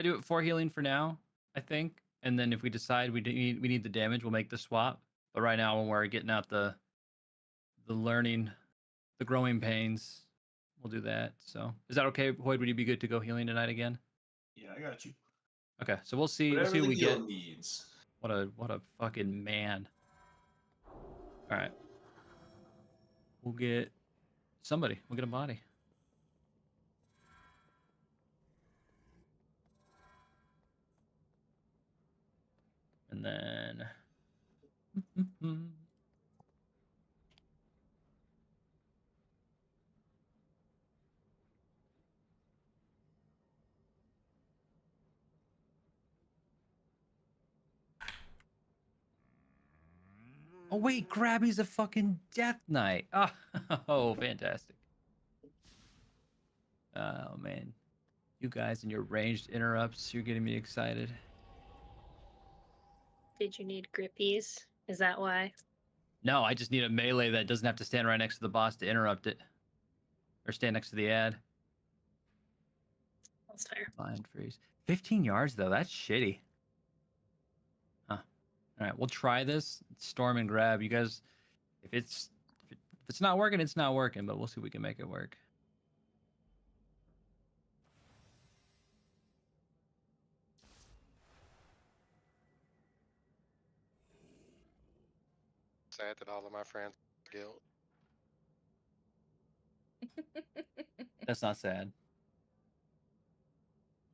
I do it for healing for now, I think, and then if we decide we need the damage, we'll make the swap. But right now, when we're getting out the learning, the growing pains, we'll do that. So is that okay, Hoyd? Would you be good to go healing tonight again? Yeah, I got you. Okay, so we'll see. Whatever We'll see what the we guild get. needs. What a fucking man. All right, we'll get somebody. We'll get a body. And then oh wait, Grabby's a fucking death knight. Oh, fantastic. Oh man. You guys and your ranged interrupts, you're getting me excited. Did you need grippies? Is that why? No, I just need a melee that doesn't have to stand right next to the boss to interrupt it. Or stand next to the ad. That's fair. Blind freeze. 15 yards though, that's shitty. Huh. Alright, we'll try this. Storm and grab. You guys, if it's not working, it's not working, but we'll see if we can make it work. Sad that all of my friends guild. That's not sad.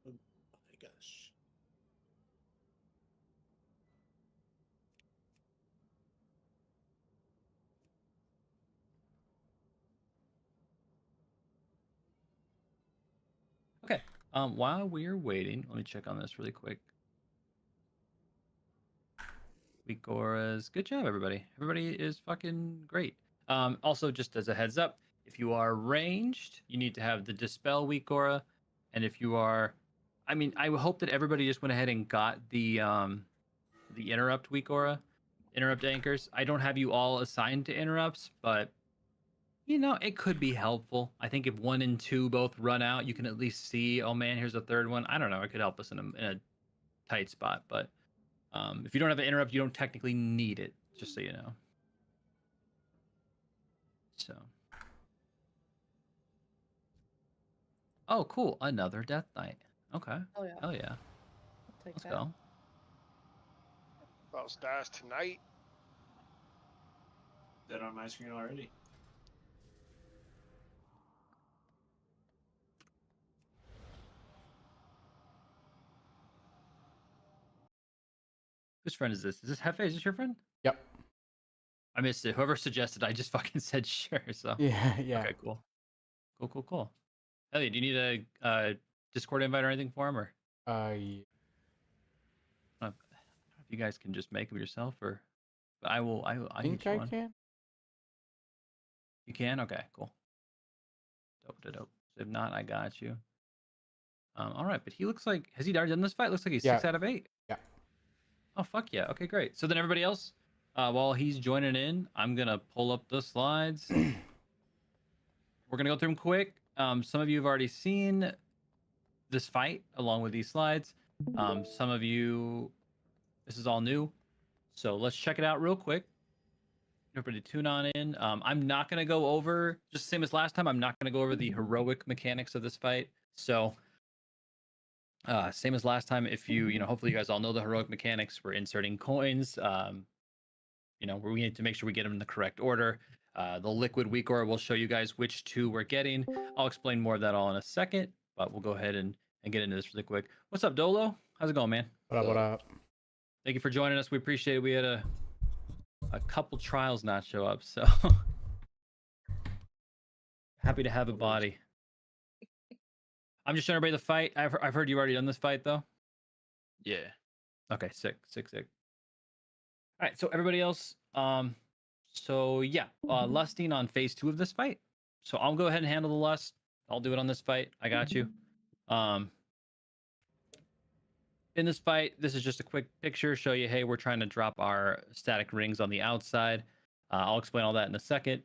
Oh my gosh. Okay. While we're waiting, let me check on this really quick. Weak auras. Good job, everybody. Everybody is fucking great. Also, just as a heads up, if you are ranged, you need to have the Dispel weak aura. And if you are, I mean, I hope that everybody just went ahead and got the Interrupt weak aura, Interrupt anchors. I don't have you all assigned to interrupts, but you know, it could be helpful. I think if 1 and 2 both run out, you can at least see, oh man, here's a third one. I don't know. It could help us in a tight spot, but if you don't have an interrupt, you don't technically need it, just so you know. So. Oh, cool. Another Death Knight. Okay. Oh yeah. Hell yeah. I'll take Let's that. go. Boss dies tonight. That on my screen already. Whose friend is this? Is this Hefe? Is this your friend? Yep. I missed it. Whoever suggested, I just fucking said sure. So. Yeah, yeah. Okay, cool. Cool. Hell yeah. Do you need a Discord invite or anything for him, or? Yeah. I don't know if you guys can just make them yourself, or but I will. I think get you I one. can. You can? Okay, cope. So if not, I got you. All right, but he looks like, has he already done this fight? Looks like he's 6 out of 8. Yeah. Oh fuck yeah. Okay, great. So then everybody else, while he's joining in, I'm gonna pull up the slides. We're gonna go through them quick. Some of you have already seen this fight along with these slides. Some of you, this is all new. So let's check it out real quick. Everybody tune on in. I'm not going to go over, just the same as last time, I'm not going to go over the heroic mechanics of this fight. So, same as last time, if you know, hopefully you guys all know the heroic mechanics. We're inserting coins, you know, we need to make sure we get them in the correct order. The liquid weak aura will show you guys which 2 we're getting. I'll explain more of that all in a second, but we'll go ahead and get into this really quick. What's up, Dolo? How's it going, man? What up? Thank you for joining us. We appreciate it. We had a couple trials not show up, so happy to have a body. I'm just showing everybody the fight. I've heard you already done this fight though. Yeah. Okay, sick. All right, so everybody else, so yeah, lusting on phase 2 of this fight. So I'll go ahead and handle the lust. I'll do it on this fight. I got you. In this fight, this is just a quick picture, show you, hey, we're trying to drop our static rings on the outside. I'll explain all that in a second.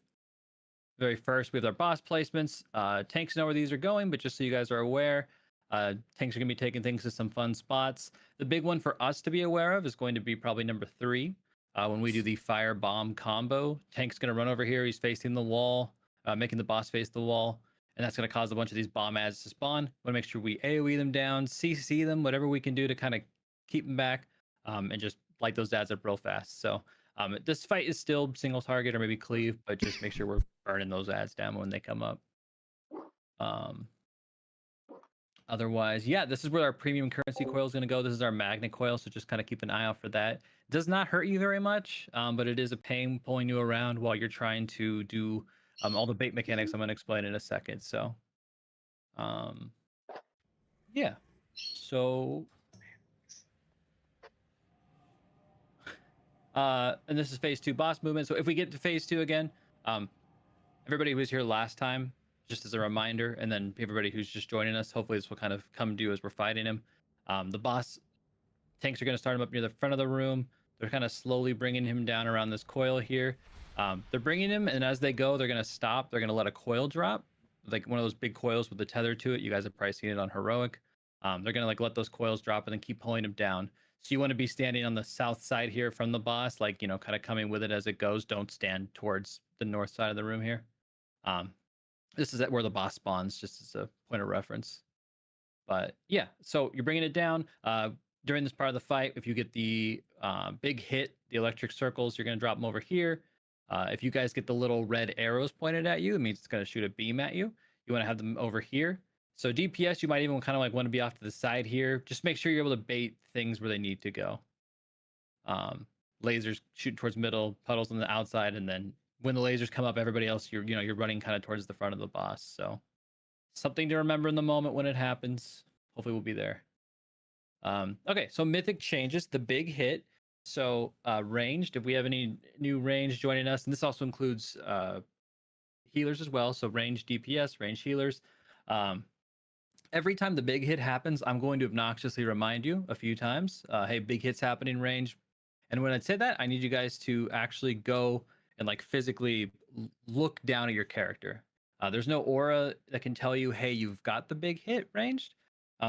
Very first, we have our boss placements. Tanks know where these are going, but just so you guys are aware, Tanks are going to be taking things to some fun spots. The big one for us to be aware of is going to be probably number 3. When we do the fire bomb combo, Tank's going to run over here. He's facing the wall, making the boss face the wall. And that's going to cause a bunch of these bomb ads to spawn. Want to make sure we AoE them down, CC them, whatever we can do to kind of keep them back, and just light those ads up real fast. So this fight is still single target or maybe cleave, but just make sure we're burning those ads down when they come up. Otherwise, yeah, this is where our premium currency coil is going to go. This is our magnet coil, so just kind of keep an eye out for that. It does not hurt you very much, but it is a pain pulling you around while you're trying to do all the bait mechanics I'm going to explain in a second. So, yeah. So, and this is phase 2 boss movement. So if we get to phase 2 again, everybody who was here last time, just as a reminder, and then everybody who's just joining us, hopefully this will kind of come due as we're fighting him. The boss tanks are going to start him up near the front of the room. They're kind of slowly bringing him down around this coil here. They're bringing him, and as they go, they're going to stop. They're going to let a coil drop, like one of those big coils with the tether to it. You guys have probably seen it on Heroic. They're going to like let those coils drop and then keep pulling him down. So you want to be standing on the south side here from the boss, like, you know, kind of coming with it as it goes. Don't stand towards the north side of the room here. This is where the boss spawns, just as a point of reference. But yeah, so you're bringing it down. During this part of the fight, if you get the big hit, the electric circles, you're going to drop them over here. If you guys get the little red arrows pointed at you, it means it's going to shoot a beam at you. You want to have them over here. So DPS, you might even kind of like want to be off to the side here. Just make sure you're able to bait things where they need to go. Lasers shoot towards middle, puddles on the outside, and then when the lasers come up, everybody else, you're running kind of towards the front of the boss. So something to remember in the moment when it happens. Hopefully we'll be there. Okay, so Mythic changes, the big hit. So ranged, if we have any new range joining us, and this also includes healers as well. So range DPS, range healers. Every time the big hit happens, I'm going to obnoxiously remind you a few times, hey, big hit's happening, range. And when I say that, I need you guys to actually go and like physically look down at your character. There's no aura that can tell you, hey, you've got the big hit ranged.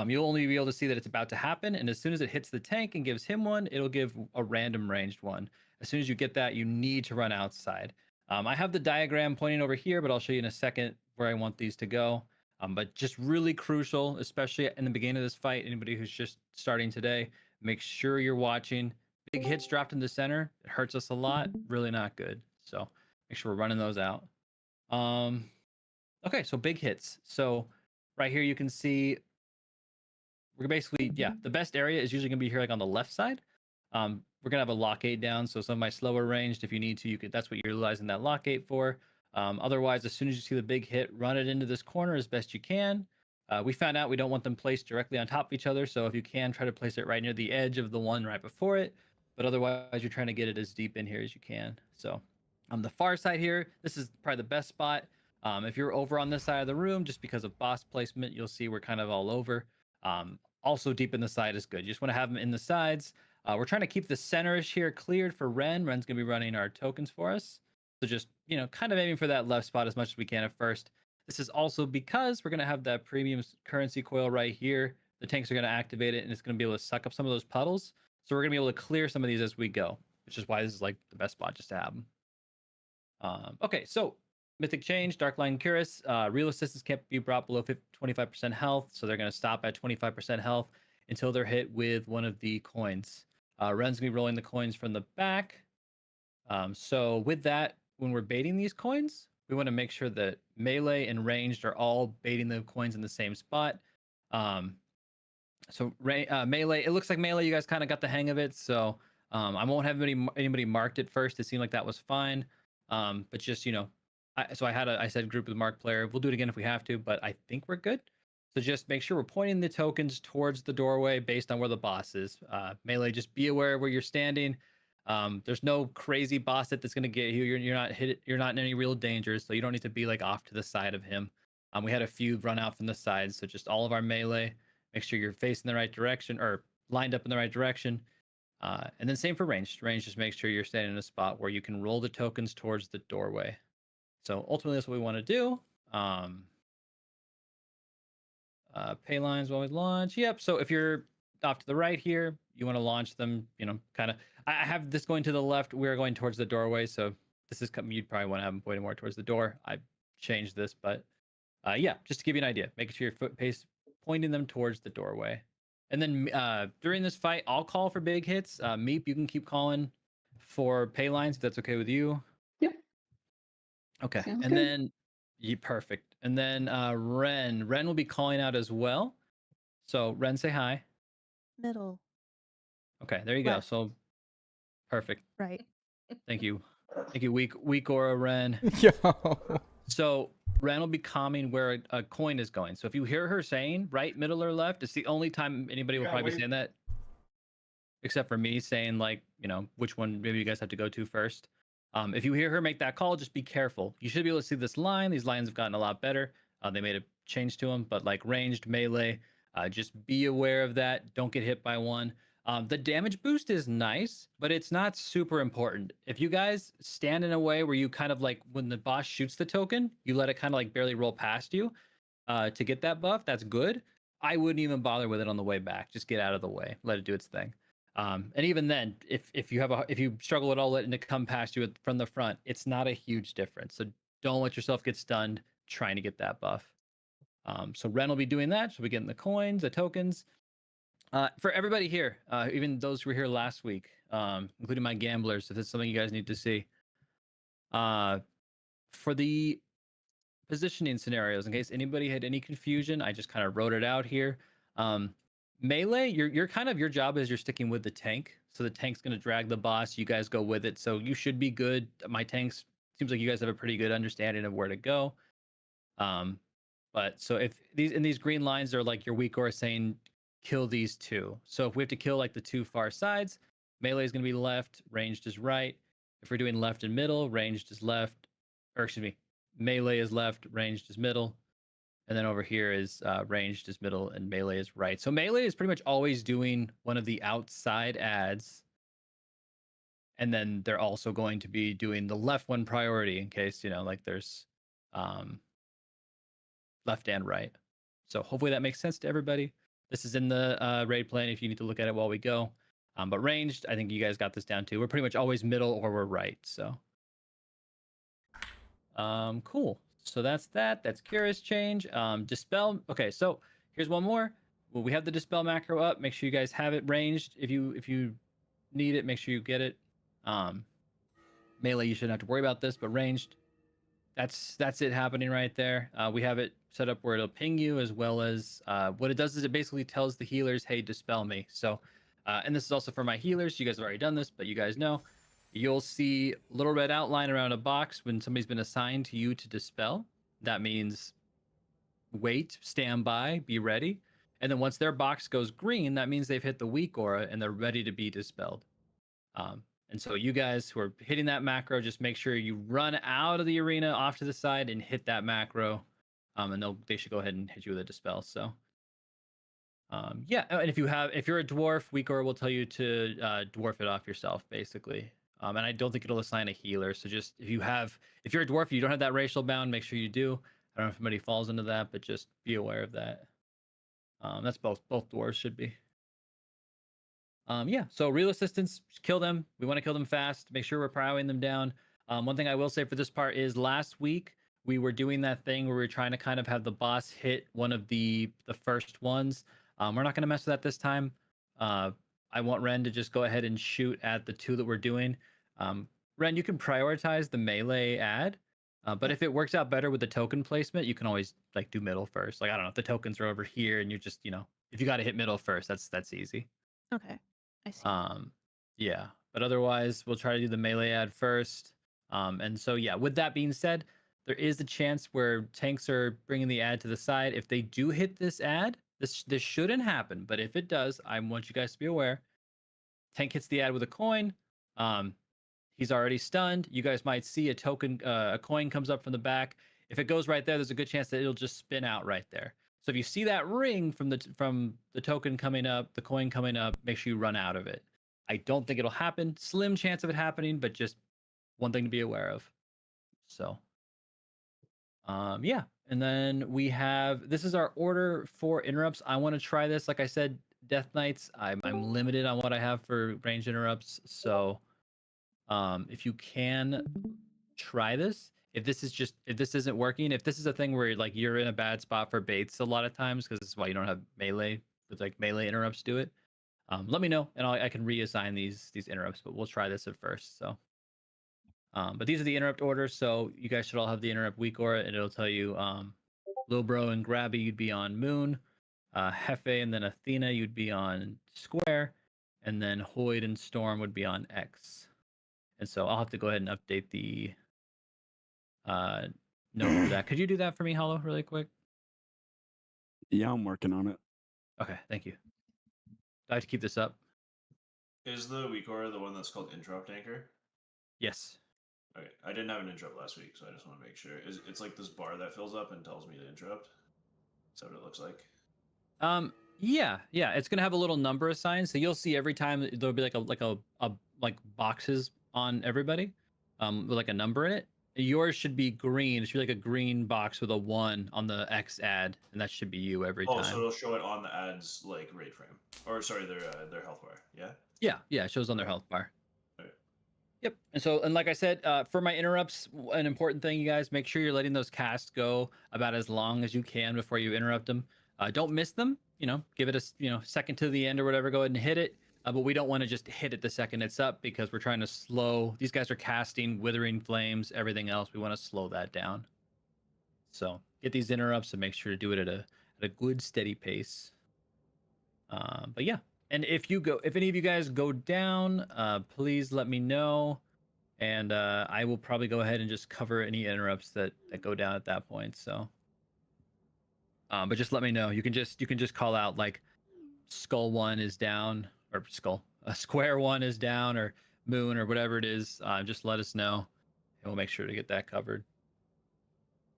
You'll only be able to see that it's about to happen. And as soon as it hits the tank and gives him one, it'll give a random ranged one. As soon as you get that, you need to run outside. I have the diagram pointing over here, but I'll show you in a second where I want these to go. But just really crucial, especially in the beginning of this fight, anybody who's just starting today, make sure you're watching. Big hits dropped in the center. It hurts us a lot. Really not good. So make sure we're running those out. Okay, so big hits. So right here you can see we're basically, yeah, the best area is usually going to be here like on the left side. We're going to have a lock gate down. So some of my slower ranged, if you need to, you could, that's what you're utilizing that lock gate for. Otherwise, as soon as you see the big hit, run it into this corner as best you can. We found out we don't want them placed directly on top of each other. So if you can, try to place it right near the edge of the one right before it. But otherwise, you're trying to get it as deep in here as you can. So on the far side here, this is probably the best spot. If you're over on this side of the room, just because of boss placement, you'll see we're kind of all over. Also deep in the side is good. You just want to have them in the sides. We're trying to keep the center-ish here cleared for Ren. Ren's going to be running our tokens for us. So just, you know, kind of aiming for that left spot as much as we can at first. This is also because we're going to have that premium currency coil right here. The tanks are going to activate it, and it's going to be able to suck up some of those puddles. So we're going to be able to clear some of these as we go, which is why this is like the best spot just to have them. Okay, so Mythic change, Darkline Cuirass. Real assistants can't be brought below 25% health, so they're going to stop at 25% health until they're hit with one of the coins. Ren's going to be rolling the coins from the back. So with that, when we're baiting these coins, we want to make sure that melee and ranged are all baiting the coins in the same spot. So melee, it looks like melee, you guys kind of got the hang of it. So I won't have anybody marked at first. It seemed like that was fine. But just, you know, I said group with mark player. We'll do it again if we have to, but I think we're good. So just make sure we're pointing the tokens towards the doorway based on where the boss is. Melee, just be aware where you're standing. There's no crazy boss that's going to get you. You're not hit. You're not in any real danger, so you don't need to be like off to the side of him. We had a few run out from the sides, so just all of our melee. Make sure you're facing the right direction or lined up in the right direction. And then same for ranged. Ranged, just make sure you're standing in a spot where you can roll the tokens towards the doorway. So ultimately, that's what we want to do. Pay lines will always launch. Yep. So if you're off to the right here, you want to launch them, kind of. I have this going to the left. We're going towards the doorway. So this is coming. You'd probably want to have them pointing more towards the door. I changed this, but yeah, just to give you an idea, making sure your foot pace pointing them towards the doorway. And then during this fight, I'll call for big hits. Meep, you can keep calling for pay lines if that's okay with you. Yep. Okay. Sounds And good. then perfect. And then Ren will be calling out as well. So Ren, say hi. Middle. Okay, there you go. Left. So perfect. Right. Thank you. Thank you, weak aura Ren. Yo. So Ren will be calming where a coin is going. So if you hear her saying right, middle, or left, it's the only time anybody will Yeah, probably be wait. saying that. Except for me saying like, which one maybe you guys have to go to first. If you hear her make that call, just be careful. You should be able to see this line. These lines have gotten a lot better. They made a change to them, but like ranged melee, just be aware of that. Don't get hit by one. The damage boost is nice, but it's not super important. If you guys stand in a way where you kind of like when the boss shoots the token, you let it kind of like barely roll past you to get that buff, that's good. I wouldn't even bother with it on the way back. Just get out of the way. Let it do its thing. And even then, if you struggle at all letting it come past you from the front, it's not a huge difference. So don't let yourself get stunned trying to get that buff. So Ren will be doing that. She'll be getting the coins, the tokens. For everybody here, even those who were here last week, including my gamblers, if it's something you guys need to see. For the positioning scenarios, in case anybody had any confusion, I just kind of wrote it out here. Melee, your job is you're sticking with the tank. So the tank's going to drag the boss. You guys go with it. So you should be good. My tanks, seems like you guys have a pretty good understanding of where to go. But so if these green lines are like your weak aura saying kill these two. So if we have to kill like the two far sides, melee is going to be left, ranged is right. If we're doing left and middle, ranged is left, or excuse me, melee is left, ranged is middle. And then over here is ranged is middle and melee is right. So melee is pretty much always doing one of the outside adds. And then they're also going to be doing the left one priority in case, like there's left and right. So hopefully that makes sense to everybody. This is in the raid plan if you need to look at it while we go. But ranged, I think you guys got this down too. We're pretty much always middle or we're right. So cool. So that's that. That's Curious Change. Dispel. Okay, so here's one more. Well, we have the Dispel macro up. Make sure you guys have it ranged. If you need it, make sure you get it. Melee, you shouldn't have to worry about this, but ranged, that's it happening right there. We have it set up where it'll ping you, as well as what it does is it basically tells the healers, hey, dispel me. So, and this is also for my healers. You guys have already done this, but you guys know. You'll see a little red outline around a box when somebody's been assigned to you to dispel. That means wait, stand by, be ready. And then once their box goes green, that means they've hit the weak aura and they're ready to be dispelled. And so you guys who are hitting that macro, just make sure you run out of the arena off to the side and hit that macro. And they should go ahead and hit you with a dispel. So yeah, and if you're a dwarf, weak aura will tell you to dwarf it off yourself, basically. And I don't think it'll assign a healer. So just if you're a dwarf, you don't have that racial bound, make sure you do. I don't know if anybody falls into that, but just be aware of that. That's both dwarves should be. Yeah, so real assistants, kill them. We want to kill them fast. Make sure we're prowling them down. One thing I will say for this part is last week we were doing that thing where we were trying to kind of have the boss hit one of the first ones. We're not going to mess with that this time. I want Ren to just go ahead and shoot at the two that we're doing. Ren, you can prioritize the melee ad, but if it works out better with the token placement, you can always like do middle first. Like I don't know if the tokens are over here and you're just if you got to hit middle first, that's easy. Okay. I see. Yeah, but otherwise we'll try to do the melee ad first. And so yeah, with that being said, there is a chance where tanks are bringing the ad to the side. If they do hit this ad, this shouldn't happen, but if it does, I want you guys to be aware. Tank hits the ad with a coin. He's already stunned. You guys might see a token, a coin comes up from the back. If it goes right there, there's a good chance that it'll just spin out right there. So if you see that ring from the token coming up, the coin coming up, make sure you run out of it. I don't think it'll happen. Slim chance of it happening, but just one thing to be aware of. So Yeah, and then we have this is our order for interrupts. I want to try this. Like I said, Death Knights. I'm limited on what I have for range interrupts. So, if you can try this, if this isn't working, if this is a thing where like you're in a bad spot for baits a lot of times because this is why you don't have melee. It's like melee interrupts do it. Let me know and I can reassign these interrupts. But we'll try this at first. So. But these are the interrupt orders, so you guys should all have the interrupt weak aura, and it'll tell you Lilbro and Grabby, you'd be on Moon, Hefe and then Athena, you'd be on Square, and then Hoyd and Storm would be on X. And so I'll have to go ahead and update the note for that. Could you do that for me, Hollow, really quick? Yeah, I'm working on it. Okay, thank you. I have to keep this up. Is the weak aura the one that's called interrupt anchor? Yes. Okay, I didn't have an interrupt last week, so I just want to make sure. It's like this bar that fills up and tells me to interrupt. Is that what it looks like? Yeah, it's gonna have a little number assigned, so you'll see every time there'll be like boxes on everybody, with like a number in it. Yours should be green. It should be like a green box with a 1 on the X ad, and that should be you every time. Oh, so it'll show it on the ads like rate frame, or sorry, their health bar. Yeah. Yeah, it shows on their health bar. Okay. Yep. And like I said, for my interrupts, an important thing, you guys, make sure you're letting those casts go about as long as you can before you interrupt them. Don't miss them. Give it a second to the end or whatever. Go ahead and hit it. But we don't want to just hit it the second it's up because we're trying to slow. These guys are casting Withering Flames, everything else. We want to slow that down. So get these interrupts and make sure to do it at a good steady pace. But yeah. And if any of you guys go down, please let me know, and I will probably go ahead and just cover any interrupts that go down at that point. So, but just let me know. You can just call out like Skull 1 is down, or Square 1 is down, or Moon, or whatever it is. Just let us know, and we'll make sure to get that covered.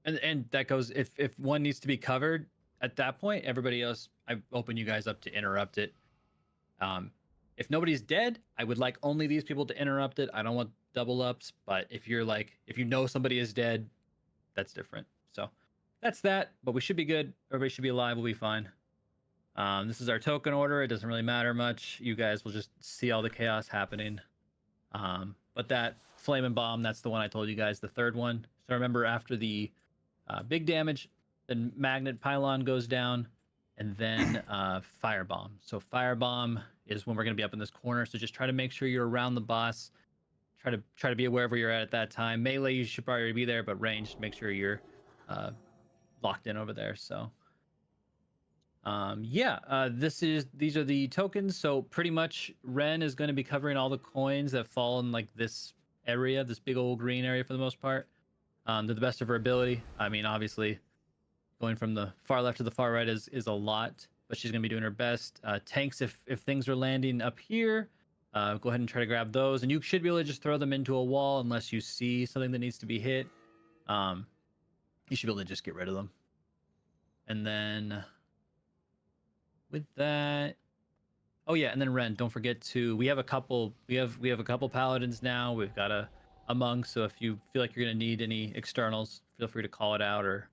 And that goes if one needs to be covered at that point. Everybody else, I open you guys up to interrupt it. If nobody's dead, I would like only these people to interrupt it. I don't want double ups, but if you know somebody is dead, that's different. So that's that, but we should be good. Everybody should be alive. We'll be fine. This is our token order. It doesn't really matter much. You guys will just see all the chaos happening. But that Flame and Bomb, that's the one I told you guys, the third one. So remember, after the big damage, then Magnet Pylon goes down, and then Firebomb. So Firebomb is when we're going to be up in this corner. So just try to make sure you're around the boss. Try to be wherever you're at that time. Melee, you should probably be there, but ranged, make sure you're locked in over there. So these are the tokens. So pretty much Ren is going to be covering all the coins that fall in like this area, this big old green area for the most part, to the best of her ability. I mean, obviously, going from the far left to the far right is a lot, but she's going to be doing her best. Tanks, if things are landing up here, go ahead and try to grab those. And you should be able to just throw them into a wall unless you see something that needs to be hit. You should be able to just get rid of them. And then with that... Oh yeah, and then Ren, don't forget to... We have a couple paladins now. We've got a monk, so if you feel like you're going to need any externals, feel free to call it out or...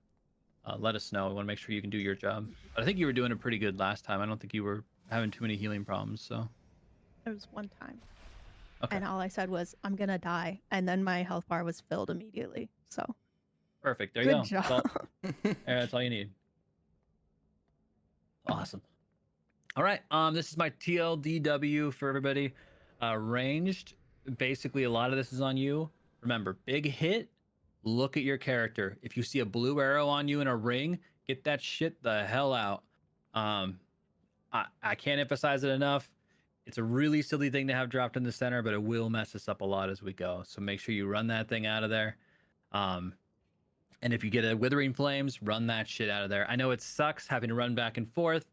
let us know. We want to make sure you can do your job. But I think you were doing it pretty good last time. I don't think you were having too many healing problems. So There was one time. okay, And all I said was, I'm going to die. And then my health bar was filled immediately. So perfect. There good you go. job. That's all you need. Awesome. All right. This is my TLDW for everybody. Ranged. Basically, a lot of this is on you. Remember, big hit. Look at your character. If you see a blue arrow on you in a ring, get that shit the hell out. I can't emphasize it enough. It's a really silly thing to have dropped in the center, but it will mess us up a lot as we go. So make sure you run that thing out of there. And if you get a Withering Flames, run that shit out of there. I know it sucks having to run back and forth.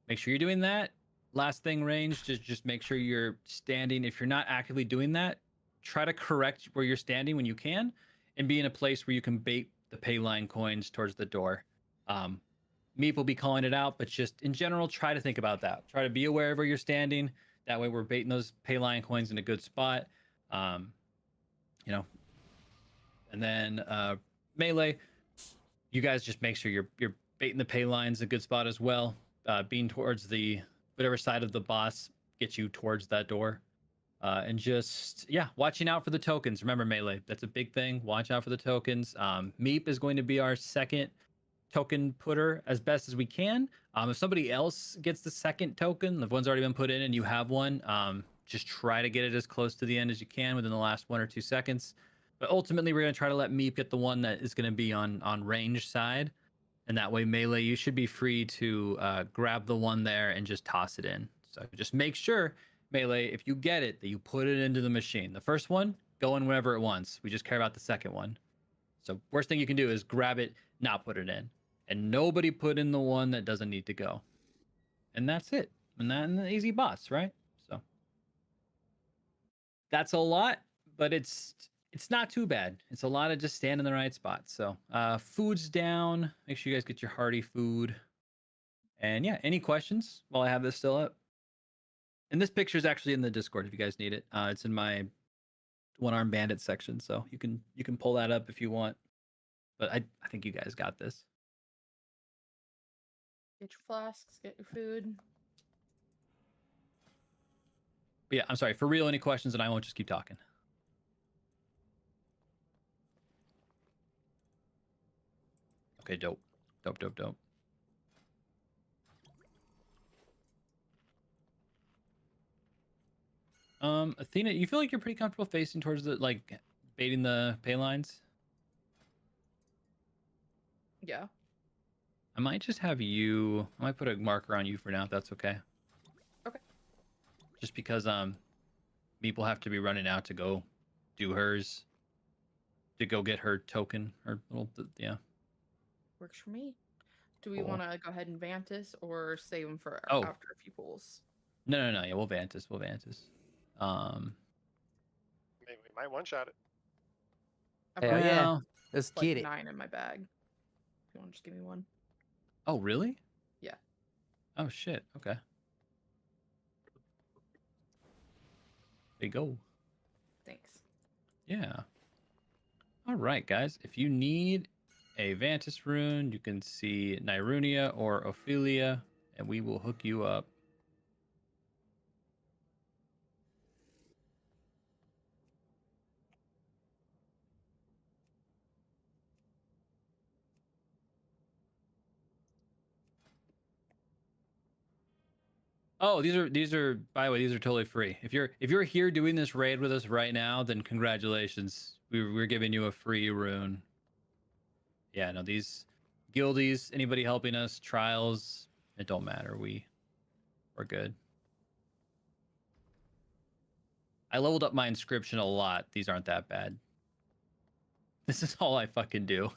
Make sure you're doing that. Last thing, range, just make sure you're standing. If you're not actively doing that, try to correct where you're standing when you can, and be in a place where you can bait the pay line coins towards the door. Meep will be calling it out, but just in general, try to think about that. Try to be aware of where you're standing. That way we're baiting those pay line coins in a good spot. And then melee, you guys just make sure you're baiting the pay lines a good spot as well. Being towards the whatever side of the boss gets you towards that door. And just watching out for the tokens. Remember, melee, that's a big thing. Watch out for the tokens. Meep is going to be our second token putter as best as we can. If somebody else gets the second token, the one's already been put in and you have one, just try to get it as close to the end as you can within the last 1 or 2 seconds. But ultimately, we're going to try to let Meep get the one that is going to be on range side. And that way, melee, you should be free to grab the one there and just toss it in. So just make sure, melee, if you get it, that you put it into the machine. The first one, go in whenever it wants. We just care about the second one. So worst thing you can do is grab it, not put it in. And nobody put in the one that doesn't need to go. And that's it. And an easy boss, right? So that's a lot, but it's not too bad. It's a lot of just stand in the right spot. So food's down. Make sure you guys get your hearty food. And yeah, any questions while I have this still up? And this picture is actually in the Discord if you guys need it. It's in my one-armed bandit section, so you can pull that up if you want. But I think you guys got this. Get your flasks, get your food. But yeah, I'm sorry. For real, any questions, and I won't just keep talking. Okay, dope. Dope. Athena, you feel like you're pretty comfortable facing towards the, like, baiting the pay lines? Yeah. I might just have you, I might put a marker on you for now, if that's okay. Okay. Just because, Meep will have to be running out to go do hers, to go get her token, her little, yeah. Works for me. Do we Cool. want to go ahead and Vantis or save them for Oh. after a few pulls? No, yeah, we'll Vantis. I mean, we might one-shot it. I've Hell got, yeah. Well, Let's like get it. 9 in my bag. If you want to just give me one. oh, really? Yeah. Oh, shit. Okay. There you go. Thanks. Yeah. All right, guys. If you need a Vantis rune, you can see Nyrunia or Ophelia, and we will hook you up. Oh, these are by the way, these are totally free. If you're here doing this raid with us right now, then congratulations. We're giving you a free rune. Yeah, no, these guildies, anybody helping us, trials, it don't matter. We're good. I leveled up my inscription a lot. These aren't that bad. This is all I fucking do.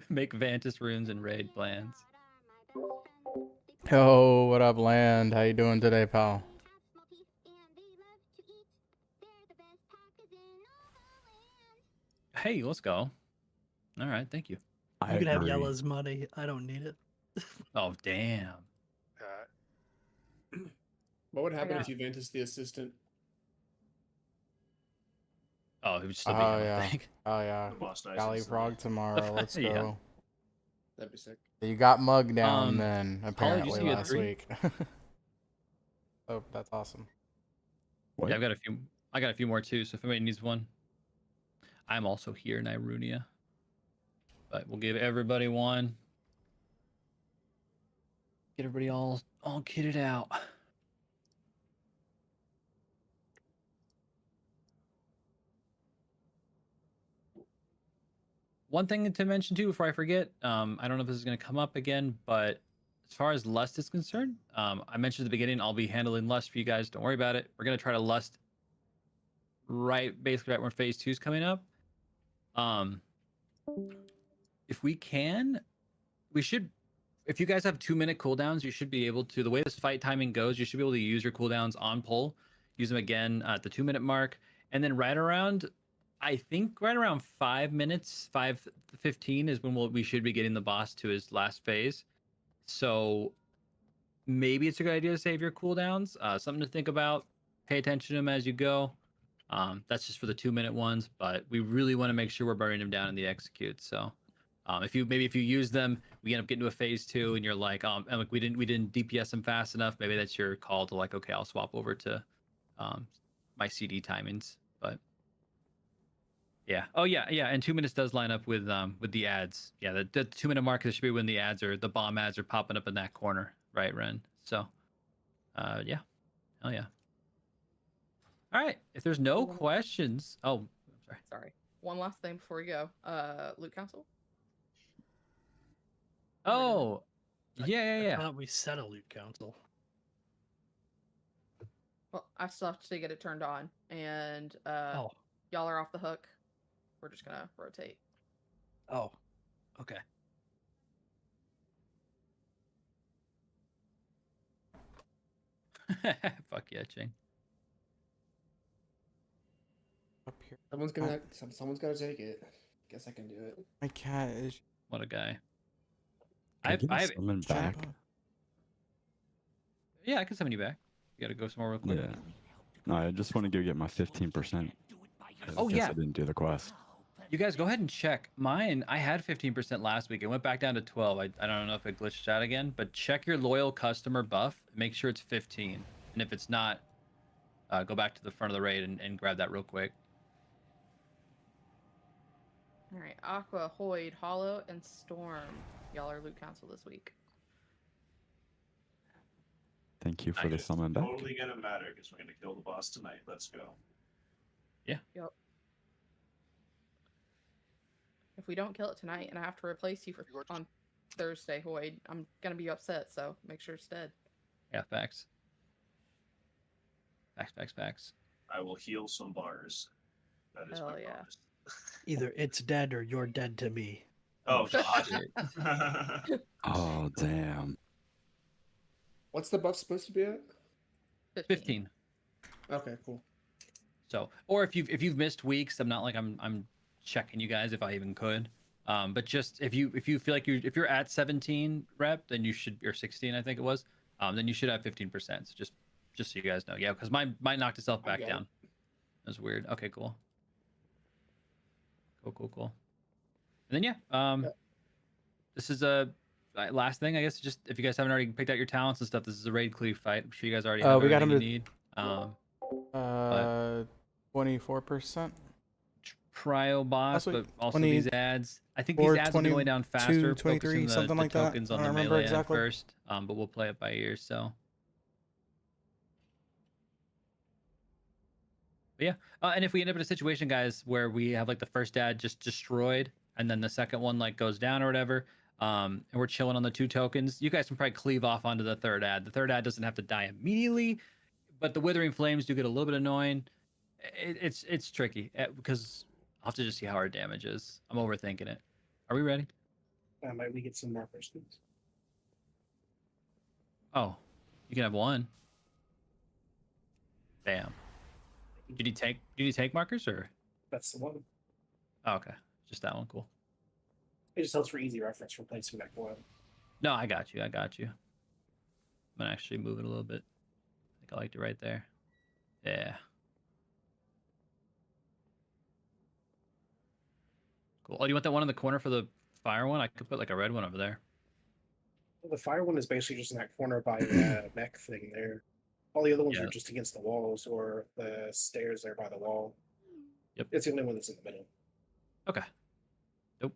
Make Vantis runes and raid plans. Yo, what up, Land? How you doing today, pal? Hey, let's go. All right, thank you. You can have Yella's money. I don't need it. Oh, damn. What would happen got- if you Ventus the assistant? Oh, it would still be Oh, him, I yeah. think. Oh yeah. The boss dies Galley instantly. Prog tomorrow. Let's Yeah. go. That'd be sick. You got mugged down then, Holly, did you apparently, say you had last 3? week. Oh, that's awesome. What? Yeah, I got a few more too, so if anybody needs one. I'm also here in Nyrunia. But we'll give everybody one. Get everybody all kitted out. One thing to mention too before I forget, I don't know if this is going to come up again, but as far as lust is concerned, I mentioned at the beginning, I'll be handling lust for you guys. Don't worry about it. We're going to try to lust basically right when phase 2 is coming up. If we can, we should, if you guys have 2-minute cooldowns, you should be able to, the way this fight timing goes, you should be able to use your cooldowns on pull, use them again at the 2-minute mark, and then right around, I think right around 5 minutes, 5:15 is when we should be getting the boss to his last phase. So maybe it's a good idea to save your cooldowns. Something to think about. Pay attention to them as you go. That's just for the 2-minute ones, but we really want to make sure we're burning them down in the execute. So If you use them, we end up getting to a phase 2, and you're like, and like we didn't DPS them fast enough. Maybe that's your call to like, okay, I'll swap over to my CD timings. But yeah, oh yeah, and 2 minutes does line up with the ads. Yeah, the 2 minute marker should be when the ads are the bomb ads are popping up in that corner, right, Ren? So, yeah, hell yeah. All right, if there's no questions, oh, sorry. Sorry. One last thing before we go. Loot Council? Oh, yeah. I thought we set a loot council. Well, I still have to get it turned on, and Oh. y'all are off the hook. We're just gonna rotate. Oh. Okay. Fuck yeah, Ching. Up here. Someone's gonna take it. Guess I can do it. My cat is. What a guy. Can I I've get someone back? yeah, I can summon you back. You gotta go somewhere real quick. Yeah. No, I just want to go get my 15%. Oh, Guess yeah. I didn't do the quest. You guys go ahead and check. Mine, I had 15% last week. It went back down to 12. I don't know if it glitched out again, but check your loyal customer buff. Make sure it's 15. And if it's not, go back to the front of the raid and grab that real quick. All right, Aqua, Hoyd, Hollow, and Storm. Y'all are Loot Council this week. Thank you for the It's summon back. totally gonna matter because we're gonna kill the boss tonight. Let's go. Yeah. Yep. If we don't kill it tonight and I have to replace you for on Thursday, Hoyd, I'm gonna be upset. So make sure it's dead. Yeah, facts. Facts. I will heal some bars. That is Hell my yeah. promise. Either it's dead or you're dead to me. Oh god. Oh, damn. What's the buff supposed to be at? 15. Okay, cool. So, or if you've missed weeks, I'm not like I'm checking you guys if I even could. But just if you feel like if you're at 17 rep, then you should, or 16, I think it was. Then you should have 15%. So just so you guys know, yeah, because mine knocked itself back down. That was weird. Okay, cool. Cool. And then yeah, this is a last thing, I guess. Just if you guys haven't already picked out your talents and stuff, this is a raid cleave fight. I'm sure you guys already have We got everything him you to- need. 24%. Prio boss, That's what- but also 20 these ads. I think these ads will be going down faster. 23, focusing something the like that. tokens I on don't the remember melee ad exactly. first. But we'll play it by ear. So. But yeah, and if we end up in a situation, guys, where we have like the first ad just destroyed, and then the second one like goes down or whatever, and we're chilling on the 2 tokens, you guys can probably cleave off onto the third ad. The third ad doesn't have to die immediately, but the withering flames do get a little bit annoying. It's tricky because I'll have to just see how our damage is. I'm overthinking it. Are we ready? Might we get some markers, please? Oh, you can have one. Damn. Did you take markers or? That's the one. Oh, okay, just that one. Cool. It just helps for easy reference for placing back one. No, I got you. I'm gonna actually move it a little bit. I think I liked it right there. Yeah. Cool. Oh, do you want that one in the corner for the fire one? I could put like a red one over there. Well, the fire one is basically just in that corner by mech thing there. All the other ones Yeah. are just against the walls or the stairs there by the wall. Yep. It's the only one that's in the middle. Okay. Nope.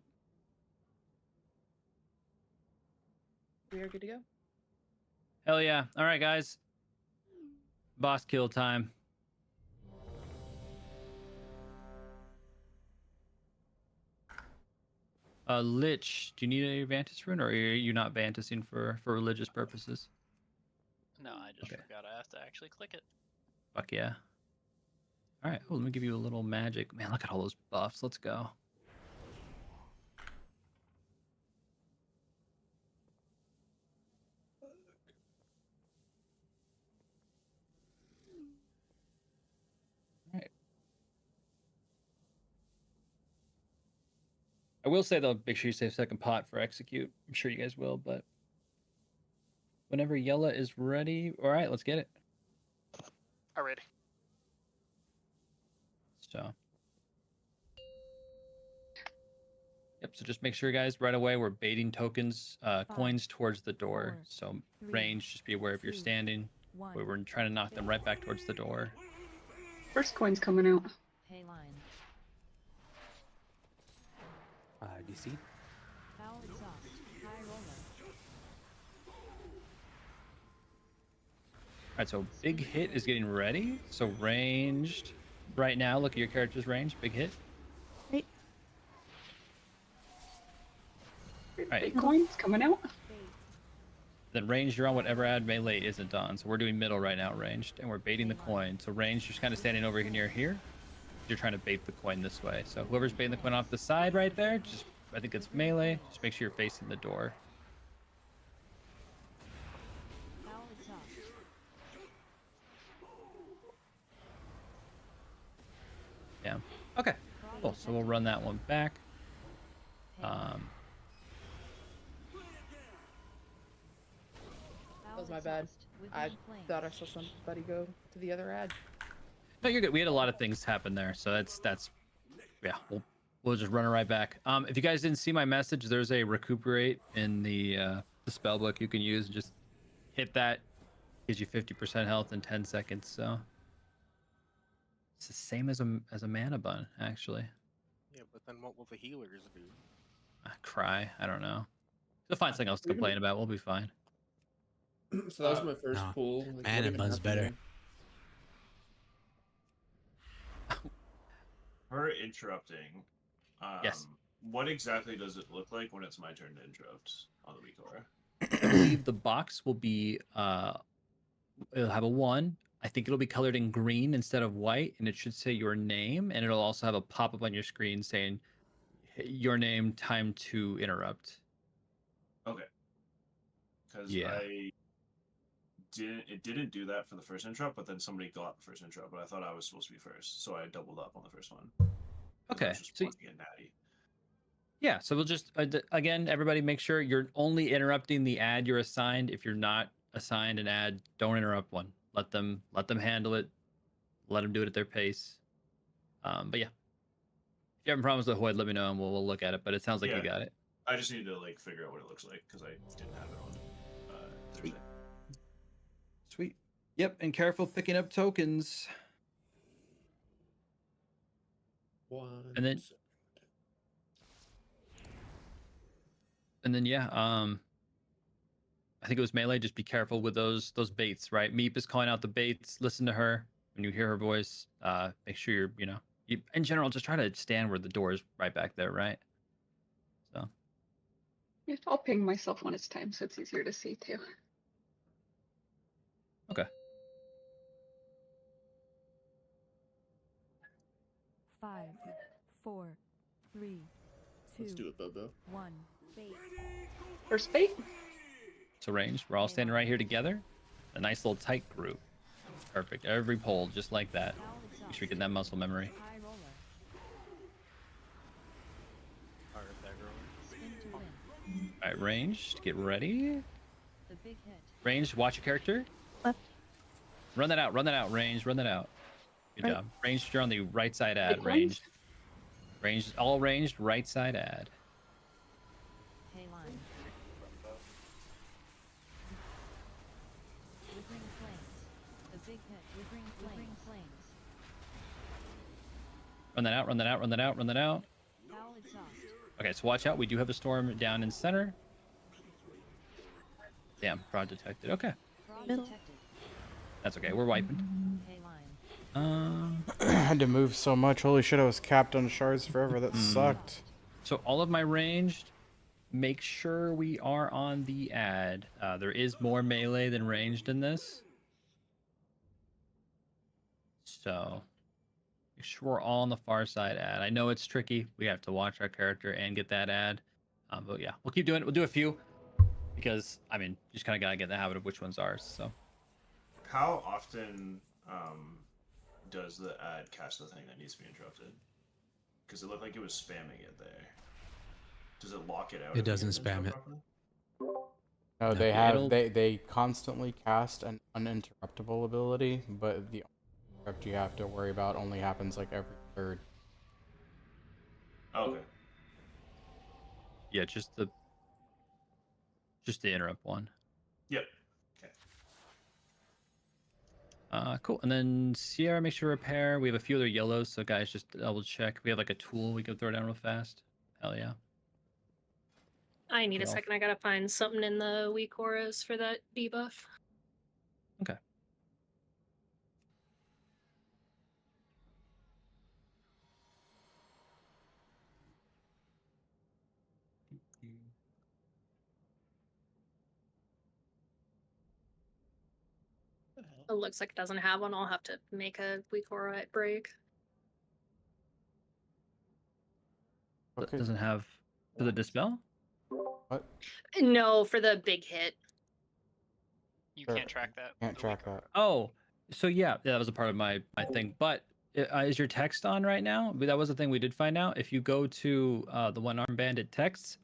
We are good to go. Hell yeah. All right, guys. Boss kill time. Lich, do you need a Vantis rune, or are you not Vantising for religious purposes? No, I just Okay. forgot I have to actually click it. Fuck yeah. All right. Oh, let me give you a little magic. Man, look at all those buffs. Let's go. All right. I will say though, make sure you save second pot for execute. I'm sure you guys will, but whenever Yella is ready, all right, let's get it. Alrighty. So. Yep. So just make sure, guys, right away we're baiting tokens, coins towards the door. 4, So 3, range, just be aware if you're 2, standing. 1. We're trying to knock them right back towards the door. First coin's coming out. Pay line. DC. Foul exhaust. High roller. All right. So big hit is getting ready. So ranged. Right now, look at your character's range. Big hit. Right. Right. Bitcoin's coming out. Then ranged, you're on whatever ad melee isn't on. So we're doing middle right now, ranged, and we're baiting the coin. So ranged, you're just kind of standing over near here. You're trying to bait the coin this way. So whoever's baiting the coin off the side right there, just I think it's melee. Just make sure you're facing the door. Foul exhaust. Yeah. Okay. Cool. So we'll run that one back. That was my bad. I thought I saw somebody go to the other ad. No, you're good. We had a lot of things happen there, so that's yeah. We'll just run it right back. If you guys didn't see my message, there's a recuperate in the spell book you can use. Just hit that, gives you 50% health in 10 seconds. So it's the same as a mana bun, actually. Yeah, but then what will the healers do? Cry. I don't know. They'll find something else to complain about. We'll be fine. So that was my first no. pool. Like, Man, what it even buns happened better. there? Her interrupting. Yes. What exactly does it look like when it's my turn to interrupt on the weak aura? I believe the box will be it'll have a 1. I think it'll be colored in green instead of white, and it should say your name, and it'll also have a pop-up on your screen saying your name, time to interrupt. Okay. Because Yeah. it didn't do that for the first interrupt, but then somebody got the first interrupt, but I thought I was supposed to be first, so I doubled up on the first one. 'Cause I Okay. was just So wanting to get natty. yeah, so we'll just again, everybody, make sure you're only interrupting the ad you're assigned. If you're not assigned an ad, don't interrupt one. Let them handle it. Let them do it at their pace. But yeah, if you have problems with Hoyd, let me know and we'll look at it. But it sounds like you Yeah. got it. I just need to like figure out what it looks like because I didn't have it on Sweet. Thursday. Sweet. Yep, and careful picking up tokens. And then yeah, I think it was melee. Just be careful with those baits, right? Meep is calling out the baits. Listen to her when you hear her voice. Make sure you're, you in general just try to stand where the door is right back there, right? So Yeah, I'll ping myself when it's time, so it's easier to see too. okay. 5, 4, 3, 2, Let's do it, Bobo. 1. Bait. First bait. So range. We're all standing right here together. A nice little tight group. Perfect. Every pole just like that. Foul Make exhaust. sure we get that muscle memory. High roller. Or if that roller. Spin to win. All right, range. Get ready. The big hit. Range. Watch your character. Left. Run that out. Run that out. Range. Run that out. Good Right. job. Ranged. You're on the right side ad. Big Ranged. Ranged. All ranged. Right side ad. Pay line. Withering flames. The big hit. Withering flames. Run that out. Run that out. Run that out. Run that out. Foul exhaust. Okay, so watch out. We do have a storm down in center. Damn, fraud detected. Okay, Fraud Middle. detected. that's okay. We're wiping. Pay line. I had to move so much. Holy shit, I was capped on shards forever. That Hmm. sucked. So all of my ranged, make sure we are on the ad. There is more melee than ranged in this. So make sure we're all on the far side ad. I know it's tricky. We have to watch our character and get that ad. But yeah, we'll keep doing it. We'll do a few because, I mean, you just kind of got to get in the habit of which one's ours. So How often does the ad cast the thing that needs to be interrupted? Because it looked like it was spamming it there. Does it lock it out? It if doesn't doesn't spam interrupt it. properly? No, No, they have it'll- they constantly cast an uninterruptible ability, but the interrupt you have to worry about only happens like every third. Oh, okay. Yeah, just the interrupt one. Yep. Okay. Cool. And then Sierra makes sure repair. We have a few other yellows, so guys, just double check. We have like a tool we can throw down real fast. Hell yeah. I need a Well. second. I gotta find something in the weak auras for that debuff. Okay. It looks like it doesn't have one. I'll have to make a weak aura break. That doesn't have for the dispel? What? No, for the big hit. You Sure. can't track that. Can't track that. Oh, so yeah, that was a part of my thing. But is your text on right now? But that was the thing we did find out. If you go to the one arm bandit text,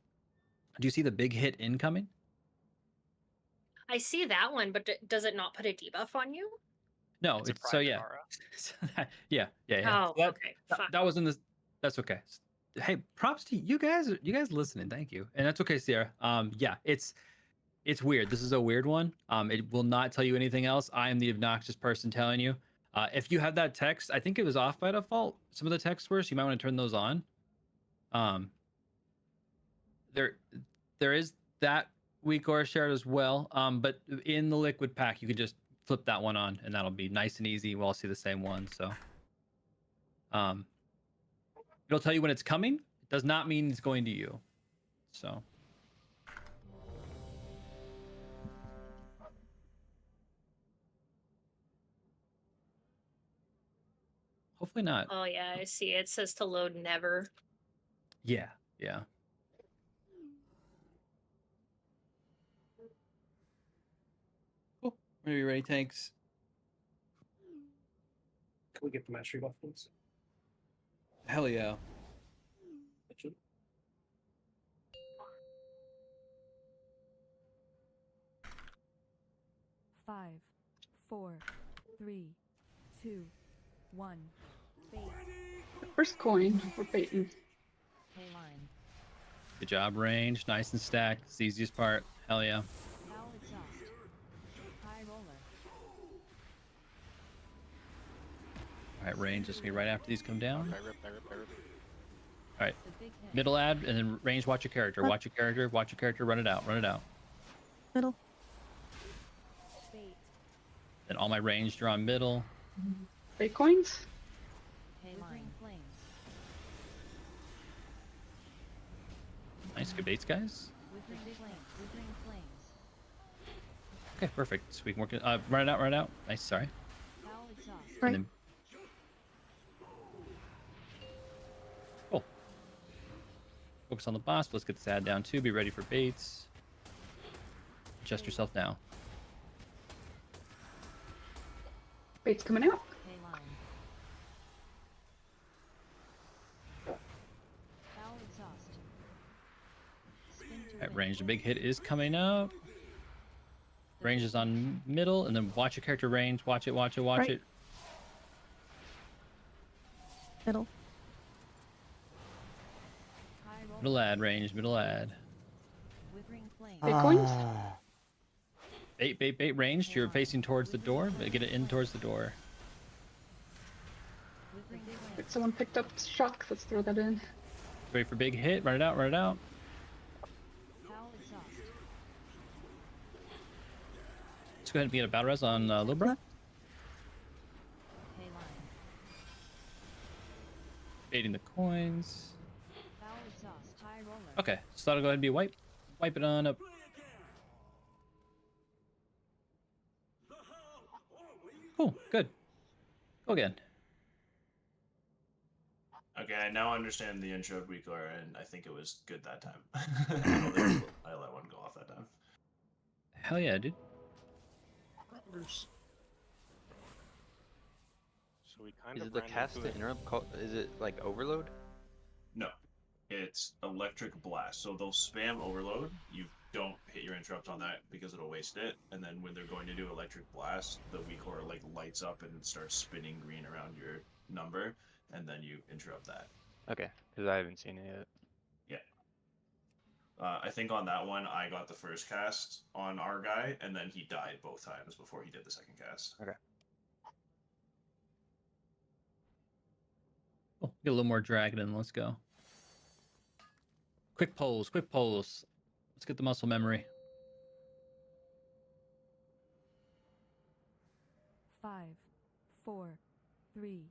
do you see the big hit incoming? I see that one, but does it not put a debuff on you? No, It's a so private yeah. aura. yeah. Oh, So okay. that was in this. That's okay. Hey, props to you guys. You guys listening? Thank you. And that's okay, Sierra. Yeah, it's weird. This is a weird one. It will not tell you anything else. I am the obnoxious person telling you. If you have that text, I think it was off by default. Some of the text were, so you might want to turn those on. There is that weak aura shared as well. But in the liquid pack, you can just flip that one on, and that'll be nice and easy. We'll all see the same one. So, it'll tell you when it's coming. It does not mean it's going to you. So. Hopefully not. Oh yeah, I see. It says to load never. Yeah. Cool. Are you ready, tanks? Can we get the mastery buff, please? Hell yeah. Five, 4, 3, 2, 1. Bait. First coin. We're baiting. Pay line. Good job, range. Nice and stacked. It's the easiest part. Hell yeah. Foul exhaust. High roller. All right, range. Just gonna be right after these come down. I rip. All right. The big hit. Middle ad, and then range. Watch your character. Watch your character. Watch your character. Run it out. Run it out. Middle. Bait. Then all my range draw middle. Bait coins? Pay line. Flames. Nice. Good baits, guys. Withering flames. Withering flames. Okay, perfect. So we can work it. Run it out. Run it out. Nice. Sorry. Foul exhaust. Right. And then. Cool. Focus on the boss. Let's get this ad down too. Be ready for baits. Adjust yourself now. Bait's coming out. Pay line. Foul exhaust. Spin to At win. range, the big hit is coming up. Range is on middle, and then watch your character range. Watch it. Watch it. Watch Right. it. Middle. High roller. Middle ad range. Middle ad. Withering flames. Bait coins? Bait ranged. You're facing towards the door. But get it in towards the door. Withering flames. Wait, someone picked up shock. Let's throw that in. Ready for big hit. Run it out. Run it out. Foul exhaust. Let's go ahead and get a battle res on Libra. Pay line. Baiting the coins. Foul exhaust. High roller. Okay, so that'll go ahead and be wipe. Wipe it on up. Cool. Good. Go again. Okay, I now understand the intro of weak aura, and I think it was good that time. I let one go off that time. Hell yeah, dude. So we kind Is of it the ran cast into to it. interrupt call? Is it like overload? No, it's electric blast. So they'll spam overload. You don't hit your interrupt on that because it'll waste it. And then when they're going to do electric blast, the weak aura like lights up and starts spinning green around your number, and then you interrupt that. Okay, because I haven't seen it yet. I think on that one, I got the first cast on our guy, and then he died both times before he did the second cast. Okay. Oh, get a little more dragon in. Let's go. Quick polls, quick polls. Let's get the muscle memory. 5, 4, 3,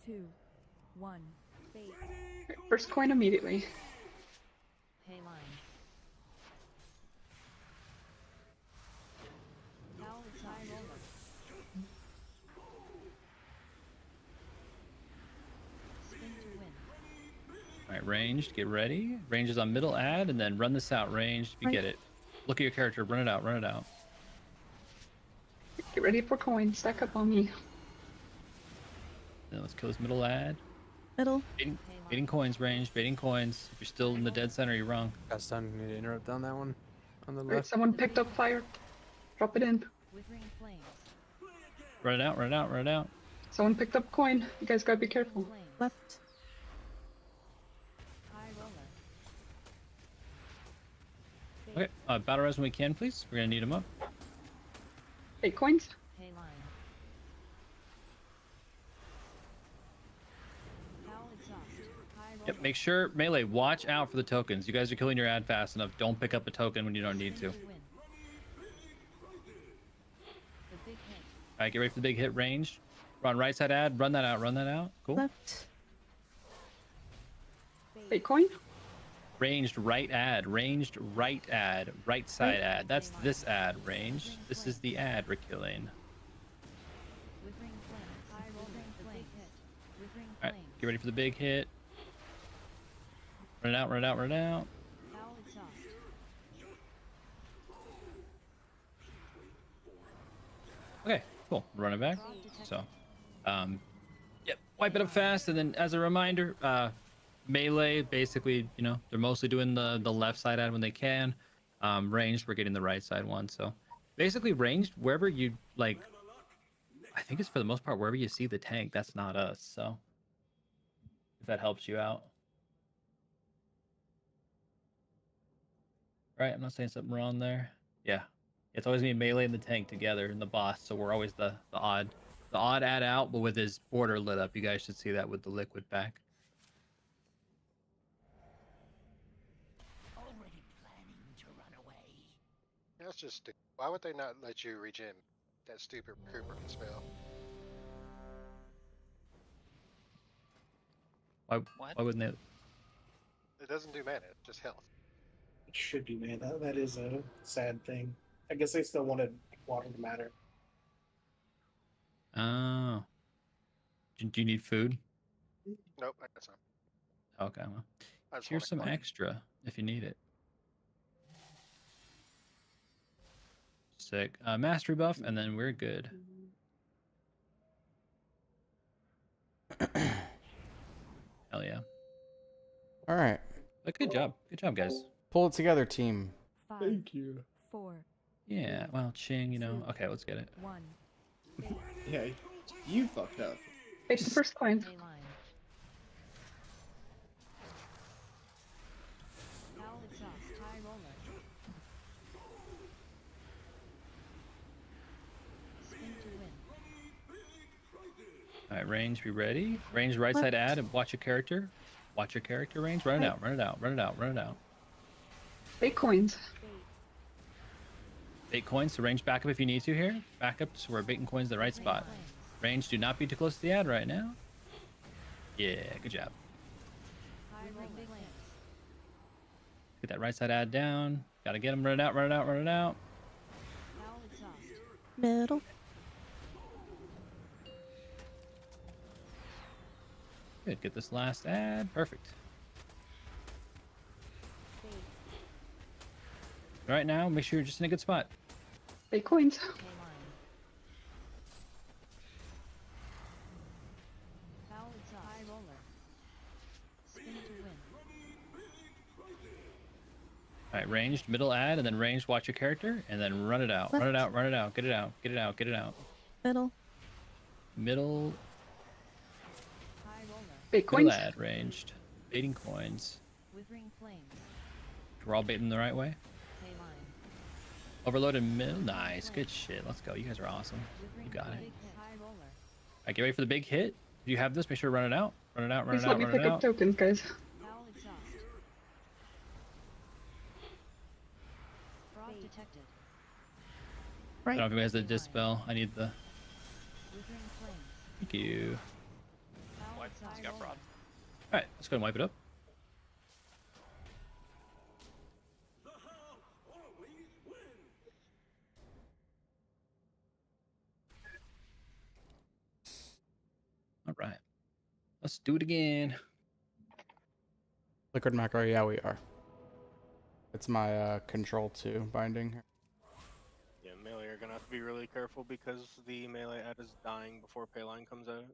2, 1. Fate. First coin immediately. Pay line. Now it's high roller. Spin to win. All right, ranged. Get ready. Range is on middle ad, and then run this out. Ranged. If you get it, look at your character. Run it out. Run it out. Get ready for coins. Stack up on me. Now let's kill this middle ad. Middle. Baiting coins. Ranged. Baiting coins. If you're still in the dead center, you're wrong. Got stun. Need to interrupt on that one. On the Alright, left. someone picked up fire. Drop it in. Withering flames. Run it out. Run it out. Run it out. Someone picked up coin. You guys gotta be careful. Flames. Left. High roller. Okay. Battle res when we can, please. We're gonna need them up. 8 coins. Pay line. Now exhaust. High roller. Yep. Make sure melee. Watch out for the tokens. You guys are killing your ad fast enough. Don't pick up a token when you don't need to. Spin win. The big hit. All right. Get ready for the big hit. Range. Run right side ad. Run that out. Run that out. Cool. Left. 8 coin. Ranged right ad, ranged right ad, right side ad. That's this ad, ranged. This is the ad we're killing. Withering flames. High roller. The big hit. Withering Alright, flames. get ready for the big hit. Run it out, run it out, run it out. Foul exhaust. Okay, cool. Run it back. Prog detected. So, yep, wipe it up fast, and then as a reminder, melee, basically, you know, they're mostly doing the left side ad when they can. Ranged, we're getting the right side one. So basically ranged, wherever you like, I think it's for the most part wherever you see the tank, that's not us. So if that helps you out. Right, I'm not saying something wrong there. Yeah, it's always me melee and the tank together and the boss. So we're always the odd ad out, but with his border lit up. You guys should see that with the liquid back. Already planning to run away. That's just stupid. Why would they not let you regen that stupid Cooper spell? Why wouldn't they? It doesn't do mana, it's just health. It should be, man. That is a sad thing. I guess they still wanted water to matter. Oh. Do you need food? Nope, that's not. Okay, well. I just Here's want some a coin. extra if you need it. Sick. Mastery buff, and then we're good. Hell yeah. All right. But good job. Good job, guys. Pull it together, team. 5, Thank you. 4, Yeah, well, Ching, you know. Okay, let's get it. 1. Yeah, you fucked up. Take the first coin. Pay line. Foul exhaust. High roller. Spin to win. All right, range, be ready. Range right side ad and watch your character. Watch your character range. Run it out, run it out, run it out, run it out. 8 coins. 8 coins, so range back up if you need to here. Back up so we're baiting coins in the right spot. Range, do not be too close to the ad right now. Yeah, good job. High roller. Flames. Get that right side ad down. Gotta get him. Run it out, run it out, run it out. Foul exhaust. Middle. Good, get this last ad. Perfect. Fate. Right now, make sure you're just in a good spot. 8 coins. Pay line. Foul exhaust. High roller. Spin to win. All right, ranged, middle ad, and then ranged, watch your character, and then run it out. Run it out, run it out, get it out, get it out, get it out. Middle. Middle, High roller. 8 middle coins. ad, ranged. Baiting coins. Withering flames. We're all baiting the right way. Pay line. Overload in middle. Nice. Good shit. Let's go. You guys are awesome. You got it. High roller. Alright, get ready for the big hit. If you have this, make sure to run it out. Run it out, run Please it let out, me run it pick up out. tokens, guys. Foul exhaust. Fraud detected. I don't know Right. if anybody has the dispel. I need the. Withering flames. Thank you. Foul Wipe. exhaust. He's got fraud. Alright, let's go and wipe it up. Alright. Let's do it again. Liquid macro, yeah, we are. It's my control 2 binding here. Yeah, melee are gonna have to be really careful because the melee ad is dying before payline comes out.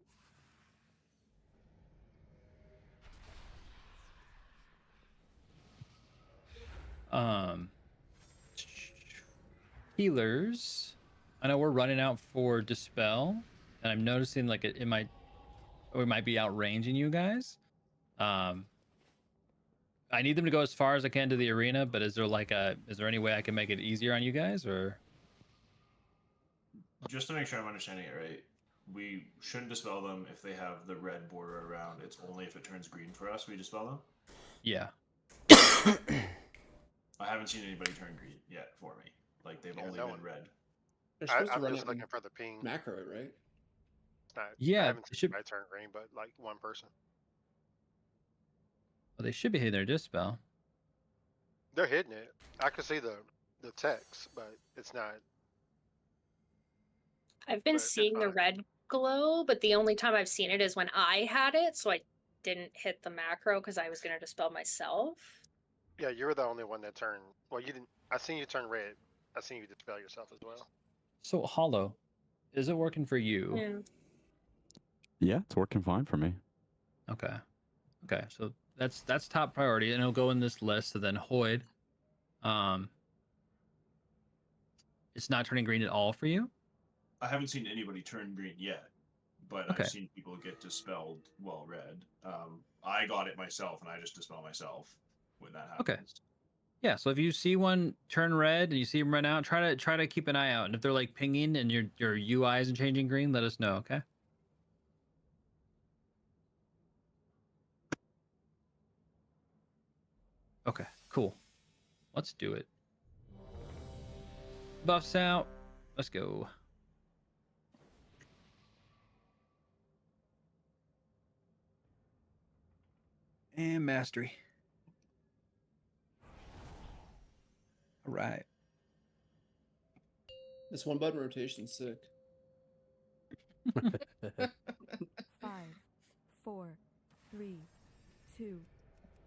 Healers. I know we're running out for dispel, and I'm noticing like it might, we might be outranging you guys. I need them to go as far as I can to the arena, but is there any way I can make it easier on you guys, or? Just to make sure I'm understanding it right, we shouldn't dispel them if they have the red border around. It's only if it turns green for us we dispel them. Yeah. I haven't seen anybody turn green yet for me. Like they've only no been one. red. They're supposed to I'm run just it looking in for the ping. macro it, right? It's not, Yeah, I haven't it seen should- my turn green, but like one person. Well, they should be hitting their dispel. They're hitting it. I can see the text, but it's not. I've been But it's seeing the not. red glow, but the only time I've seen it is when I had it, so I didn't hit the macro because I was gonna dispel myself. Yeah, you were the only one that turned. Well, you didn't. I seen you turn red. I seen you dispel yourself as well. So Hollow, is it working for you? Yeah. Yeah, it's working fine for me. Okay. Okay, so that's top priority, and it'll go in this list. So then Hoyd, it's not turning green at all for you. I haven't seen anybody turn green yet, but Okay. I've seen people get dispelled while red. I got it myself, and I just dispel myself when that happens. Okay. Yeah, so if you see one turn red and you see them run out, try to keep an eye out. And if they're like pinging and your UI isn't changing green, let us know, okay? Okay, cool. Let's do it. Buffs out. Let's go. And mastery. All right. This one button rotation's sick. 5, 4, 3, 2,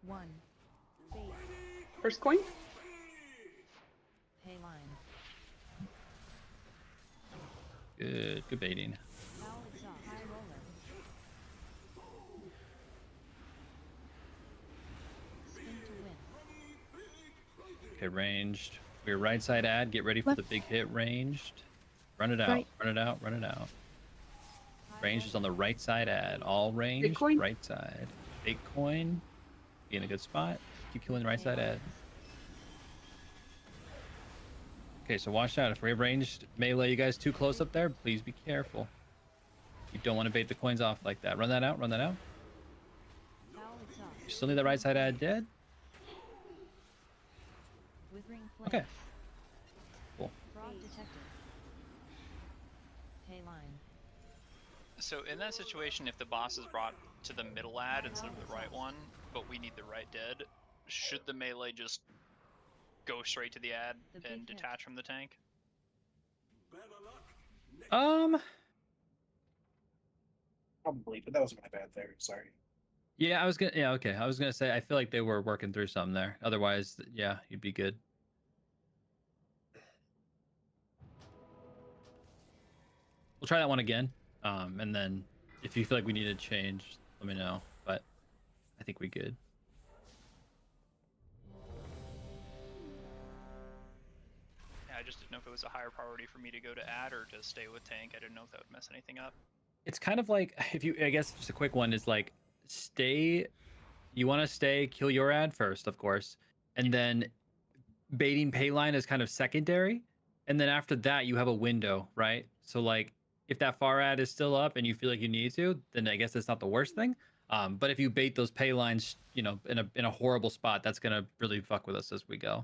1. Bait. First coin. Pay line. Good baiting. Foul exhaust. High roller. Spin to win. Okay, ranged. For your right side ad, get ready for the big hit ranged. Run it out. Right. Run it out. Run it out. Ranged is on the right side ad. All ranged. Bitcoin? Right side. Bitcoin. Be in a good spot. Keep killing the right side ad. Okay, so watch out. If we have ranged melee you guys too close up there, please be careful. You don't want to bait the coins off like that. Run that out. Run that out. Foul exhaust. You still need the right side ad dead? Withering flames. Okay. Cool. Fraud detected. Pay line. So in that situation, if the boss is brought to the middle ad instead of the right one, but we need the right dead, should the melee just go straight to the ad The big and hit. detach from the tank? Probably, but that was my bad there. Sorry. Yeah, okay. I was gonna say I feel like they were working through something there. Otherwise, yeah, you'd be good. We'll try that one again. And then if you feel like we need to change, let me know. But I think we good. Yeah, I just didn't know if it was a higher priority for me to go to ad or to stay with tank. I didn't know if that would mess anything up. It's kind of like I guess just a quick one is like you want to stay, kill your ad first, of course, and then baiting payline is kind of secondary, and then after that you have a window, right? So like if that far ad is still up and you feel like you need to, then I guess that's not the worst thing. But if you bait those pay lines, in a horrible spot, that's gonna really fuck with us as we go.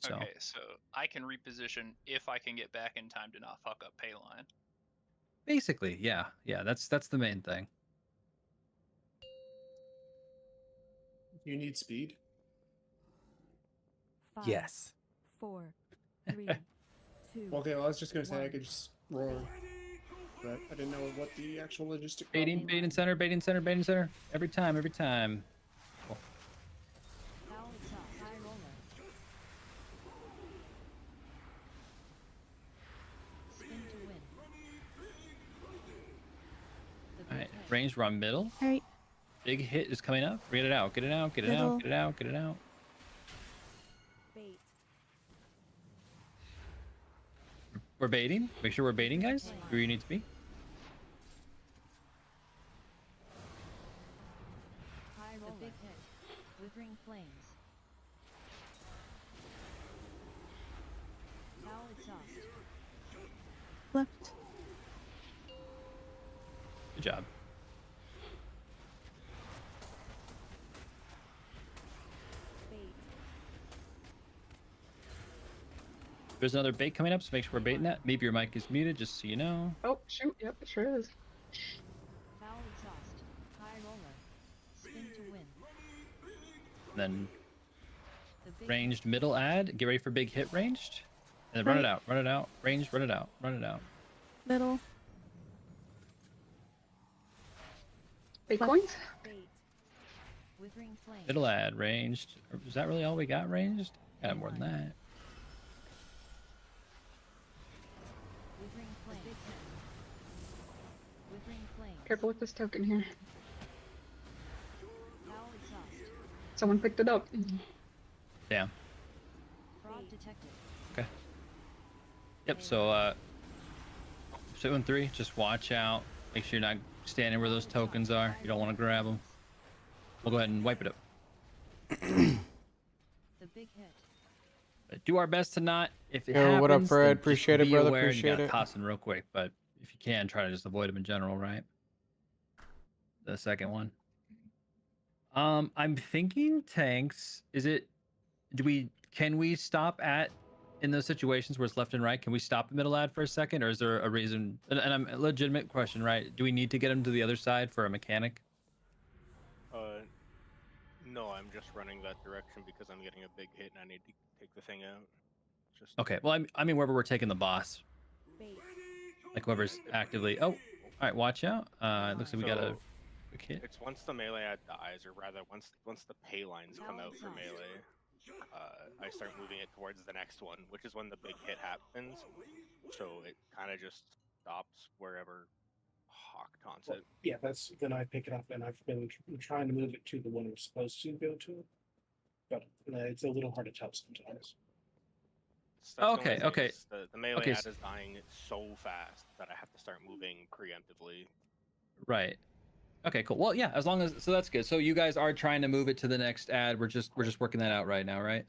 So Okay, so I can reposition if I can get back in time to not fuck up pay line. basically, yeah, that's the main thing. You need speed. 5, Yes. 4, 3, 2. Okay, well, I was just gonna say I 1. could just roar, but I didn't know what the actual logistic. Baiting center, baiting center, baiting center. Every time. Cool. Foul exhaust. High roller. Spin to win. The All right, big hit. range run middle. All right. Big hit is coming up. Get it out. Get it out. Get it out. Middle. Get it out. Get it out. Bait. We're baiting. Make sure we're baiting, guys. Where you need to be. High roller. The big hit. Withering flames. Foul exhaust. Left. Good job. Bait. There's another bait coming up, so make sure we're baiting that. Maybe your mic is muted, just so you know. Oh shoot! Yep, it sure is. Foul exhaust. High roller. Spin to win. And then The big ranged middle ad. Get ready for big hit ranged. And then run it Right. out. Run it out. Ranged, run it out. Run it out. Middle. Big Left. coins. bait. Withering flames. Middle ad, ranged. Is that really all we got ranged? Got more than that. Withering flames. The big hit. Withering flames. Careful with this token here. Foul exhaust. Someone picked it up. Damn. Fraud detected. Okay. Yep, so 2 and 3, just watch out. Make sure you're not standing where those tokens are. You don't want to grab them. We'll go ahead and wipe it up. The big hit. But do our best to not, if it Yo, happens, what up, then Fred? just Appreciate it, be brother. aware and you Appreciate gotta it. toss them real quick, but if you can, try to just avoid them in general, right? The second one. I'm thinking tanks. Can we stop at, in those situations where it's left and right, can we stop the middle ad for a second, or is there a reason? And I'm a legitimate question, right? Do we need to get him to the other side for a mechanic? No, I'm just running that direction because I'm getting a big hit and I need to take the thing out. Just Okay, well, I mean, wherever we're taking the boss, Bait. like whoever's actively. Oh, all right, watch out. It looks like we got a So, quick hit. It's once the melee ad dies, or rather, once the pay lines come out for melee, I start moving it towards the next one, which is when the big hit happens. So it kind of just stops wherever Hawk taunts it. Yeah, then I pick it up, and I've been trying to move it to the one we're supposed to go to, but it's a little hard to tell sometimes. That's the only Okay, thing okay. is The melee Okay, ad is dying so fast that I have to start moving preemptively. Right. Okay, cool. Well, yeah, as long as, so that's good. So you guys are trying to move it to the next ad. We're just working that out right now, right?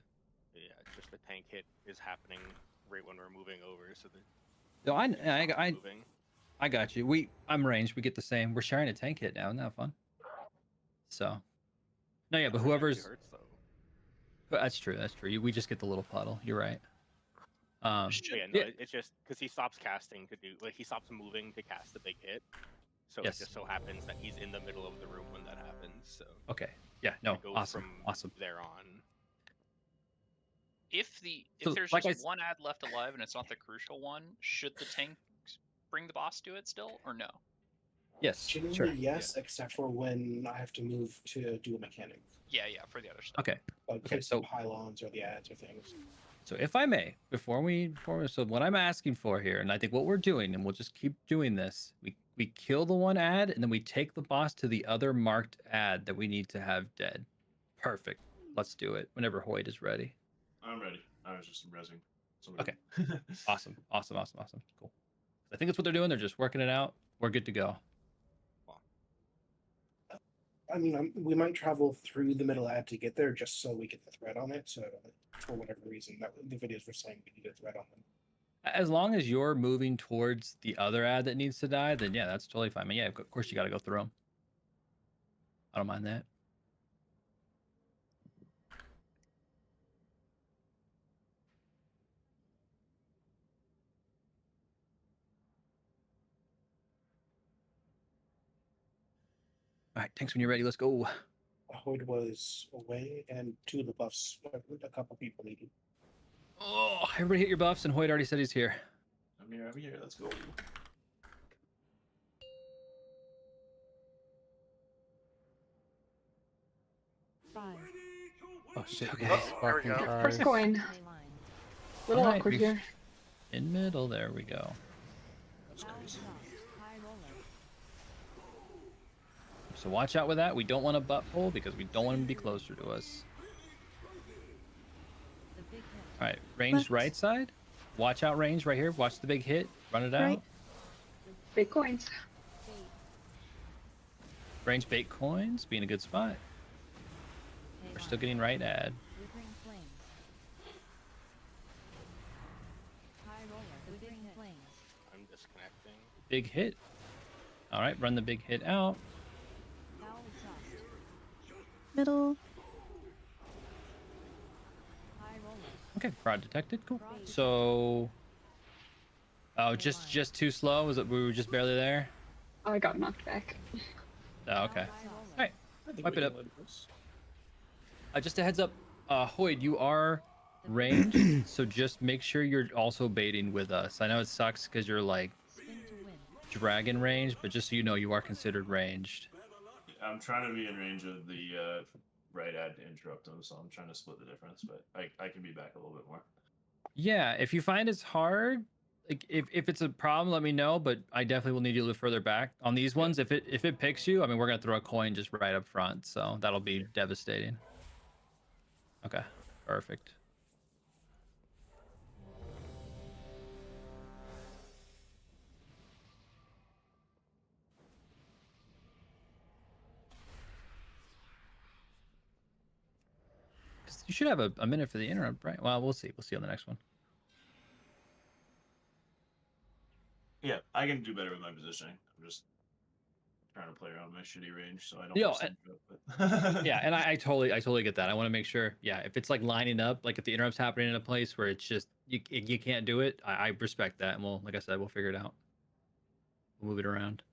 Yeah, just the tank hit is happening right when we're moving over, so the No, I moving. I got you. I'm ranged. We get the same. We're sharing a tank hit now. Isn't that fun? So, no, yeah, but That whoever's, actually hurts, though. but that's true. That's true. We just get the little puddle. You're right. But yeah, no, yeah. it's just because he stops casting to do, like, he stops moving to cast the big hit. So Yes. it just so happens that he's in the middle of the room when that happens. So Okay. Yeah. No. it goes Awesome. from Awesome. there on. If So, there's like just one ad left alive and it's not the crucial one, should the tank bring the boss to it still, or no? Yes. Generally, Sure. yes, except for when I have to move to do a mechanic, Yeah, for the other stuff. Okay. like Okay, fix so- the pylons or the ads or things. So if I may, before so what I'm asking for here, and I think what we're doing, and we'll just keep doing this, we kill the one ad, and then we take the boss to the other marked ad that we need to have dead. Perfect. Let's do it whenever Hoyt is ready. I'm ready. I was just rezzing. Okay. Awesome. Cool. I think that's what they're doing. They're just working it out. We're good to go. I mean, we might travel through the middle ad to get there just so we get the thread on it. So for whatever reason, that the videos were saying we need a thread on them. As long as you're moving towards the other ad that needs to die, then yeah, that's totally fine. I mean, yeah, of course you got to go through them. I don't mind that. All right, tanks, when you're ready, let's go. Hoyd was away, and 2 of the buffs, a couple people needed. Oh, everybody hit your buffs, and Hoyd already said he's here. I'm here. Let's go. Oh shit! Oh, These there we fucking go. cars. First coin. Little Alright, awkward here. In middle, there we go. That's crazy. So watch out with that. We don't want a butt pull because we don't want him to be closer to us. All right, range right side. Watch out, range right here. Watch the big hit. Run it out. Right. Big coins. Range bait coins. Be in a good spot. We're still getting right ad. I'm disconnecting. Big hit. All right, run the big hit out. Middle. Okay, fraud detected. Cool. So, oh, just too slow. Was it? We were just barely there. I got knocked back. Oh, okay. All right, I think wipe we it can up. live this. Just a heads up, Hoyd, you are ranged, so just make sure you're also baiting with us. I know it sucks because you're like dragon range, but just so you know, you are considered ranged. I'm trying to be in range of the right ad to interrupt them, so I'm trying to split the difference, but I can be back a little bit more. Yeah, if you find it's hard, like if it's a problem, let me know. But I definitely will need you a little further back on these ones. If it picks you, I mean, we're gonna throw a coin just right up front, so that'll be devastating. Okay, perfect. You should have a minute for the interrupt, right? Well, we'll see. We'll see on the next one. Yeah, I can do better with my positioning. I'm just trying to play around my shitty range, so I don't. Yo, miss interrupt, but... Yeah, and I totally get that. I want to make sure. Yeah, if it's like lining up, like if the interrupt's happening in a place where it's just you can't do it, I respect that, and we'll, like I said, we'll figure it out. We'll move it around.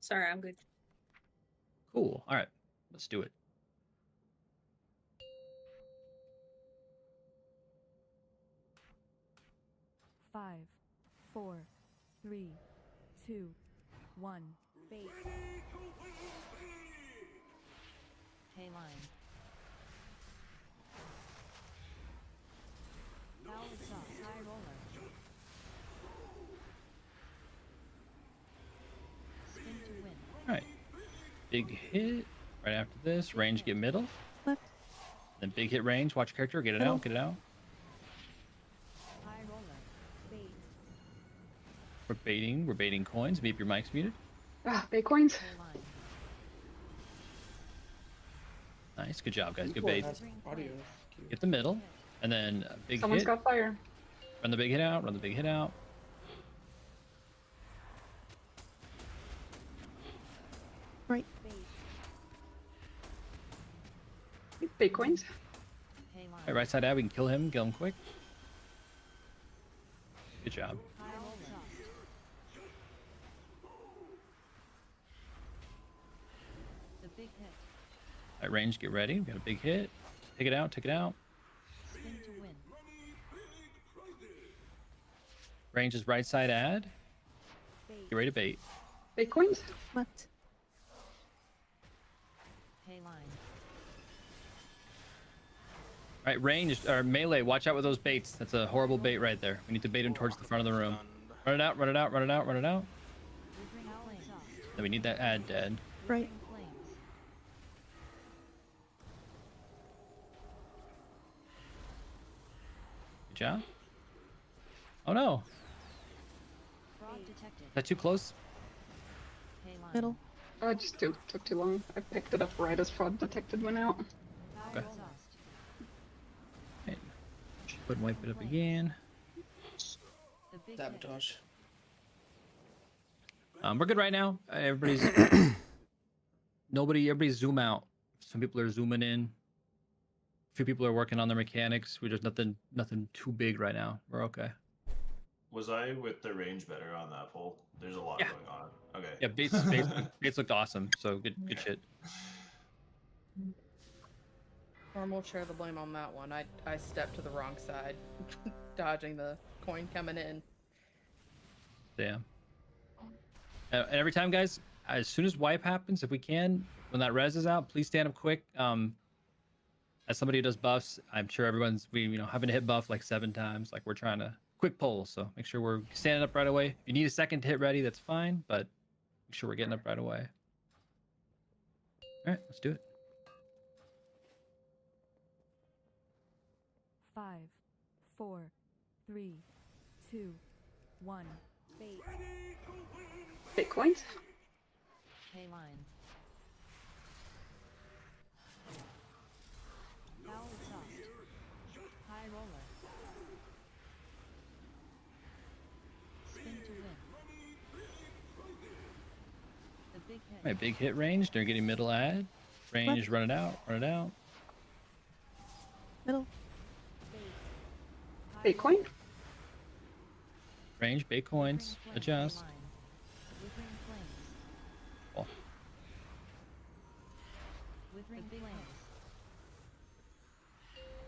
Sorry, I'm good. Cool. All right, let's do it. Five, 4, 3, 2, 1. Bait. Hay line. Foul exhaust. High roller. Spin to win. All right. Big hit right after this. Range, get middle. Left. Then big hit range. Watch your character. Get it Middle. out. Get it out. High roller. Bait. We're baiting. We're baiting coins. Maybe your mic's muted. Ah, big coins. Hay line. Nice. Good job, guys. Good People bait. have audio. Get the middle. And then a big Someone's hit. got fire. Run the big hit out. Run the big hit out. Right. Bait. Big coins. Hay line. All right, right side out. We can kill him. Kill him quick. Good job. High roller. The big hit. All right, range, get ready. We got a big hit. Take it out. Take it out. Spin to win. Range is right side ad. Bait. Get ready to bait. Big coins. Left. Hay line. All right, range or melee. Watch out with those baits. That's a horrible bait right there. We need to bait him towards the front of the room. Run it out. Run it out. Run it out. Run it out. Withering flames. Then we need that ad dead. Right. Withering flames. Good job. Oh no. Is that too close? Middle. I just took too long. I picked it up right as fraud detected went out. Okay. Right. Go and wipe it up again. Sabotage. We're good right now. Everybody's everybody's zoom out. Some people are zooming in. A few people are working on their mechanics. We're just nothing too big right now. We're okay. Was I with the range better on that poll? There's a lot Yeah. going on. Okay. Yeah, Bates looked awesome. So good shit. Norm will share the blame on that one. I stepped to the wrong side, dodging the coin coming in. Damn. And every time, guys, as soon as wipe happens, if we can, when that res is out, please stand up quick. As somebody who does buffs, I'm sure everyone's having to hit buff like 7 times. Like we're trying to quick poll, so make sure we're standing up right away. If you need a second to hit ready, that's fine, but make sure we're getting up right away. All right, let's do it. 5, 4, 3, 2, 1. Bait. Bitcoins? Pay line. Foul exhaust. High roller. Spin to win. The big hit. All right, big hit range. They're getting middle ad. Range, run it out. Middle. Bitcoin? Range, bait coins, adjust. Oh. Withering flames.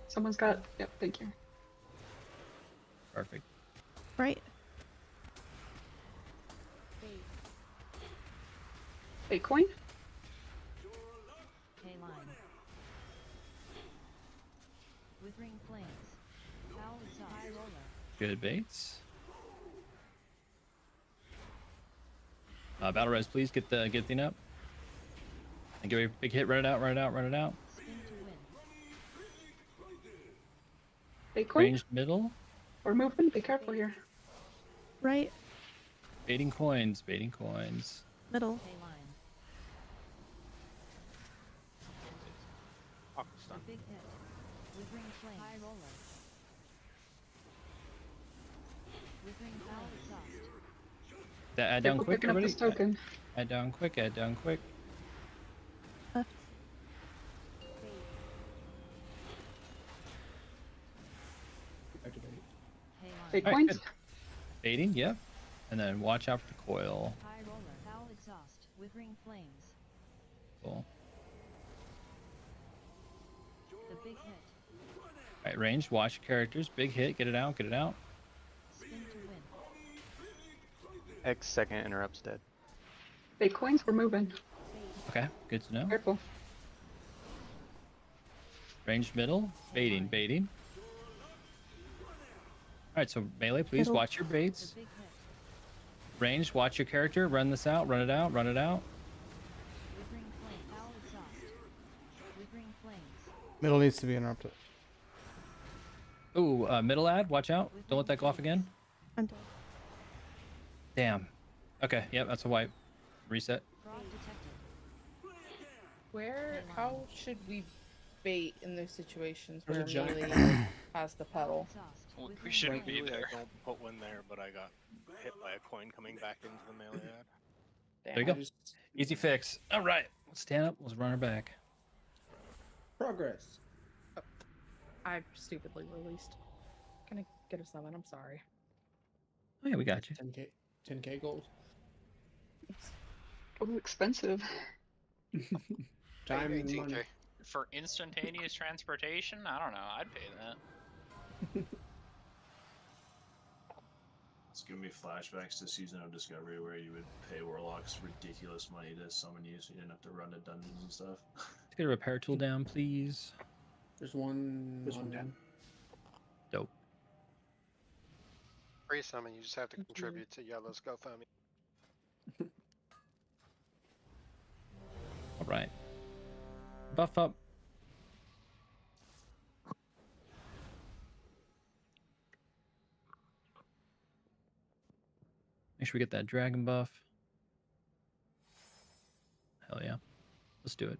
Someone's got. Yep, thank you. Perfect. Right. Bitcoin? Pay line. Withering flames. Foul exhaust. High roller. Good baits. Battle res, please get the thing up. And give a big hit. Run it out. Spin to win. Bitcoin? Ranged middle. We're moving. Be careful here. Right. Baiting coins. Middle. Pay line. Aquastan. Big hit. Withering flame. High roller. Withering foul exhaust. Add down People quick, picking up everybody. this token. Add down quick. Left. Activate. Pay line. Bitcoins? Alright, good. Baiting, yep. And then watch out for the coil. High roller. Foul exhaust. Withering flames. Cool. The big hit. Alright, range. Watch your characters. Big hit. Get it out. Spin to win. X second interrupts dead. Bitcoins? We're moving. Okay, good to know. Careful. Ranged middle. Baiting. Alright, so melee, please Middle. watch your The baits. big hit. Ranged, watch your character. Run this out. Run it out. Withering flame. Foul exhaust. Withering flames. Middle needs to be interrupted. Ooh, middle ad. Watch out. Don't let that go off again. I'm dead. Damn. Okay, yep, that's a wipe. Reset. Prog detected. How should we bait in those situations There's where a giant- melee has the pedal? Exhaust. Well, Withering we shouldn't flame. be Ideally, there. I don't put one there, but I got hit by a coin coming back into the melee ad. There you go. Easy fix. All right, let's stand up. Let's run her back. Progress. I stupidly released. Can I get a summon? I'm sorry. Oh yeah, we got you. 10k gold. Oh, expensive. Time and money. For instantaneous transportation, I don't know. I'd pay that. It's giving me flashbacks to Season of Discovery where you would pay warlocks ridiculous money to summon you so you didn't have to run to dungeons and stuff. Let's get a repair tool down, please. There's one. There's one down. Dope. Free summon, you just have to contribute to Yellow's GoFundMe. All right. Buff up. Make sure we get that dragon buff. Hell yeah. Let's do it.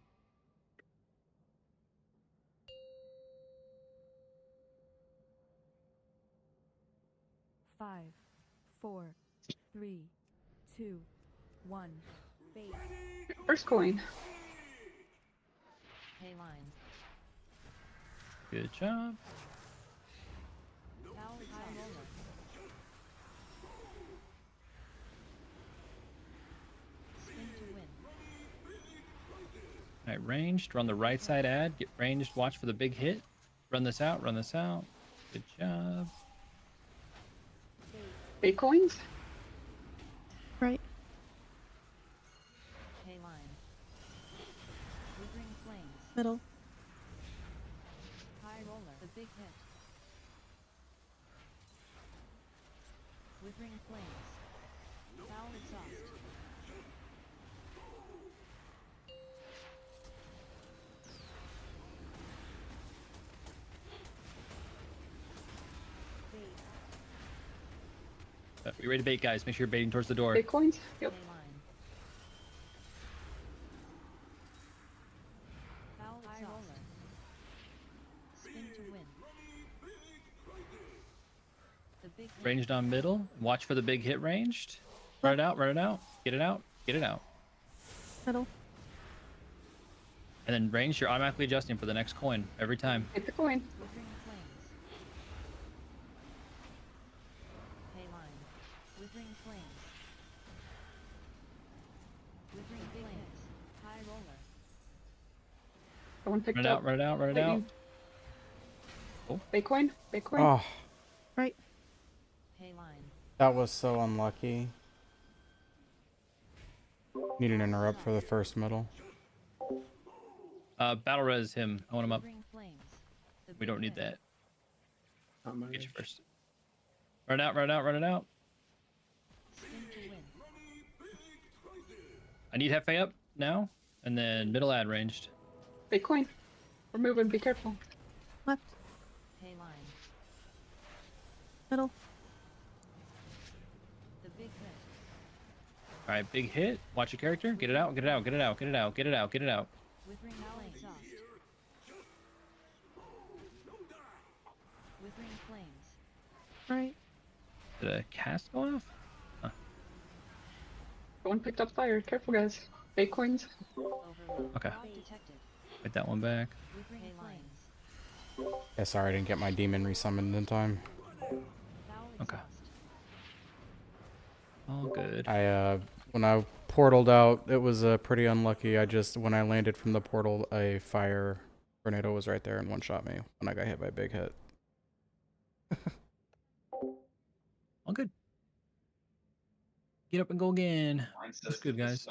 Five, 4, 3, 2, 1. Bait. First coin. Pay line. Good job. Foul high roller. Spin to win. All right, ranged. Run the right side ad. Get ranged. Watch for the big hit. Run this out. Run this out. Good job. Big coins. Right. Pay line. Withering flames. Middle. High roller. The big hit. Withering flames. Foul exhaust. You ready to bait, guys? Make sure you're baiting towards the door. Big coins. Yep. Pay line. Foul high roller. Spin to win. The big hit. Ranged on middle. Watch for the big hit ranged. Run it out. Run it out. Get it out. Get it out. Middle. And then ranged, you're automatically adjusting for the next coin every time. Hit the coin. Withering flames. Pay line. Withering flames. Withering flames. High roller. Someone picked Run it up. out. Run it out. Run it out. Lightning. Oh. Big coin. Big coin. Oh, Right. Pay line. that was so unlucky. Need an interrupt for the first middle. Battle res him. I want him up. Withering flames. The We big don't need hit. that. Not mine. Get you first. Run it out. Run it out. Run it out. Spin to win. I need Hefe up now. And then middle ad ranged. Big coin. We're moving. Be careful. Left. Pay line. Middle. The big hit. All right, big hit. Watch your character. Get it out. Get it out. Get it out. Get it out. Get it out. Get it out. Withering flames. Exhaust. Withering flames. Right. Did a cast go off? Someone picked up fire. Careful, guys. Big coins. Overload. Okay. Prog detected. Put that one back. Withering flames. Yeah, sorry I didn't get my demon resummoned in time. Foul Okay. exhaust. All good. When I portaled out, it was pretty unlucky. When I landed from the portal, a fire tornado was right there and one-shot me when I got hit by a big hit. All good. Get up and go again. That's good, guys.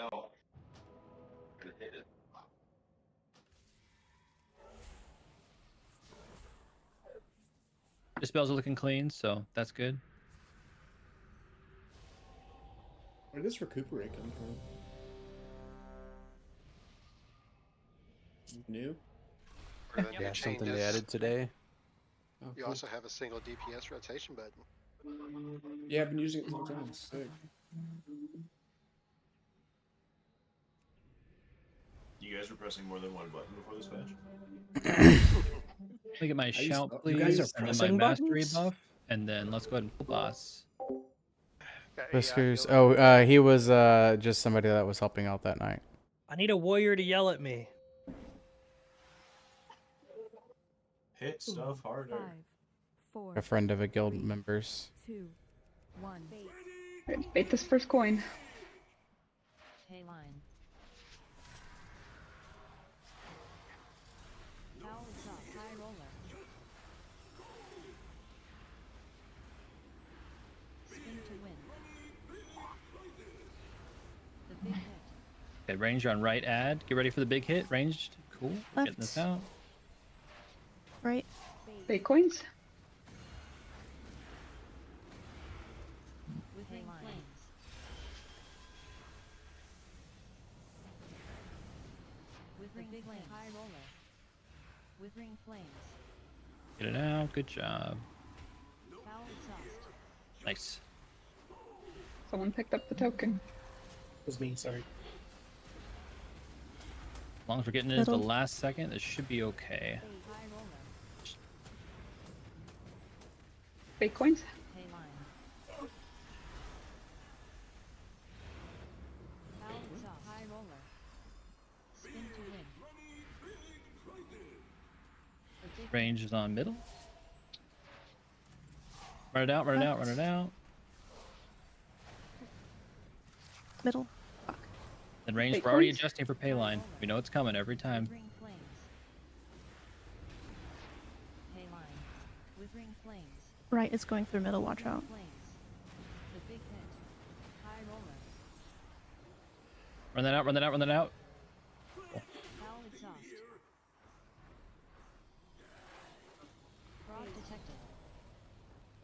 The spells are looking clean, so that's good. Where does recuperate come from? New? For the new Yeah, something they changes, added today. Oh, You cool. also have a single DPS rotation button. Yeah, I've been using it since I'm sick. You guys were pressing more than one button before this patch? Look at my shout, you please, guys are and then my pressing mastery buttons? buff, and then let's go ahead and pull boss. Got AI Whiskers. ability. Oh, he was just somebody that was helping out that night. I need a warrior to yell at me. Hit stuff harder. 5, 4, A friend of a guild member's. 2, 1. Right, bait this first coin. Pay line. Foul exhaust. High roller. Spin to win. The big hit. Okay, range on right ad. Get ready for the big hit. Ranged. Cool. Getting this Left. out. Right. Big coins. Withering flames. Withering flames. High roller. Withering flames. Get it out. Good job. Foul exhaust. Nice. Someone picked up the token. It was me, sorry. As long as we're getting it at the Middle. last second, this should be okay. Fake coins. High roller. Spin to win. The big Range is on middle. Run it out, run it out, run it out. Middle. And range, Fake we're already coins? adjusting for pay line. We know it's coming every time. Withering flames. Pay line. Withering flames. Right is going through middle. Watch out. Flames. The big hit. High roller. Run that out, run that out, run that out. Foul exhaust. Prog detected.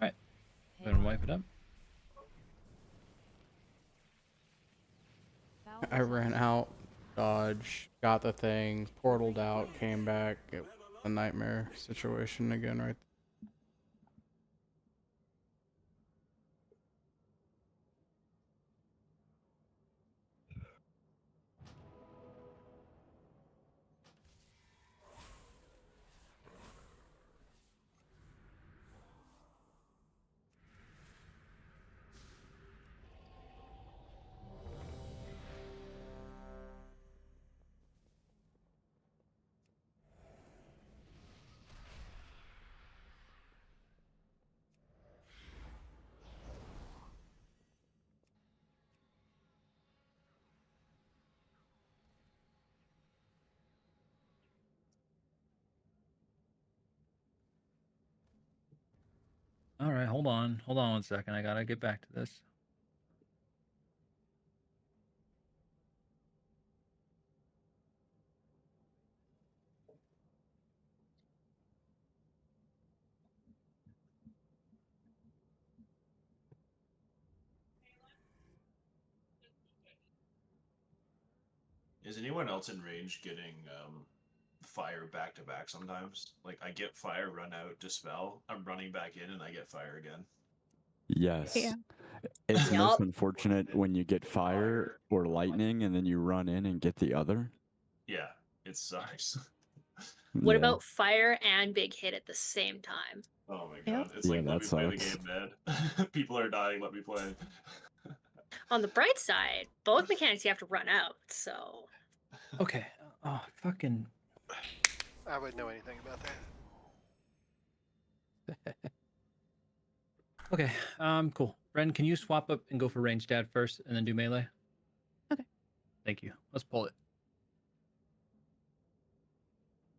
Alright. Go ahead and wipe it up. Foul I ran out, dodge, got the thing, portaled out, came back. It was a nightmare situation again, right? Alright, hold on. Hold on one second. I gotta get back to this. Is anyone else in range getting fire back to back sometimes? Like I get fire, run out, dispel. I'm running back in and I get fire again. Yes. Yeah. It's Yup. most unfortunate when you get fire or lightning and then you run in and get the other. Yeah, it sucks. What Yeah. about fire and big hit at the same time? Oh my Yep. god. It's Yeah, like let that me play the sucks. game, man. People are dying, let me play. On the bright side, both mechanics you have to run out, so Okay. Oh, fucking. I wouldn't know anything about that. Okay. Cool. Bren, can you swap up and go for range dad first and then do melee? Okay. Thank you. Let's pull it.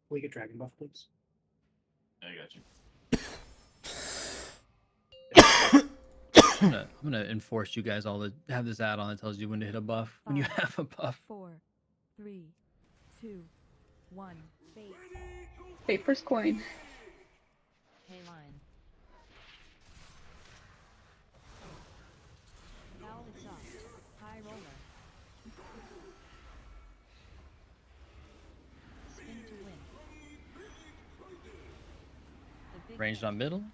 Will you get dragon buff, please? I got you. I'm gonna enforce you guys all to have this add-on that tells you when to hit a buff. When you have a buff. 4, 3, 2, 1. Fate. Fate first coin. Pay line. Foul exhaust. High roller. Spin to win. The big Ranged hit. on middle.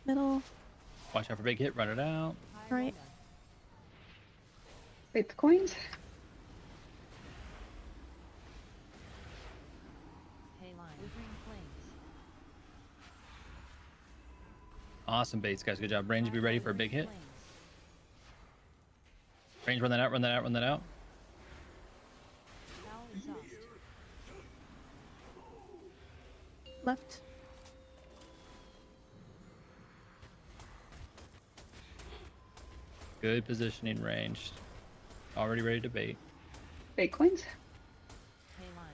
Middle. Watch out for big hit. Run it out. High Right. roller. Fate the coins. Pay line. Withering flames. Awesome baits, guys. Good job. Range, be ready for a big hit. Flames. Range, run that out. Run that out. Run that out. Foul exhaust. Left. Good positioning, ranged. Already ready to bait. Fate coins. Pay line.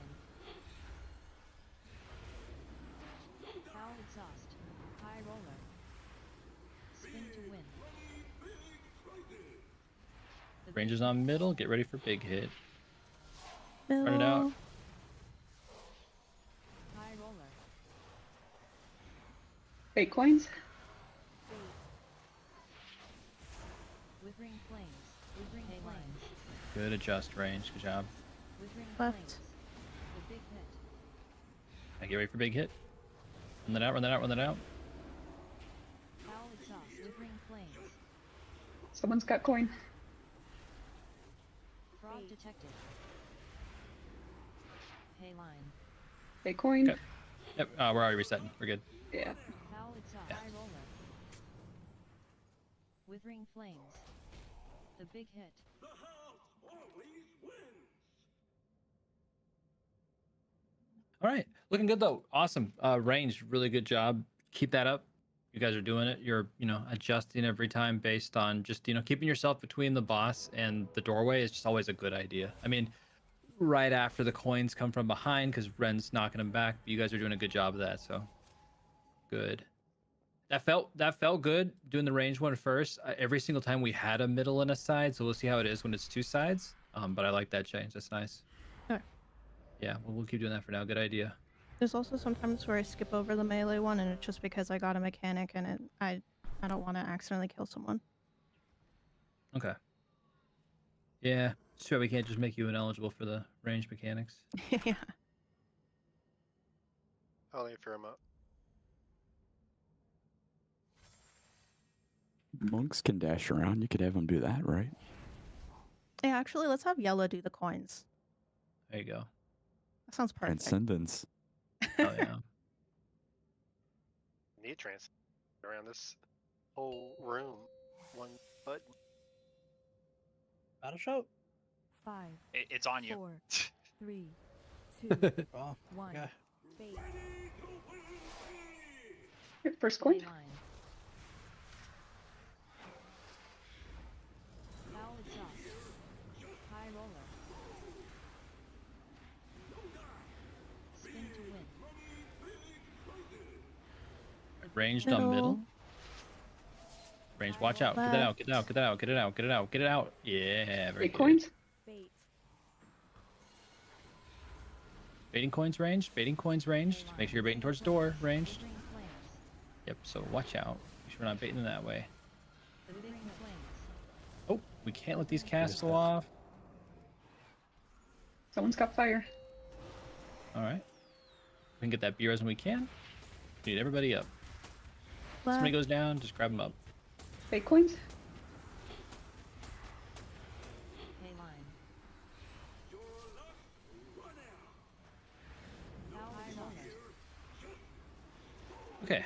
Foul exhaust. High roller. Spin to win. The Range is on middle. Get ready for big hit. Middle. Run it out. high roller. Fate coins. Withering flames. Withering flames. Good adjust range. Good job. Withering Left. flames. The big hit. Now get ready for big hit. Run that out. Run that out. Run that out. Foul exhaust. Withering flames. Someone's got coin. Prog detected. Pay line. Pay coin. Okay. Yep, we're already resetting. We're good. Yeah. Foul exhaust. High roller. Withering flames. The big hit. All right, looking good though. Awesome. Range, really good job. Keep that up. You guys are doing it. You're, adjusting every time based on just, keeping yourself between the boss and the doorway is just always a good idea. I mean, right after the coins come from behind because Ren's knocking them back. But you guys are doing a good job of that. So good. That felt good doing the range one first. Every single time we had a middle and a side, so we'll see how it is when it's two sides. But I like that change. That's nice. Sure. Yeah, we'll keep doing that for now. Good idea. There's also sometimes where I skip over the melee one, and it's just because I got a mechanic, and I don't want to accidentally kill someone. Okay. Yeah, sure. We can't just make you ineligible for the range mechanics. Yeah. I'll leave him up. Monks can dash around. You could have them do that, right? Yeah, actually, let's have Yella do the coins. There you go. That sounds perfect. Transcendence. Oh yeah. Need trans around this whole room. One button. Battle shout. 5. It's on you. 4, 3, 2, Oh, 1. okay. Fate. Here, first coin. Pay line. Foul exhaust. High roller. Spin to win. Ranged on middle. Range. Watch out. Get that out. Left. Get it out. Get it out. Get it out. Get it out. Get it out. Yeah. Very Pay good. coins. Bait. Baiting coins ranged. Baiting coins ranged. Make sure you're baiting towards door ranged. Withering flames. Yep. So watch out. Make sure we're not baiting that way. Withering flames. Oh, we can't let these casts go off. Someone's got fire. All right. We can get that B-res when we can. We need everybody up. Somebody goes down, just grab them up. Pay coins. Pay line. Foul exhaust. Okay.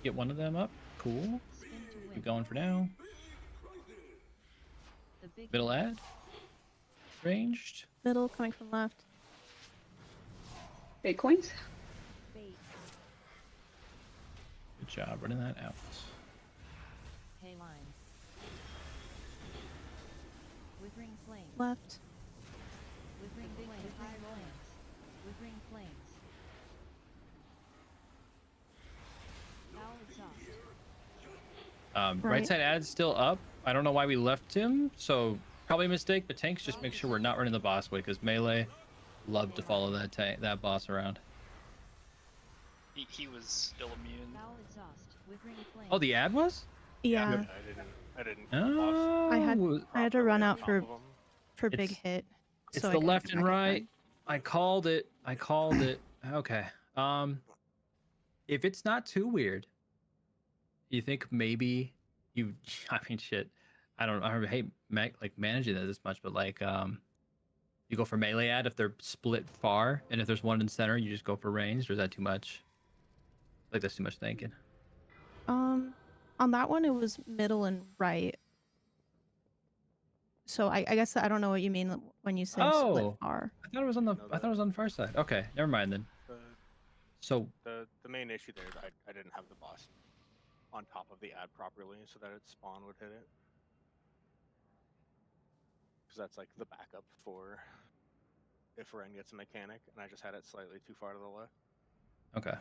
Get one of them up. Cool. Spin to win. Keep going for now. The big Middle ad. Ranged. Middle coming from left. Pay coins. bait. Good job running that out. Pay line. Withering flames. Left. Withering flames. High flames. Withering flames. Foul exhaust. Right Right. side ad's still up. I don't know why we left him, so probably a mistake. But tanks, just make sure we're not running the boss way, because melee love to follow that boss around. He was still immune. Foul exhaust. Withering flames. Oh, the ad was? Yeah. I didn't. Oh, I had to run out top for of 'em. big It's- hit. It's so I the couldn't left come and back right. inside. I called it. I called it. Okay. If it's not too weird, you think maybe you? I mean, shit. I don't hate managing that this much, but you go for melee ad if they're split far, and if there's one in center, you just go for ranged. Or is that too much? Like that's too much thinking. On that one, it was middle and right. So I guess I don't know what you mean when you say split far. I thought it was on the. I thought it was on the far side. Okay, never mind then. So The main issue there is I didn't have the boss on top of the ad properly so that its spawn would hit it. Because that's like the backup for if Ren gets a mechanic, and I just had it slightly too far to the left. okay.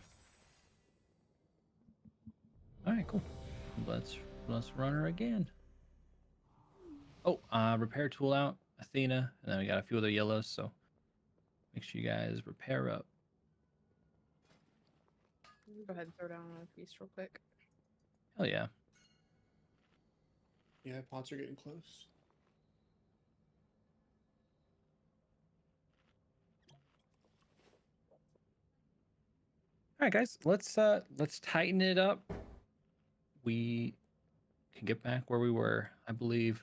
All right, cool. Let's run her again. Oh, repair tool out, Athena, and then we got a few other yellows. So make sure you guys repair up. Go ahead and throw down a piece real quick. Hell yeah. Yeah, pots are getting close. All right, guys, let's tighten it up. We can get back where we were. I believe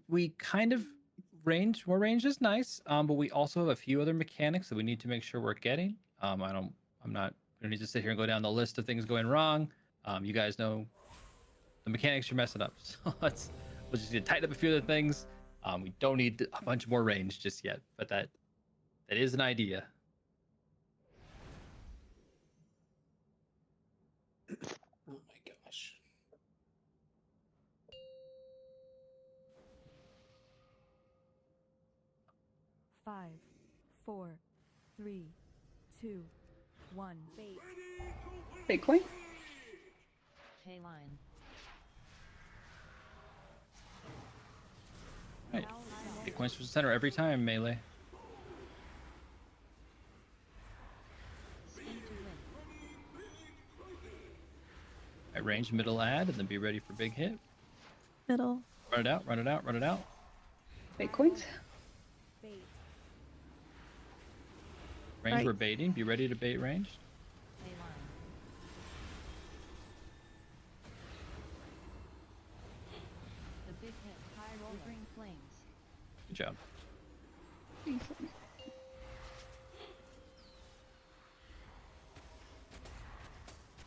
we kind of more range is nice, but we also have a few other mechanics that we need to make sure we're getting. I'm not gonna need to sit here and go down the list of things going wrong. You guys know the mechanics you're messing up, so we'll just need to tighten up a few other things. We don't need a bunch more range just yet, but that is an idea. Oh my gosh. Five, 4, 3, 2, 1. Bait. Big coin. Pay line. Right. It points to the center every time, melee. Spin to win. At range, middle add, and then be ready for big hit. Middle. Run it out, run it out, run it out. Big coins. Bait. Range, Right. we're baiting. Be ready to bait range. Pay line. The big hit. High roller. Bring flames. Good job.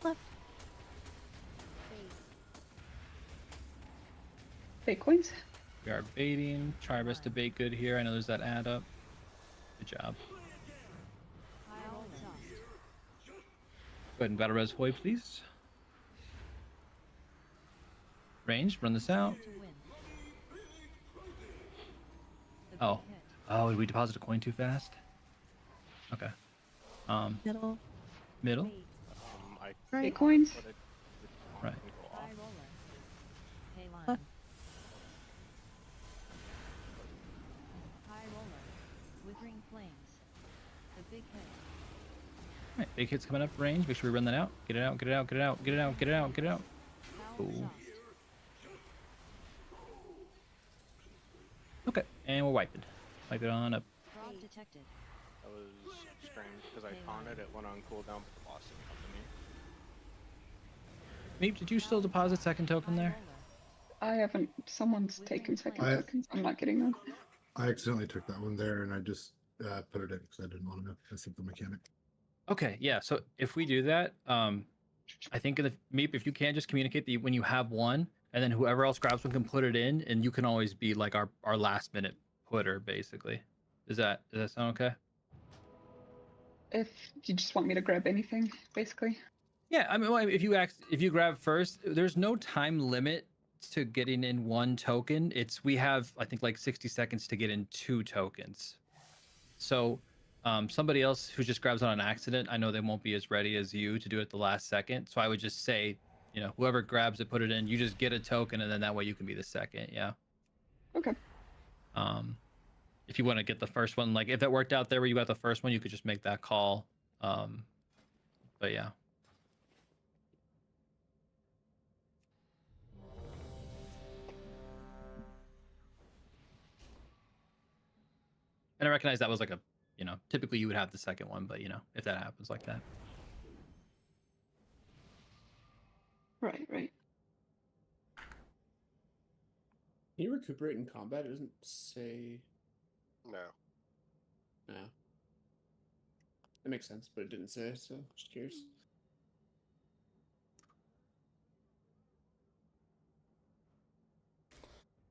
Left. Bait. Big coins. We are baiting. Try our best to bait good here. I know there's that add up. Good job. High roller. Exhaust. Go ahead and battle res Hoy, please. Range, run this out. To win. The Oh. big hit. Oh, did we deposit a coin too fast? Okay. Middle. Middle. Bait. I Right. Big coins. put it Right. High roller. Pay line. Left. High roller. Withering flames. The big hit. Right. Big hit's coming up range. Make sure we run that out. Get it out, get it out, get it out, get it out, get it out, get it out. Power Cool. exhaust. Okay. And we're wiping. Wipe it on up. Prog detected. That was strange because I taunted it, went on cooldown, but the boss didn't come to me. Meep, did you still deposit second token High there? roller. I haven't. Someone's taken second I- tokens. I'm not getting them. I accidentally took that one there, and I just put it in because I didn't want to mess up the mechanic. Okay, yeah. So if we do that, I think in the Meep, if you can just communicate that when you have one, and then whoever else grabs one can put it in, and you can always be like our last minute putter, basically. Does that sound okay? If you just want me to grab anything, basically. Yeah, I mean, well, if you grab first, there's no time limit to getting in one token. We have I think like 60 seconds to get in 2 tokens. So somebody else who just grabs on an accident, I know they won't be as ready as you to do it the last second. So I would just say, whoever grabs it, put it in. You just get a token, and then that way you can be the second. Yeah. Okay. If you want to get the first one, like if that worked out there where you got the first one, you could just make that call. But yeah. And I recognize that was like typically you would have the second one, but if that happens like that. Right. Can you recuperate in combat? It doesn't say. No. No. That makes sense, but it didn't say, so just curious.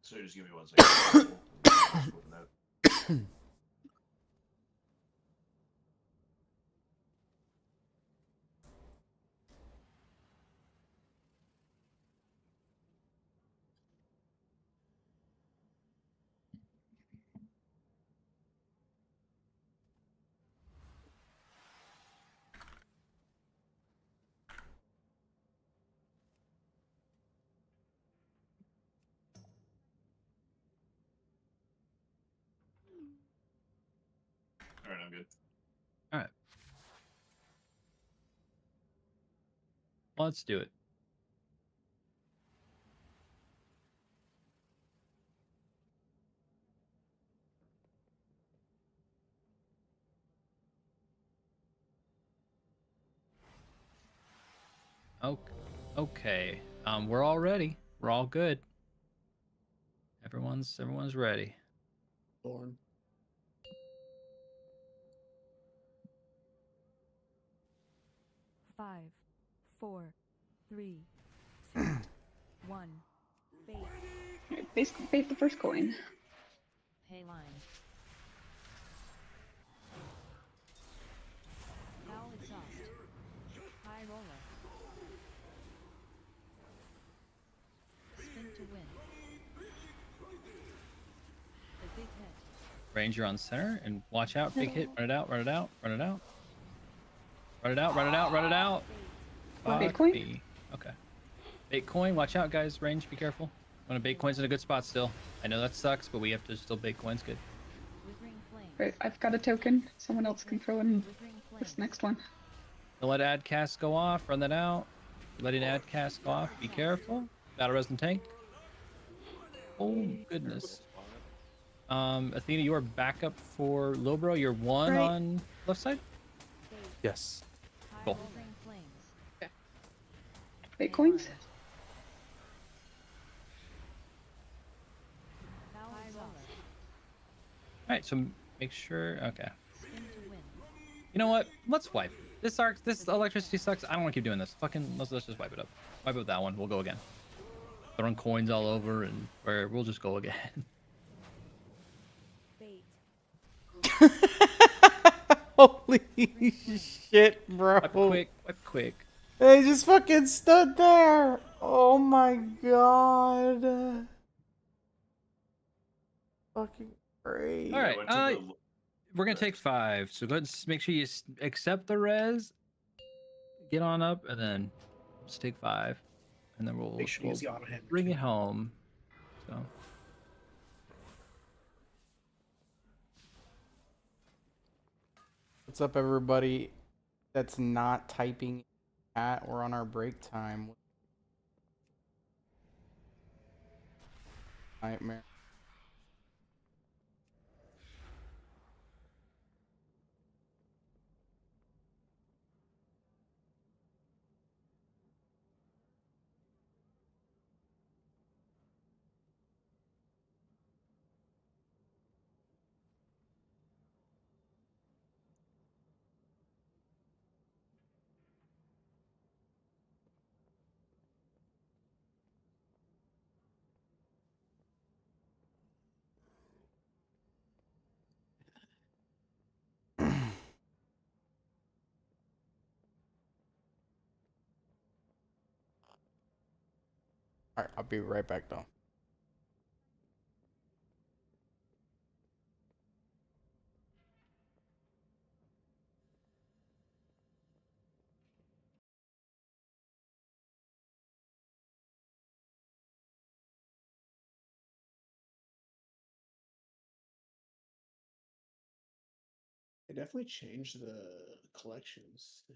So just give me 1 second. Open that. All right, I'm good. All right. Let's do it. Okay. Okay. We're all ready. We're all good. Everyone's ready. Thorn. Five, 4, 3, 2, 1. Bait. Alright, basically bait the first coin. Pay line. Foul exhaust. High roller. Spin to win. A big hit. Ranger on center, and watch out. Big hit. Run it out. Run it out. Run it out. Run it out. Run it out. Run it out. Bait Fuck coin? me. Okay. Bait coin. Watch out, guys. Range. Be careful. When a bait coin's in a good spot still. I know that sucks, but we have to still bait coins good. Right, I've got a token. Someone else can throw in this next one. Don't let ad cast go off. Run that out. Letting ad cast go off. Be careful. Battle resin tank. Oh goodness. Athena, you are backup for Lobro. You're one Right. on left side. Yes. Cool. Bait coins? All right, so make sure. Okay. You know what? Let's wipe. This electricity sucks. I don't want to keep doing this. Fucking let's just wipe it up. Wipe up that one. We'll go again. Throwing coins all over, and we'll just go again. Holy shit, bro. Wipe quick. Wipe quick. They just fucking stood there. Oh my god. Fucking great. All right. went to the We're gonna take 5. So go ahead and make sure you accept the res. Get on up, and then let's take 5, and then we'll, Make sure you use the auto hammer. bring it home. So. What's up, everybody that's not typing at or on our break time? Nightmare. Alright, I'll be right back though. They definitely changed the collections thing.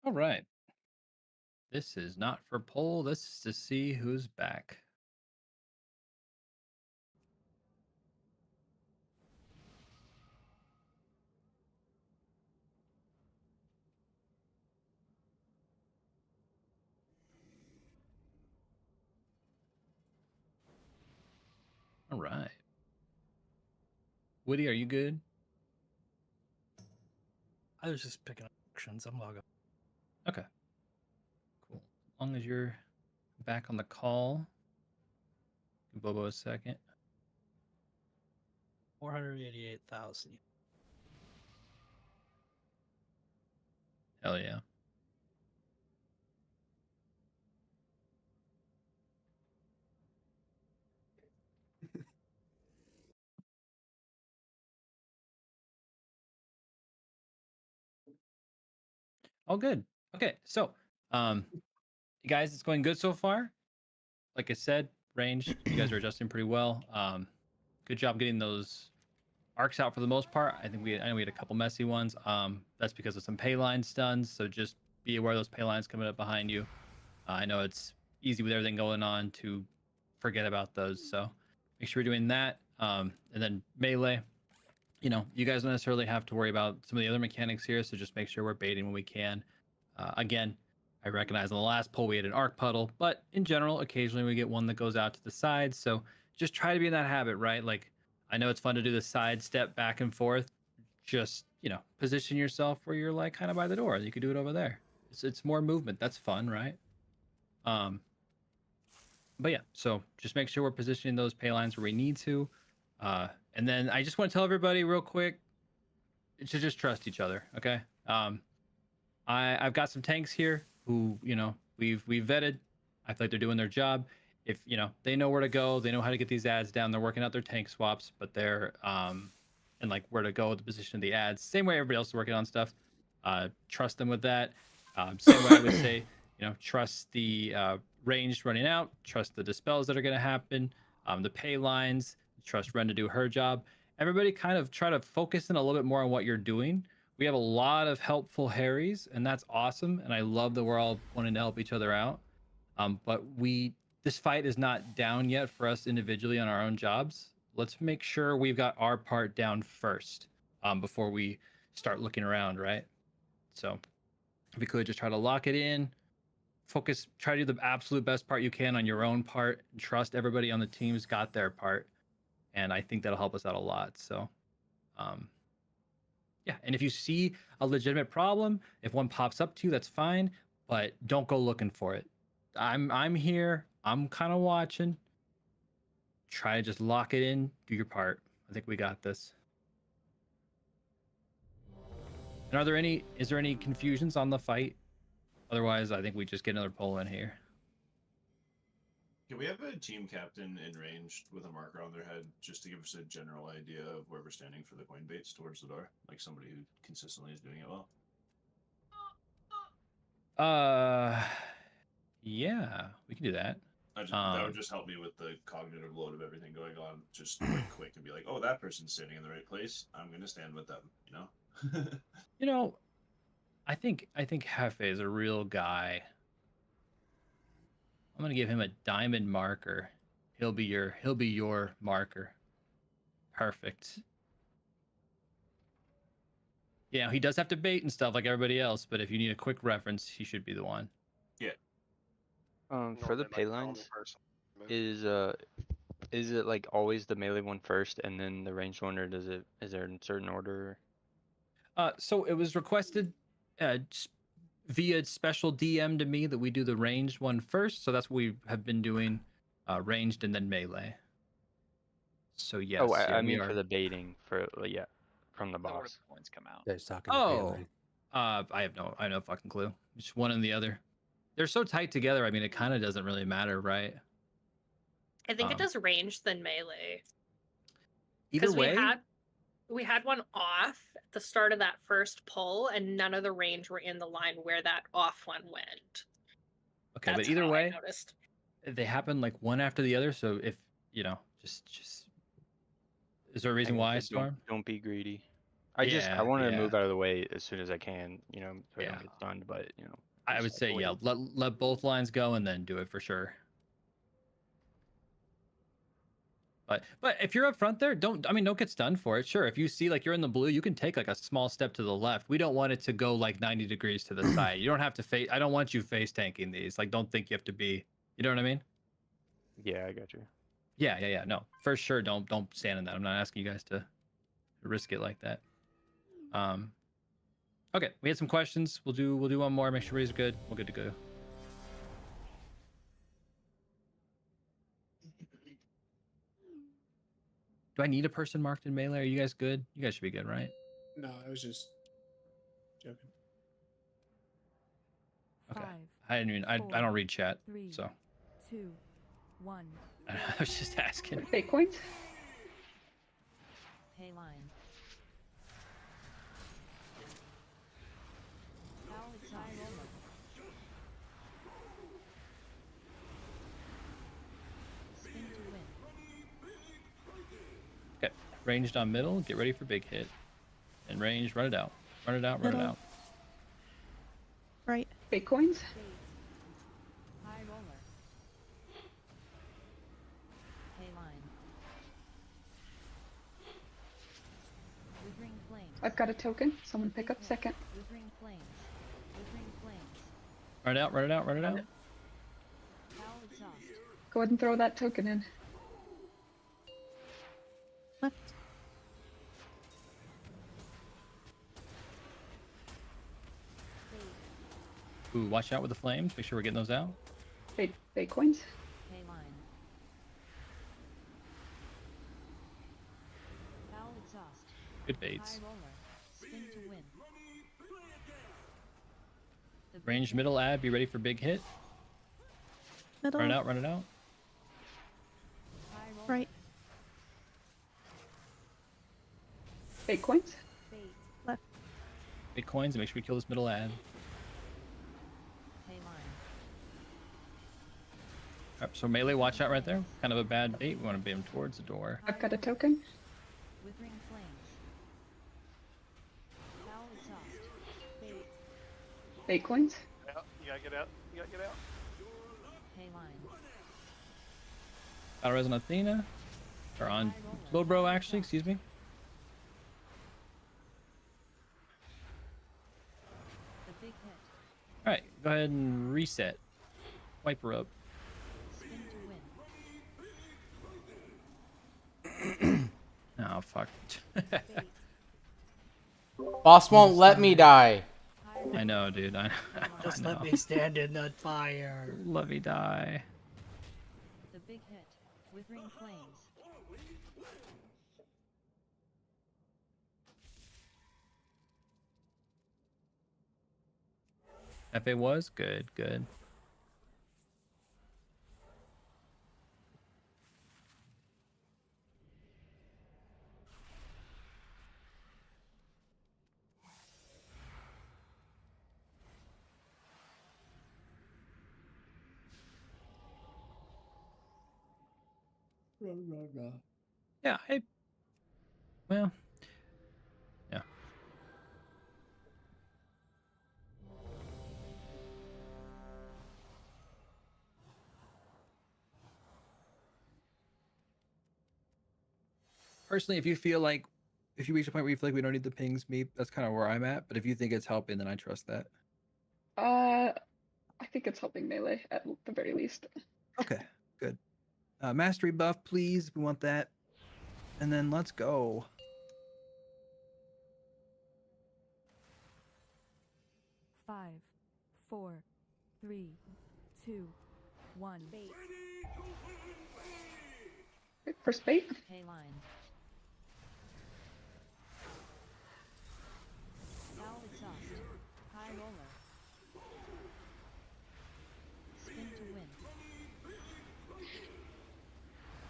All right. This is not for poll. This is to see who's back. All right. Woody, are you good? I was just picking up actions. I'm logging. Okay. Cool. As long as you're back on the call. Give Bobo a second. 488,000. Hell yeah. All good. Okay, so you guys, it's going good so far. Like I said, range, you guys are adjusting pretty well. Good job getting those arcs out for the most part. I know we had a couple messy ones. That's because of some pay line stuns, so just be aware of those pay lines coming up behind you. I know it's easy with everything going on to forget about those, so make sure you're doing that. And then melee, you guys don't necessarily have to worry about some of the other mechanics here, so just make sure we're baiting when we can. Again, I recognize on the last poll we had an arc puddle, but in general, occasionally we get one that goes out to the side, so just try to be in that habit, right? Like, I know it's fun to do the side step back and forth. Just, position yourself where you're like kind of by the door. You could do it over there. It's more movement. That's fun, right? But yeah, so just make sure we're positioning those pay lines where we need to. And then I just want to tell everybody real quick to just trust each other, okay? I've got some tanks here who, we've vetted. I feel like they're doing their job. If, they know where to go, they know how to get these ads down. They're working out their tank swaps, but they're and like where to go, the position of the ads. Same way everybody else is working on stuff. Trust them with that. Same way I would say, trust the ranged running out, trust the dispels that are going to happen, the pay lines, trust Ren to do her job. Everybody kind of try to focus in a little bit more on what you're doing. We have a lot of helpful Harrys, and that's awesome. And I love that we're all wanting to help each other out. But this fight is not down yet for us individually on our own jobs. Let's make sure we've got our part down first before we start looking around, right? So if we could just try to lock it in, focus, try to do the absolute best part you can on your own part, and trust everybody on the team's got their part. And I think that'll help us out a lot. So, yeah. And if you see a legitimate problem, if one pops up to you, that's fine, but don't go looking for it. I'm here. I'm kind of watching. Try to just lock it in. Do your part. I think we got this. And is there any confusions on the fight? Otherwise, I think we just get another poll in here. Can we have a team captain in range with a marker on their head just to give us a general idea of where we're standing for the coin baits towards the door? Like somebody who consistently is doing it well. Yeah, we can do that. That would just help me with the cognitive load of everything going on. Just like quick and be like, oh, that person's standing in the right place. I'm gonna stand with them. I think Hefe is a real guy. I'm gonna give him a diamond marker. He'll be your marker. Perfect. Yeah, he does have to bait and stuff like everybody else, but if you need a quick reference, he should be the one. Yeah. For the pay lines, is it like always the melee one first and then the ranged one, or is there a certain order? So it was requested via special DM to me that we do the ranged one first. So that's what we have been doing, ranged and then melee. So yes. Oh, I mean for the baiting from the boss. Points come out. Yeah, he's talking. Oh, I have no fucking clue. Just one and the other. They're so tight together. I mean, it kind of doesn't really matter, right? I think it does range than melee. Either way, we had one off at the start of that first pull, and none of the range were in the line where that off one went. Okay, That's but either how I way, noticed. they happen like one after the other. So if just is there a reason why, Storm? Don't be greedy. I want to yeah. move out of the way as soon as I can, you know, so I Yeah. don't get stunned. But you know, I would just have to say, yeah, wait. let both lines go and then do it for sure. But if you're up front there, don't get stunned for it. Sure, if you see like you're in the blue, you can take like a small step to the left. We don't want it to go like 90 degrees to the side. You don't have to face. I don't want you face tanking these. Like, don't think you have to be. You know what I mean? Yeah, I got you. Yeah. No, for sure. Don't stand in that. I'm not asking you guys to risk it like that. Okay, we had some questions. We'll do one more. Make sure everybody's good. We're good to go. Do I need a person marked in melee? Are you guys good? You guys should be good, right? No, I was just joking. Okay. I didn't even. I don't read chat, so. 2, 1. I was just asking. Fake coins. Pay line. Valid side roller. Spin to win. Okay, ranged on middle. Get ready for big hit. And range, run it out. Run it out. Run it Middle. out. Right. Fake coins. High roller. Pay line. Withering flames. I've got a token. Someone pick up second. Withering flames. Withering flames. Run it out. Run it out. Run it out. Foul exhaust. Go ahead and throw that token in. Left. Ooh, watch out with the flames. Make sure we're getting those out. Fake coins. Pay line. Foul exhaust. Good baits. High roller. Spin to win. The big Range hit. middle ad. Be ready for big hit. Middle. Run it out. Run it out. High roller. Right. Fake coins. Bait. Left. Big coins and make sure we kill this middle ad. Pay line. Alright, so melee, watch out right there. Kind of a bad bait. We want to bait him towards the door. I've got a token. Withering flames. Foul exhaust. Bait. Fake coins. Out. You gotta get out. You gotta get out. Pay line. Battle res on Athena. Or on Lodbro, actually. Excuse me. The big hit. Alright, go ahead and reset. Wipe her up. Spin to win. Oh, fuck. Bait. Boss won't let me die. High I know, dude. I Just know. let me stand in the fire. Let me die. The big hit. Withering flames. FA was good. Good. Yeah, well, yeah. Personally, if you feel like, if you reach a point where you feel like we don't need the pings, that's kind of where I'm at. But if you think it's helping, then I trust that. I think it's helping melee at the very least. Okay, good. Mastery buff, please. We want that. And then let's go. Five, 4, 3, 2, 1. Bait. First bait. Pay line. Foul exhaust. High roller. Spin to win.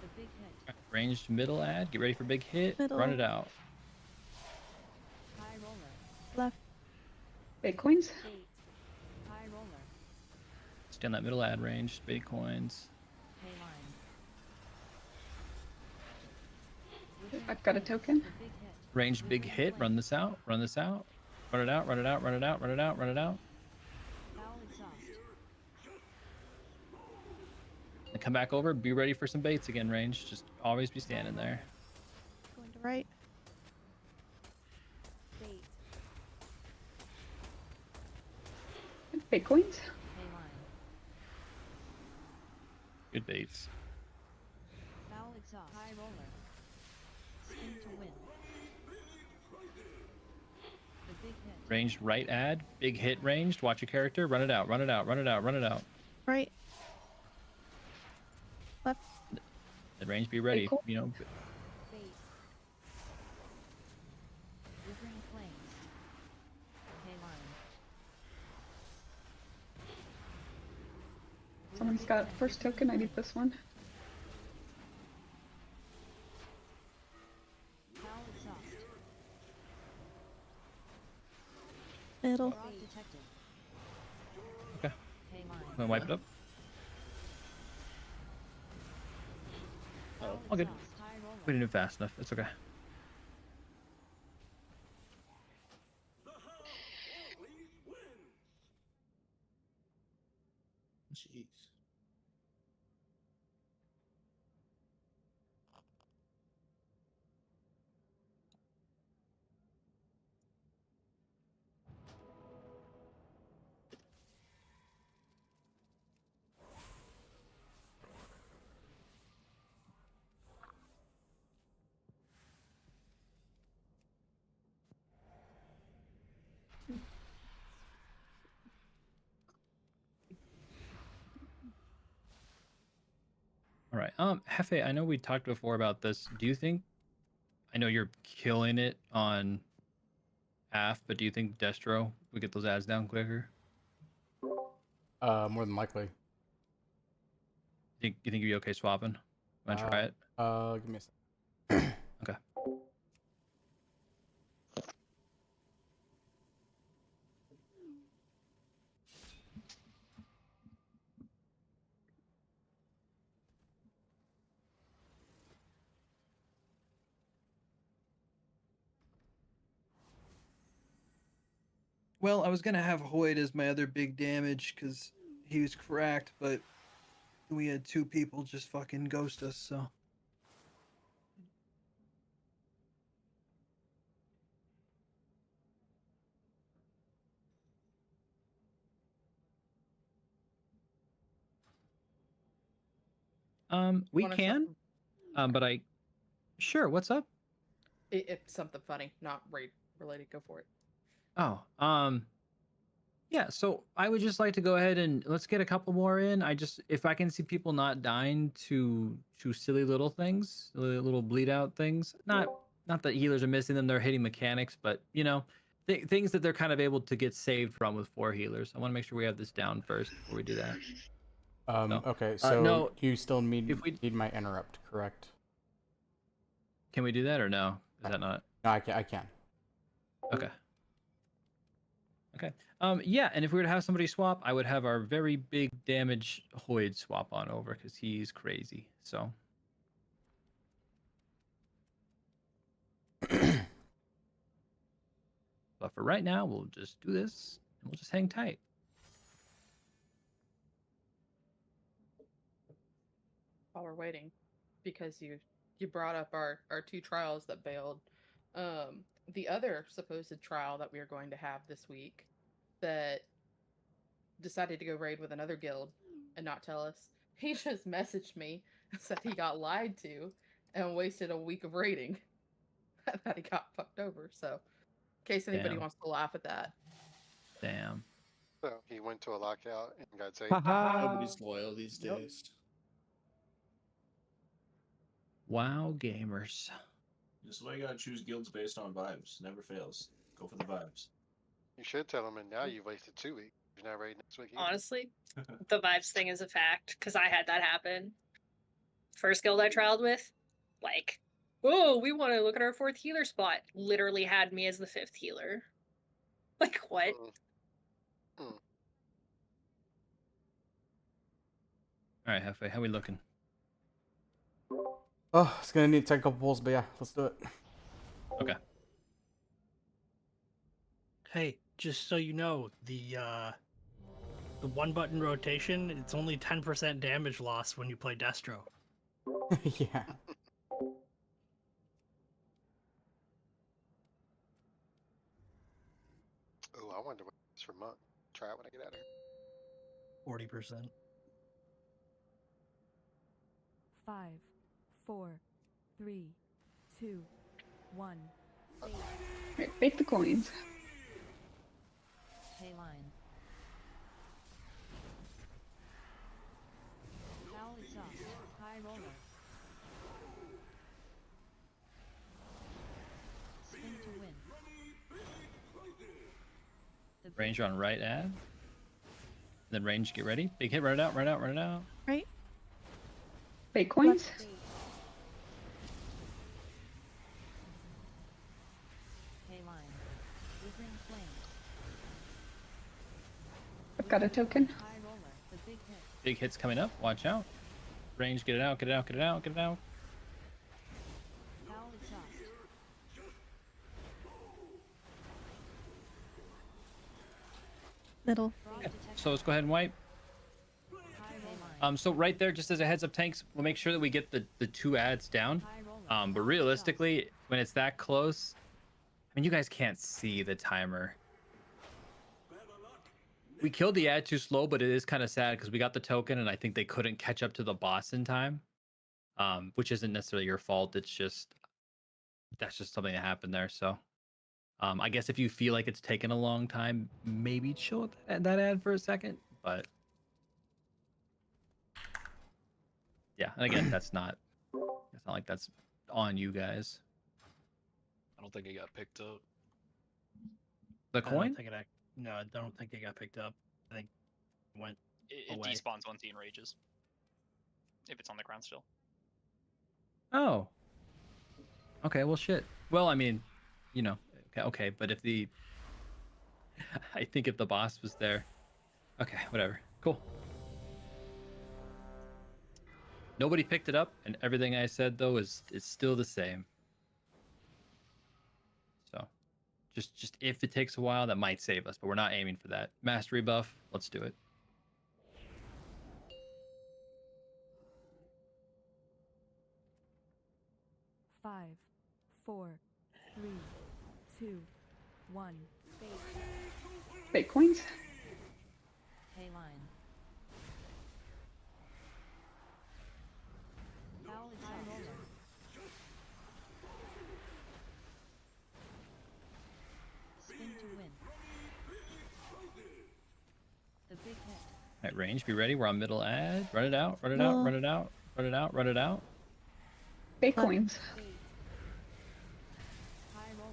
The big hit. Ranged middle ad. Get ready for big hit. Middle. Run it out. High roller. Left. Fake coins. Bait. High roller. Stay on that middle ad range. Big coins. Pay line. I've got a token. The big hit. Ranged big hit. Run this out. Run this out. Run it out. Run it out. Run it out. Run it out. Run it out. Foul exhaust. And come back over. Be ready for some baits again, range. Just always be standing there. Going to right. Bait. Big coins. Pay line. Good baits. Foul exhaust. High roller. Spin to win. The big hit. Ranged right ad. Big hit ranged. Watch your character. Run it out. Run it out. Run it out. Run it out. Right. Left. The range be ready. cool. You know. Bait. Withering flames. Pay line. Someone's got first token. I need this one. Foul exhaust. Middle. Prog detected. Okay. Pay line. I'm gonna wipe it up. Foul All good. exhaust. High roller. We didn't do fast enough. It's okay. Jeez. All right. Hefe, I know we talked before about this. Do you think? I know you're killing it on Aff, but do you think Destro would get those ads down quicker? More than likely. You think you'd be okay swapping? Want to try it? Give me a second. Okay. Well, I was gonna have Hoyt as my other big damage because he was cracked, but we had two people just fucking ghost us, so. We Wanna can, but sure. What's up? It's something funny, not raid related. Go for it. Oh, yeah. So I would just like to go ahead and let's get a couple more in. If I can see people not dying to silly little things, little bleed out things. Not that healers are missing them; they're hitting mechanics, but you know, things that they're kind of able to get saved from with 4 healers. I want to make sure we have this down first before we do that. Okay, so no, you still need my interrupt, correct? Can we do that or no? Is that not? No, I can. Okay. Okay. Yeah, and if we were to have somebody swap, I would have our very big damage Hoyd swap on over because he's crazy. So. But for right now, we'll just do this and we'll just hang tight. While we're waiting, because you brought up our 2 trials that bailed. The other supposed trial that we are going to have this week that decided to go raid with another guild and not tell us. He just messaged me and said he got lied to and wasted a week of raiding. That he got fucked over. So, in case anybody Damn. wants to laugh at that. Damn. So he went to a lockout and got saved. Nobody's loyal these Yep. days. Wow, gamers. This is why you gotta choose guilds based on vibes. Never fails. Go for the vibes. You should tell him, and now you've wasted 2 weeks. You're not raiding next week either. Honestly, the vibes thing is a fact because I had that happen. First guild I trialed with, like, whoa, we want to look at our 4th healer spot. Literally had me as the 5th healer. Like, what? All right, Hefe, how we looking? Oh, it's gonna need technical pulls, but yeah, let's do it. Okay. Hey, just so you know, the one button rotation, it's only 10% damage loss when you play Destro. Yeah. Oh, I wonder what it's for month. Try it when I get out of here. 40%. 5, 4, 3, 2, 1. Right, bake the coins. Pay line. Foul exhaust. High roller. Spin to win. Range on right ad. Then range, get ready. Big hit, run it out, run it out, run it out. Right. Bake coins. Pay line. Withering flames. I've got a token. High roller. The big hit. Big hit's coming up. Watch out. Range, get it out, get it out, get it out, get it out. Foul exhaust. Middle. Okay. So let's go ahead and wipe. So right there, just as a heads up, tanks, we'll make sure that we get the 2 ads down. But realistically, when it's that close, I mean, you guys can't see the timer. We killed the ad too slow, but it is kind of sad because we got the token, and I think they couldn't catch up to the boss in time. Which isn't necessarily your fault. It's just that's just something that happened there. So, I guess if you feel like it's taken a long time, maybe chill that ad for a second. But yeah, and again, it's not like that's on you guys. I don't think it got picked up. The I coin? don't think it, no, I don't think it got picked up. I think it went It away. despawns once he enrages. If it's on the ground still. Oh. Okay, well, shit. Well, I mean, you know, okay, but if the... I think if the boss was there... Okay, whatever. Cool. Nobody picked it up, and everything I said, though, is still the same. So, just if it takes a while, that might save us, but we're not aiming for that. Mastery buff, let's do it. Five, 4, 3, 2, 1. Bake coins. Pay line. Foul exhaust. High roller. Spin to win. The big hit. All right, range, be ready. We're on middle ad. Run it out, run it out, run it out, run it out, run it out. Bake coins. High roller.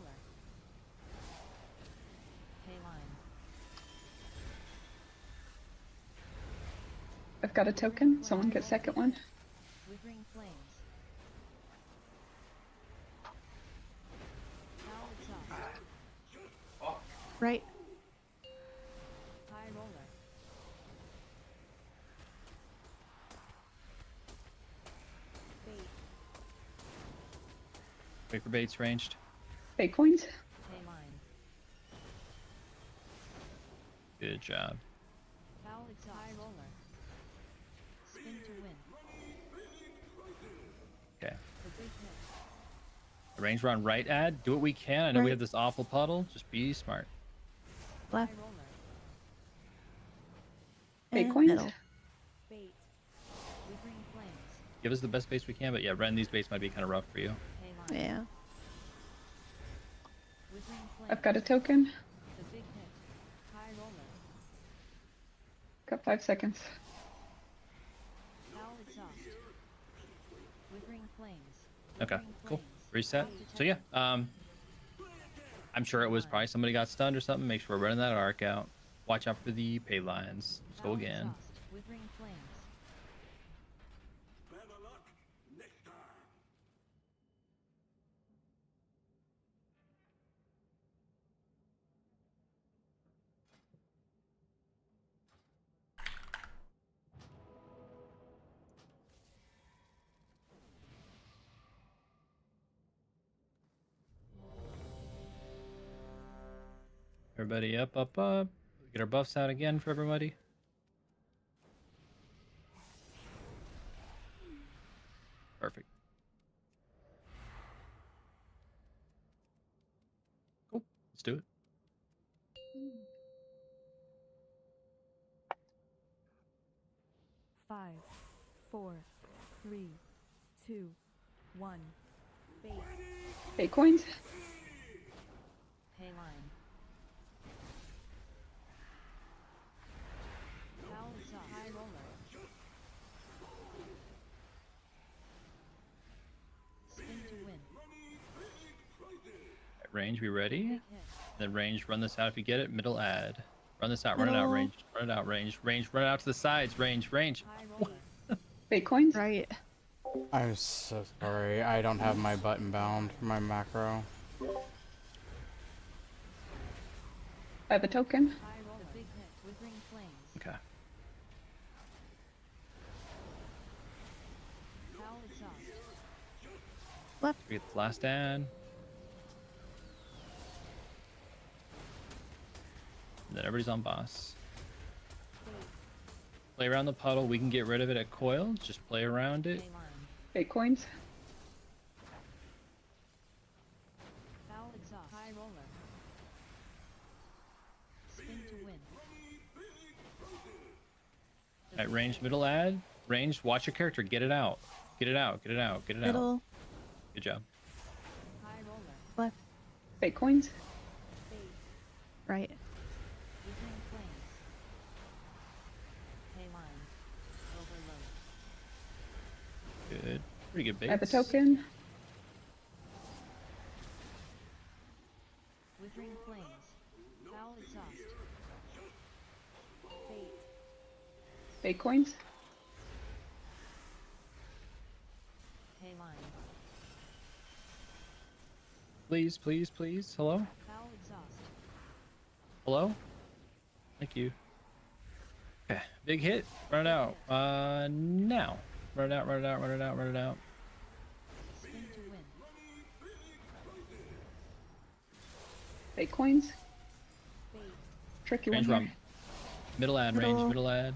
Pay line. I've got a token. Someone get second one. Withering flames. Foul exhaust. Right. High roller. Bait. Wait for baits ranged. Bake coins. Pay line. Good job. Foul exhaust. High roller. Spin to win. Okay. The big hit. The range run right ad. Do what we can. I know we Right. have this awful puddle. Just be smart. Left. High roller. Bake And coins. middle. Bait. Withering flames. Give us the best base we can, but yeah, running these baits might be kind of rough for you. Pay line. Yeah. Withering flames. I've got a token. The big hit. High roller. Got 5 seconds. Foul exhaust. Withering flames. Okay, Withering cool. flames. Reset. So yeah, I'm sure it was probably somebody got stunned or something. Make sure we're running that arc out. Watch out for the pay lines. Let's go Foul again. exhaust. Withering flames. everybody up, up, up. Get our buffs out again for everybody. Perfect. Cool. Let's do it. Five, 4, 3, 2, 1. Bait. Bait coins. Pay line. Foul exhaust. High roller. Spin to win. At range, we ready? Big hit. Then range, run this out if you get it. Middle add. Run this out, run it out, Middle. range. Run it out, range. Range, run it out to the sides. Range, range. High roller. Bait coins. Right. I'm so sorry. I don't have my button bound for my macro. I have a token. High roller. Big hit. Withering flames. Okay. Foul exhaust. Left. We get the last ad. And then everybody's on boss. Play around the puddle. We can get rid of it at coil. Just play around it. Pay line. Bait coins. Foul exhaust. High roller. Spin to win. At range, middle ad. Range, watch your character. Get it out. Get it out. Get it out. Get it out. Middle. Good job. High roller. Left. Bait coins. Bait. Right. Withering flames. Pay line. Overload. Good. Pretty good base. I have a token. Withering flames. Foul exhaust. Bait. Bait coins. Pay line. Please, please, please. Hello? Foul exhaust. Hello? Thank you. Okay. Big hit. Run it out. Now. Run it out, run it out, run it out, run it out. Spin to win. Bait coins. Bait. Tricky one Range here. run. Middle ad, range, Middle. middle ad.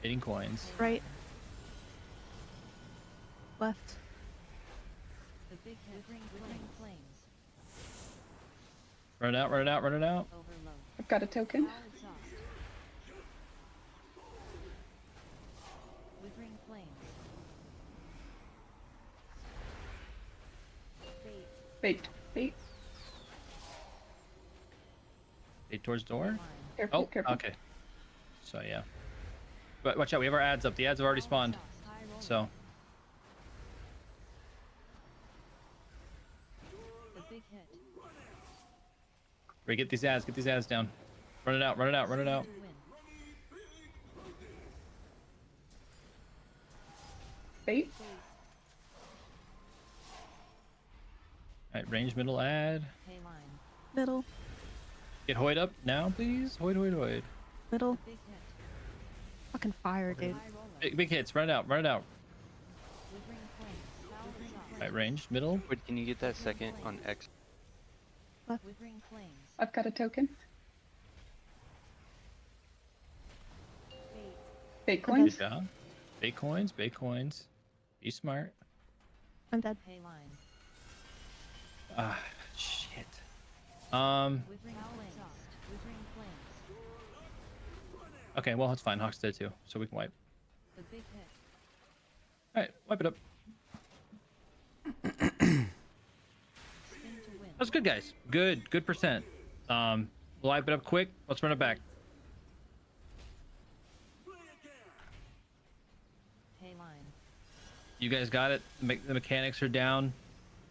Hitting coins. Right. Left. The big hit. Withering flames. Run it out, run it out, run it out. Overload. I've got a token. Foul exhaust. Withering flames. Bait. Bait. Bait. Hey, towards door. Line. Careful. Oh, Careful. okay. So, yeah. But watch out, we have our ads up. The ads have already spawned. High roller. So, The big hit. we get these ads down. Run it out, run it out, run it out. To win. Bait. Bait. Alright, range, middle ad. Pay line. Middle. Get Hoyd up now, please. Hoyd, Hoyd, Hoyd. Middle. Big hit. Fucking fire, dude. High roller. Big hits, run it out, run it out. Withering flames. Foul exhaust. Alright, range, middle. Wait, can you get that second on X? Withering flames. I've got a token. Bait. Bait Good coins. job. Bait coins, bait coins. Be smart. I'm dead. Pay line. Ah, shit. Withering flames. Withering flames. Okay, well, it's fine. Hawk's dead too, so we can wipe. The big hit. Alright, wipe it up. Spin to win. That's good, guys. Good percent. We'll wipe it up quick. Let's run it back. Pay line. You guys got it. The mechanics are down.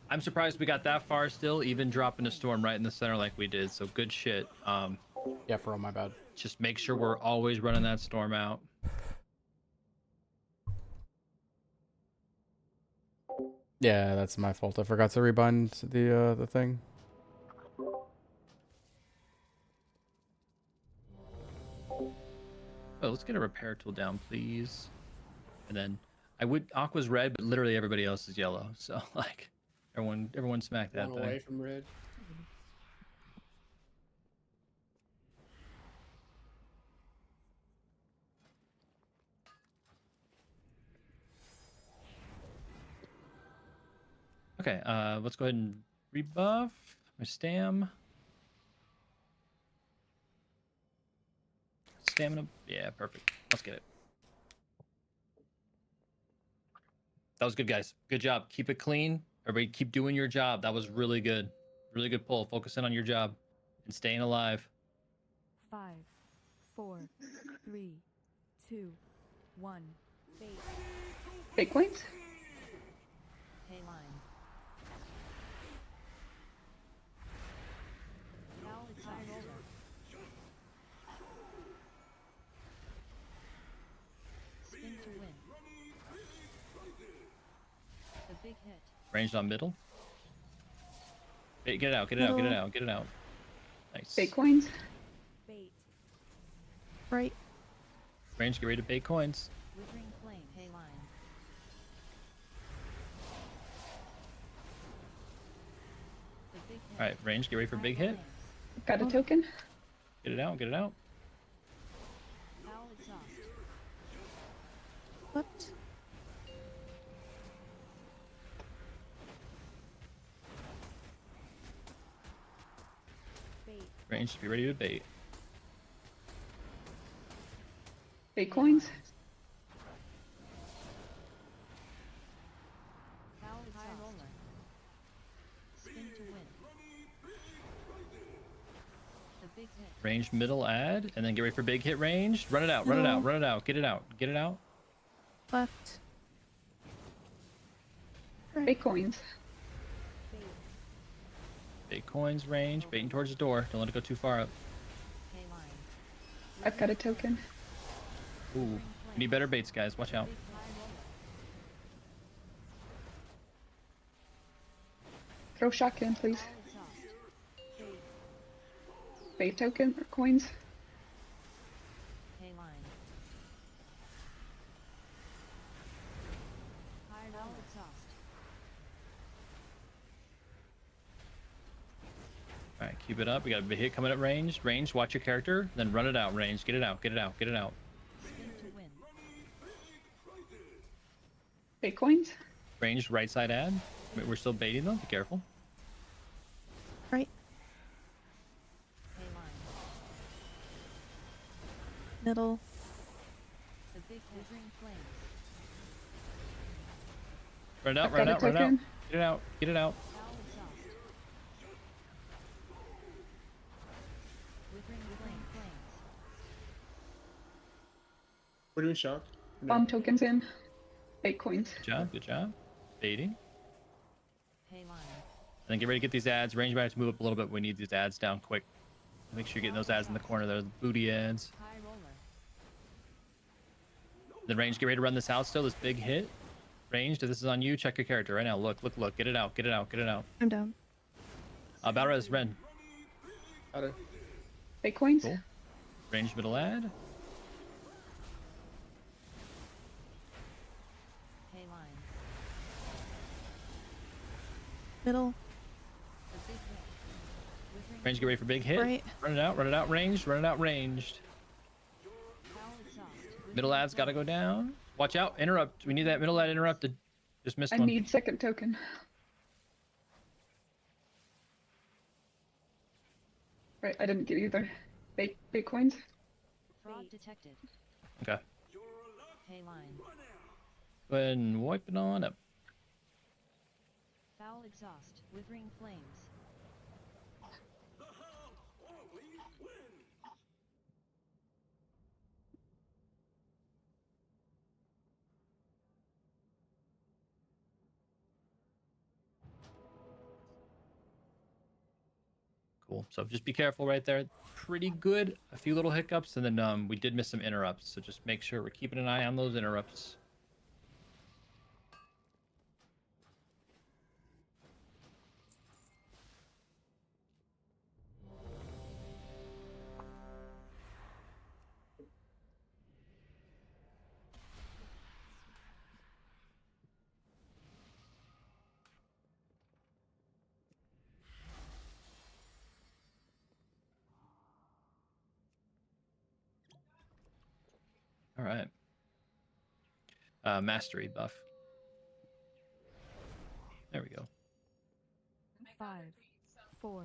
I'm surprised we got that far still, even dropping a storm right in the center like we did. So good shit. Yeah, for all my bad. Just make sure we're always running that storm out. Yeah, that's my fault. I forgot to rebind the thing. Oh, let's get a repair tool down, please. And then Aqua's red, but literally everybody else is yellow. So like everyone smack that One thing. away from red. Okay, let's go ahead and rebuff my stam. Stamina. Yeah, perfect. Let's get it. That was good, guys. Good job. Keep it clean. Everybody keep doing your job. That was really good. Really good pull. Focus in on your job and staying alive. 5, 4, 3, 2, 1. Bait. Bait coins. Pay line. Now it's high roller. Spin to win. The big hit. Ranged on middle. Hey, get it out. Get it out. Get it out. Get it out. Nice. Bait coins. Bait. Right. Range. Get ready to bait coins. Withering flame. Pay line. The big hit. All right, range. Get ready for big hit. Got a token. Get it out. Get it out. Foul exhaust. What? Bait. Range. Be ready to bait. Bait coins. Foul high roller. Spin to win. The big hit. Range middle add, and then get ready for big hit range. Run it out. Run it out. Run it out. Get it out. Get it out. Left. Bait coins. Bait. Big coins range. Baiting towards the door. Don't let it go too far up. Pay line. I've got a token. Ooh. We need better baits, guys. Watch out. Big high roller. Throw shotgun, please. Foul exhaust. Bait. Bait token or coins. Pay line. High roll exhaust. All right, keep it up. We got a big hit coming at range. Range. Watch your character. Then run it out. Range. Get it out. Get it out. Get it out. Spin to win. Bait coins. Range. Right side add. We're still baiting them. Be careful. Right. Pay line. Middle. The big withering flames. Run it out. I've Run it got a out. Run it out. token. Get it out. Get it out. Foul exhaust. Withering flames. We're doing shock. Bomb tokens in. Bait coins. Good job. Good job. Baiting. Pay line. And then get ready to get these ads. Range might have to move up a little bit. We need these ads down quick. Make sure you're getting those ads in the corner there. The booty ads. High roller. Then range. Get ready to run this out still. This big hit. Ranged. If this is on you, check your character right now. Look. Look. Look. Get it out. Get it out. Get it out. I'm down. Balrez. Ren. Got it. Bait coins. Cool. Range middle ad. Pay line. Middle. The big hit. Withering Range. Get ready for big hit. Right. Run it out. Run it out. Ranged. Run it out. Ranged. foul exhaust. Middle Withering ad's got to go flames. down. Watch out. Interrupt. We need that middle ad interrupted. Just missed I one. need second token. Right, I didn't get either. Bait coins. Fraud detected. Okay. Pay line. Go ahead and wipe it on up. Foul exhaust. Withering flames. Cool. So just be careful right there. Pretty good. A few little hiccups, and then we did miss some interrupts. So just make sure we're keeping an eye on those interrupts. All right. Mastery buff. There we go. 5, 4,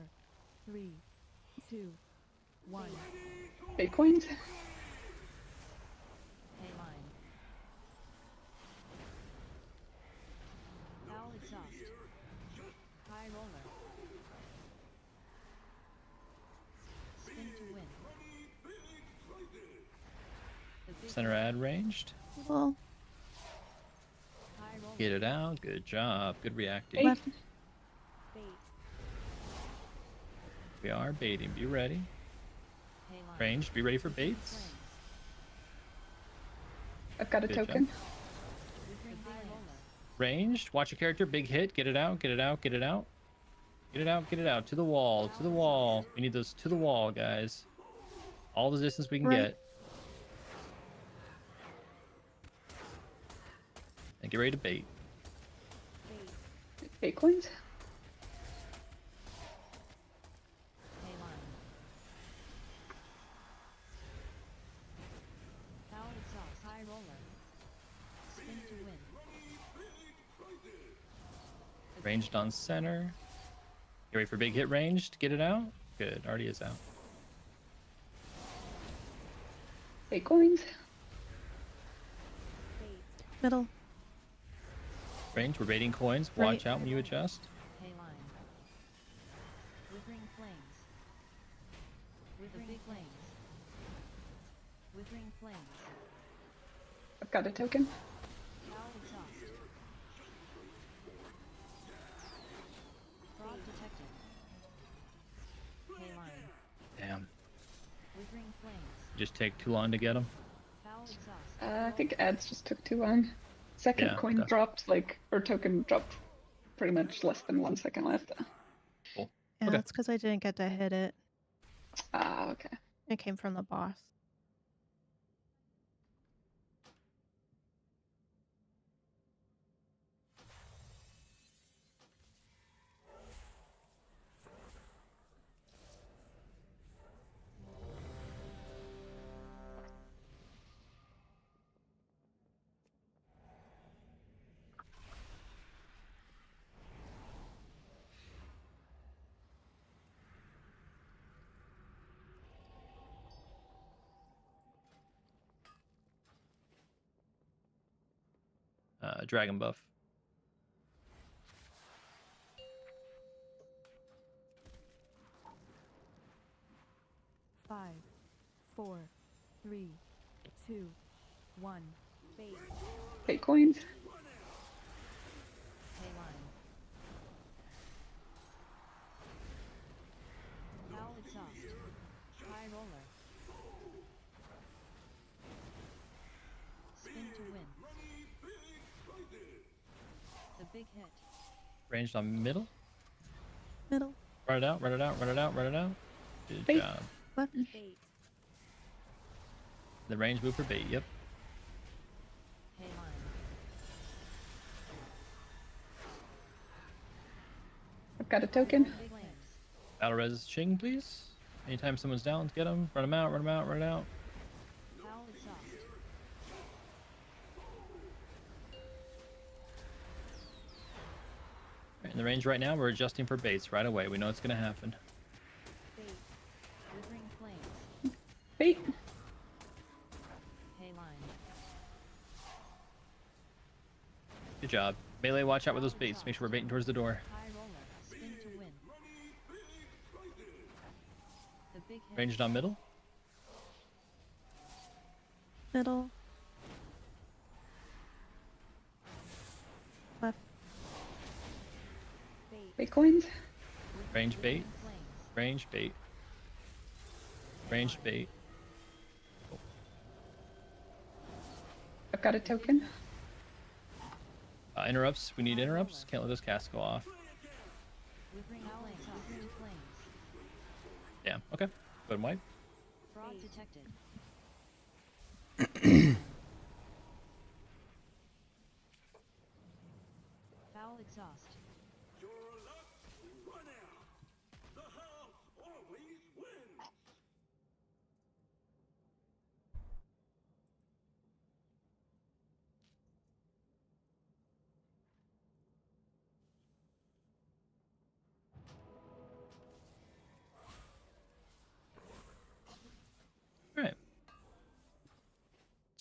3, 2, 1. Bitcoins. Line. Foul exhaust. High roller. Spin to win. The big Center ad ranged. Well, high roller. Get it out. Good job. Good reacting. left. Bait. We are baiting. Be ready. Line. Ranged. Be ready for baits. Flames. I've got a Good token. job. The big roller. Ranged. Watch your character. Big hit. Get it out. Get it out. Get it out. Get it out. Get it out. To the wall. To the wall. We need those to the wall, guys. All the distance we can Right. get. And get ready to bait. Bitcoins. Line. Foul exhaust. High roller. Spin to win. Ranged on center. Get ready for big hit ranged. Get it out. Good. Already is out. Bitcoins. Middle. Range. We're baiting coins. Watch out when you adjust. Line. Withering flames. Withering big flames. Withering flames. I've got a token. Foul exhaust. Prog detected. Line. Damn. Withering flames. Just take too long to get them. Foul exhaust. I think ads just took too long. Second Yeah, coin okay. dropped, or token dropped pretty much less than 1 second left. Cool. Yeah, Okay. that's because I didn't get to hit it. Ah, okay. It came from the boss. Dragon buff. Five, 4, 3, 2, 1. Bait. Bitcoins. Line. Foul exhaust. High roller. Spin to win. The big hit. Ranged on middle. Middle. Run it out. Run it out. Run it out. Run it out. Good Bait. job. Left. Bait. The range move for bait. Yep. Line. I've got a token. Big flames. Battle res Ching, please. Anytime someone's down, get them. Run them out. Run them out. Run it out. Foul exhaust. In the range right now, we're adjusting for baits right away. We know it's going to happen. Bait. Withering flames. Bait. Line. Good job. Melee, watch out with those baits. Make sure we're baiting towards the door. High roller. Spin to win. The big hit. Ranged on middle. Middle. Left. Bait. Bitcoins. Range bait. Flames. Range bait. Range bait. I've got a token. Interrupts. We need interrupts. Can't let this cast go off. Withering flames. Withering flames. Damn. Okay. Go ahead and wipe. Prog detected. Foul exhaust.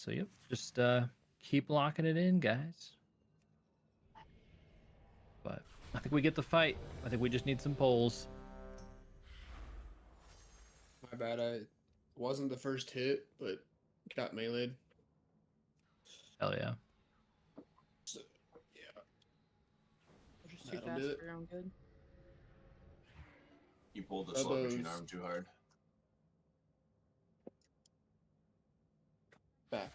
So yep, just keep locking it in, guys. But I think we get the fight. I think we just need some polls. My bad. I wasn't the first hit, but got meleeed. Hell yeah. So, yeah. Just too That'll fast do it. for your own good. You pulled the Are slot machine those- arm too hard. Back.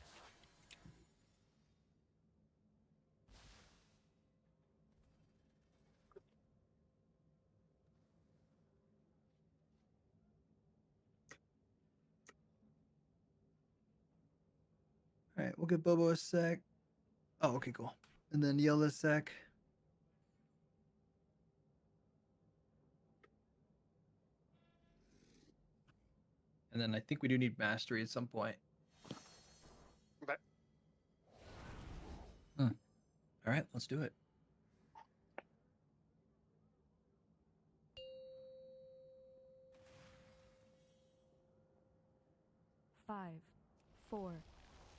All right, we'll give Bobo a sec. Oh, okay, cool. And then yell a sec. And then I think we do need mastery at some point. But All right, let's do it. Five, 4,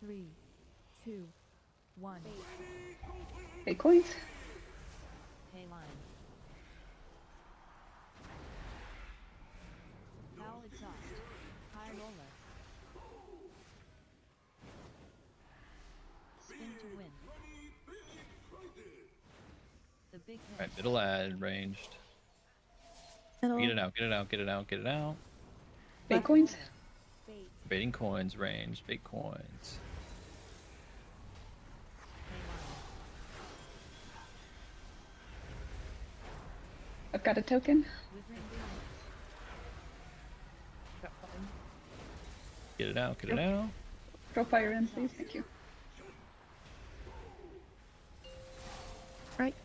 3, 2, 1. Hey, coins. Pay line. Foul exhaust. High roller. Spin to win. The big hit. All right, middle ad ranged. Middle. Get it out, get it out, get it out, get it out. Bait coins. Bait. Baiting coins ranged, bait coins. Pay line. I've got a token. Withering blade. Got fun. Get it out, get it out. Throw fire in, please. Thank you. Right.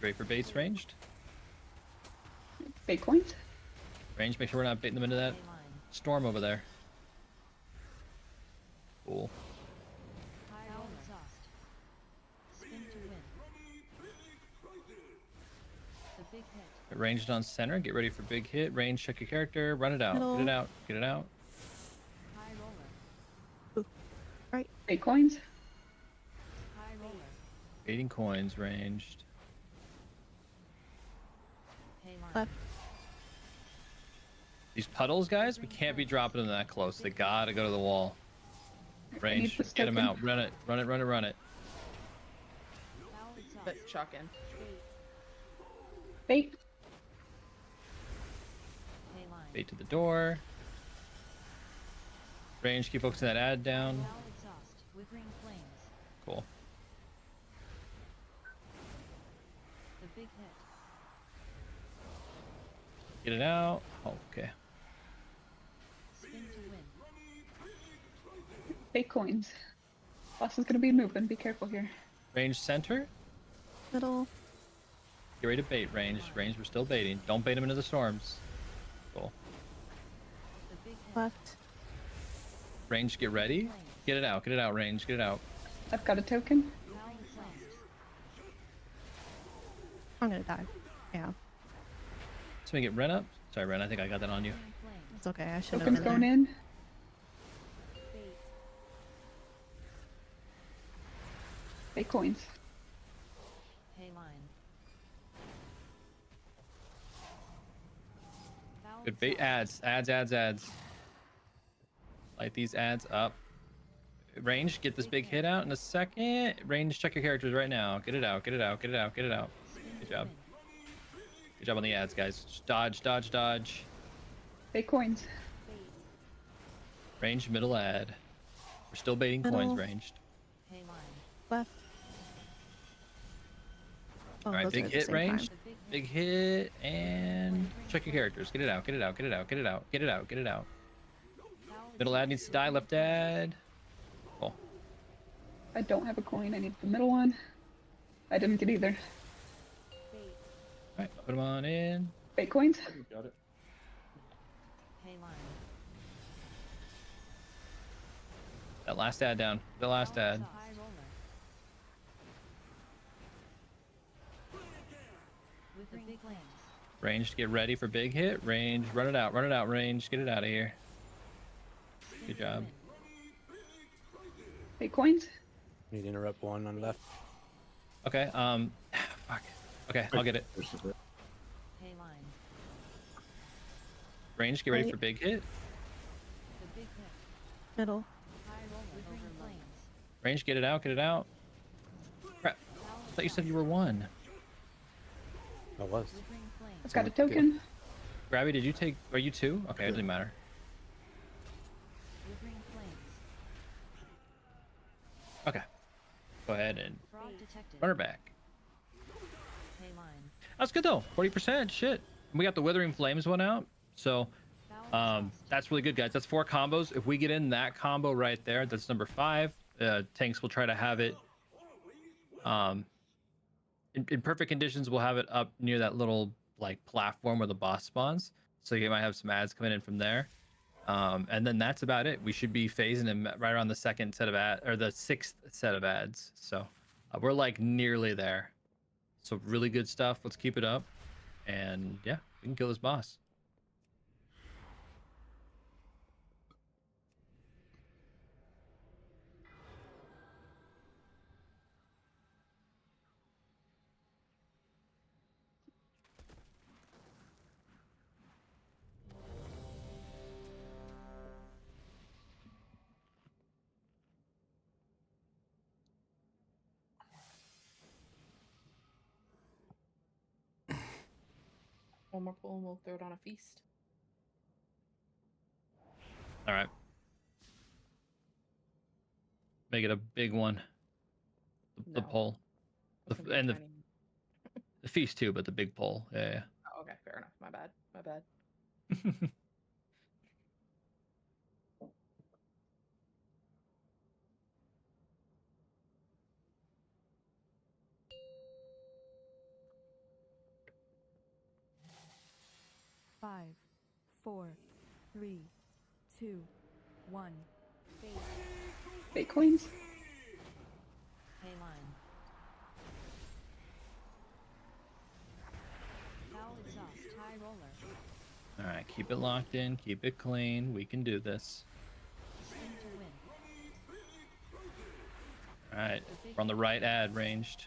Ready for baits ranged? Bait coins. Range, make sure we're not baiting them into that Pay line. storm over there. Cool. High roller. Exhaust. Spin to win. The big hit. Ranged on center, get ready for big hit. Range, check your character, run it out, get it Middle. out, get it out. High roller. Bait coins. High roller. Baiting coins ranged. Pay line. Left. These puddles, guys, we can't be dropping them that close. They gotta go to the wall. Range, this get them token. out. Run it, run it, run it, run it. But Foul exhaust. chalk in. Bait. Bait. Pay line. Bait to the door. Range, keep focusing that ad down. Foul exhaust. Withering flames. Cool. The big hit. Get it out. Oh, okay. Spin to win. Bait coins. Boss is gonna be moving. Be careful here. Range center. Middle. Get ready to bait range. Range, we're still baiting. Don't bait them into the storms. Cool. The big hit. Left. Range, get ready. Get it out, range, get it out. I've got a token. Foul exhaust. I'm gonna die. Yeah. Let's make it Ren up. Sorry, Ren, I think I got that on you. Withering flames. It's okay. I should have Token's been going there. in. Bait. Bait coins. Pay line. Foul Good bait exhaust. ads. Light these ads up. Range, get this big hit out in a second. Range, check your characters right now. Get it out, get it out, get it out, get it out. Spin Good to job. win. Good job on the ads, guys. Just dodge, dodge, dodge. Bait coins. Bait. Range, middle ad. We're still baiting coins Middle. ranged. Pay line. Left. Oh, Alright, those are big at the hit same range. time. The big hit. Big hit, and check your characters. Get it out, get it out, get it out, get it out, get it out, get it out. Foul Middle ad needs to die, left ad. Cool. I don't have a coin. I need the middle one. I didn't get either. Bait. Alright, put them on in. Bait coins. Got it. Pay line. That last ad down. The last Foul ad. exhaust. High roller. Withering flames. Range, get ready for big hit. Range, run it out, range, get it out of here. Good job. Big coins. Need to interrupt one on left. Okay, fuck. Okay, I'll get it. Pay line. Range, get ready Right. for big hit. The big hit. Middle. High roller. Withering flames. Range, get it out, get it out. Crap. I thought you said you were 1. I was. Withering flames. I've got a token. Grabby, did you take, are you 2? Okay, it doesn't matter. Withering flames. Okay. Go ahead and Fraud detected. run her back. Pay line. That's good though, 40%, shit. We got the Withering Flames one out, so that's really good, guys. That's 4 combos. If we get in that combo right there, that's number 5. Tanks will try to have it, in perfect conditions, we'll have it up near that little like platform where the boss spawns. So you might have some ads coming in from there. And then that's about it. We should be phasing them right around the 2nd set of ad, or the 6th set of ads. So we're like nearly there. So really good stuff. Let's keep it up. And yeah, we can kill this boss. One more pull and we'll throw it on a feast. All right. Make it a big one. The No. pole. That's gonna be And tiny. the feast too, but the big pole. Yeah. Oh, okay, fair enough. My bad. My bad. Yeah. 5, 4, 3, 2, 1. Phase. Big coins. Pay line. Foul exhaust. High roller. All right, keep it locked in, keep it clean. We can do this. Spin to win. All right, we're on the right ad ranged.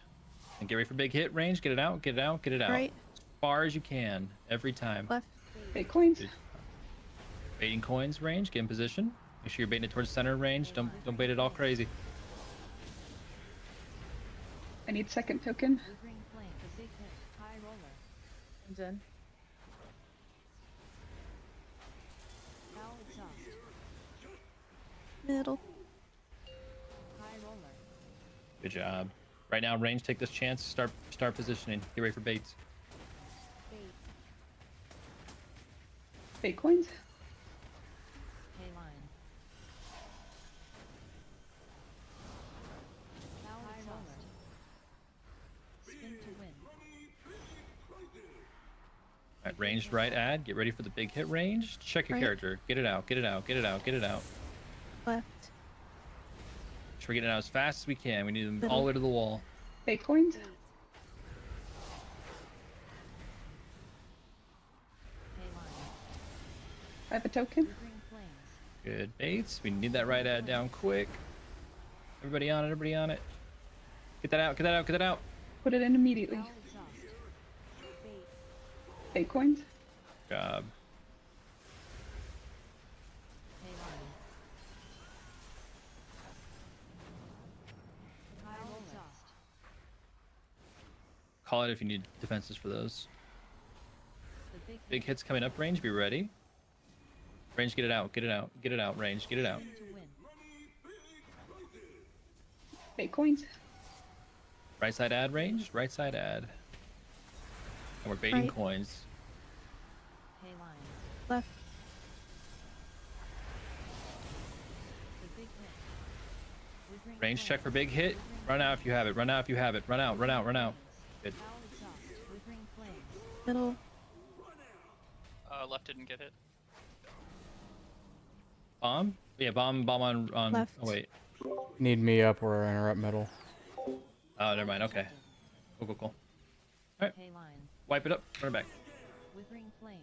And get ready for big hit range. Get it out, get it out, get it out. Right. As far as you can, every time. Left. Big coins. Good. Baiting coins range, get in position. Make sure you're baiting it towards center range. Don't bait it all crazy. I need 2nd token. Withering flame. The big hit. High roller. And then Foul exhaust. Middle. High roller. Good job. Right now, range, take this chance. Start positioning. Get ready for baits. Bait. Big coins. Pay line. Foul exhaust. Spin to win. All right, ranged right ad. Get ready for the big hit range. Check your Right. character. Get it out, get it out, get it out, get it out. Left. Make sure we get it out as fast as we can. We need them Middle. all the way to the wall. Big coins. Pay line. I have a token. Withering flames. Good baits. We need that right ad down quick. Everybody on it, everybody on it. Get that out, get that out, get that out. Put it in immediately. Foul exhaust. Bait. Big coins. Good job. Pay line. High exhaust. Call it if you need defenses for those. The big Big hits coming up range. Be ready. Range, get it out, get it out, get it out. Range, get it out. spin to win. Big coins. Right side ad range, right side ad. And we're baiting Right. coins. Pay line. Left. The big hit. Withering Range flame. check for big hit. Run out if you have it. Run out if you have it. Run out, run out, run out. Good. Foul exhaust. Withering flames. Middle. Left didn't get hit. Bomb? Yeah, bomb on Left. Oh wait. Need me up or interrupt middle. Oh, never mind. Okay. Cool. Pay line. Wipe it up. Run it back. Withering flames.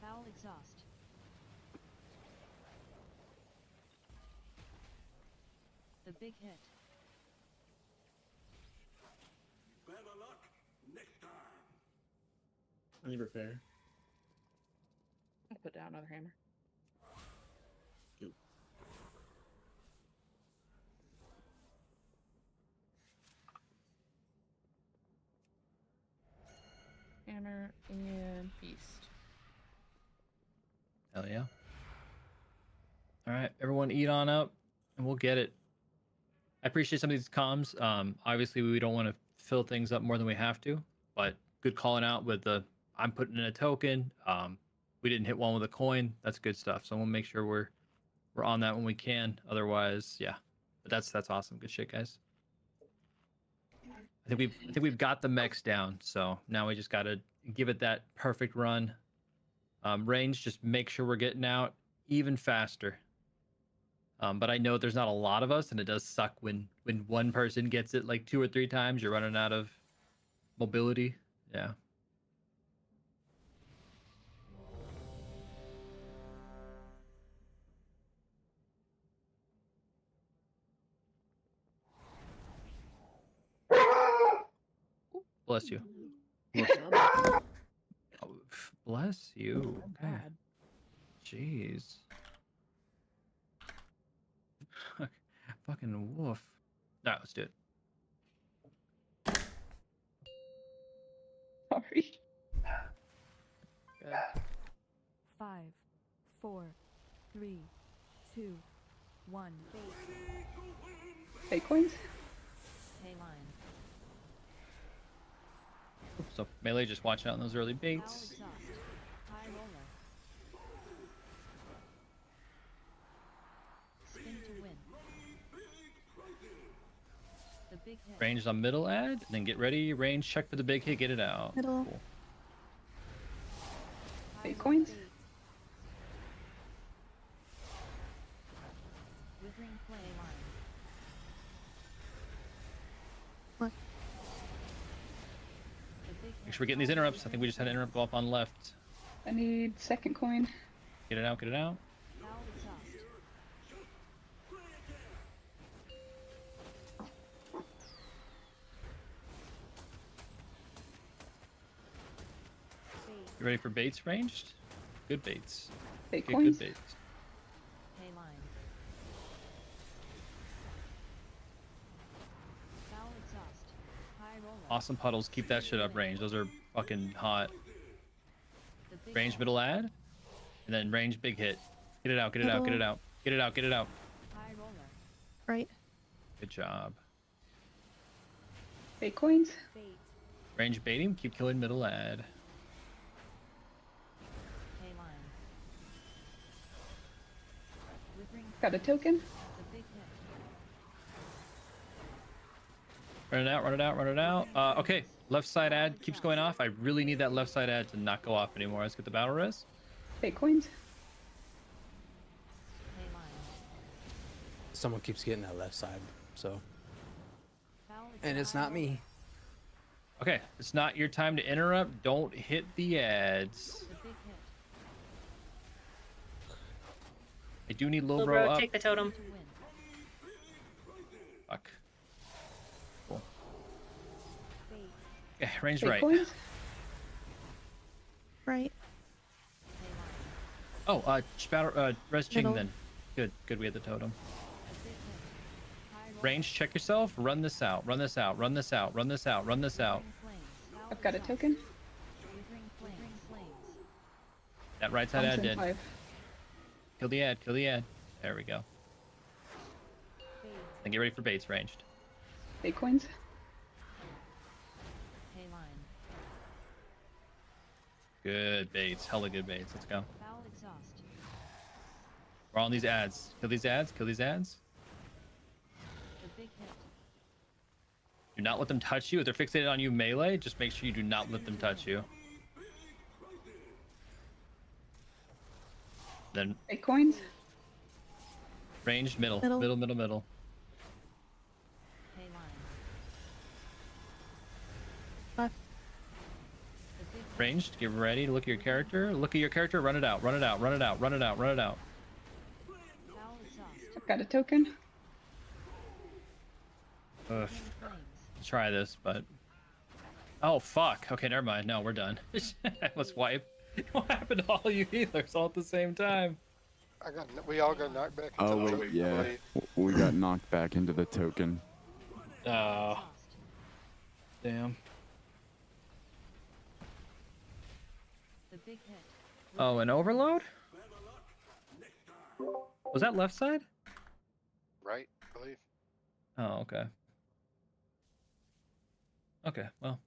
Foul exhaust. The big hit. I need repair. I'll put down another hammer. Good. Hammer and feast. Hell yeah. All right, everyone eat on up and we'll get it. I appreciate some of these comms. Obviously, we don't want to fill things up more than we have to, but good calling out with the I'm putting in a token. We didn't hit one with a coin. That's good stuff. So we'll make sure we're on that when we can. Otherwise, yeah. But that's awesome. Good shit, guys. I think we've got the mechs down. So now we just gotta give it that perfect run. Range, just make sure we're getting out even faster. But I know there's not a lot of us, and it does suck when one person gets it like 2 or 3 times. You're running out of mobility. Yeah. Bless you. Oh, bless you. Okay. Jeez. Fucking woof. All right, let's do it. Sorry. Good. 5, 4, 3, 2, 1. Fake coins? Pay line. So melee, just watch out on those early Foul baits. exhaust. High roller. Spin to win. The big hit. Range on middle ad, and then get ready. Range check for the big hit. Get it out. Middle. Cool. Fake coins? Withering flame line. What? The big Make sure we're getting these interrupts. I think we just had an interrupt go up on left. I need second coin. Get it out. Get it out. foul exhaust. Bait. You ready for baits ranged? Good baits. Fake Get coins? good baits. Pay line. Foul exhaust. High roller. Awesome puddles. Keep that shit up range. Those are fucking hot. The big Range hit. middle ad, and then range big hit. Get it out. Get it out. Get it out. Get it out. Get it out. High roller. Right. Good job. Fake coins? Bait. Range bait him. Keep killing middle ad. Pay line. Withering. Got a token? The big hit. Run it out. Run it out. Run it out. Okay. Left side ad keeps going off. I really need that left side ad to not go off anymore. Let's get the battle res. Fake coins? Pay line. Someone keeps getting that left side, so. Foul And it's not me. Okay. It's not your time to interrupt. Don't hit the ads. The big hit. I do need low Little bro bro, up. take the totem. To win. Fuck. Cool. Bait. Okay. Range Fake right. coins? Right. Pay line. Oh, spatter, res ching Middle. then. Good. Good. We had the totem. The big hit. High roller. Range, check yourself. Run this out. Run this out. Run this out. Run this out. Run this out. Withering flames. Foul I've got a exhaust. token. Withering flames. That right side ad Thompson did. 5. Kill the ad. Kill the ad. There we go. Bait. Then get ready for baits ranged. Fake coins? Pay line. Good baits. Hella good baits. Let's go. Foul exhaust. We're on these ads. Kill these ads. Kill these ads. The big hit. Do not let them touch you. If they're fixated on you melee, just make sure you do not let them touch you. Then Fake coins? ranged middle. Middle. Middle, middle, middle. Pay line. Left. The big Ranged, get ready to look at your character. Look at your character, run it out, run it out, run it out, run it out, run it out. I've got a token. Ugh. Try this, but... Oh, fuck. Okay, never mind. No, we're done. Let's wipe. What happened to all you healers all at the same time? We all got knocked back. Oh, into the wait, yeah. blade. We got knocked back into the token. Oh. Damn. Oh, an overload? Was that left side? Right, I believe. Oh, okay. Okay, well.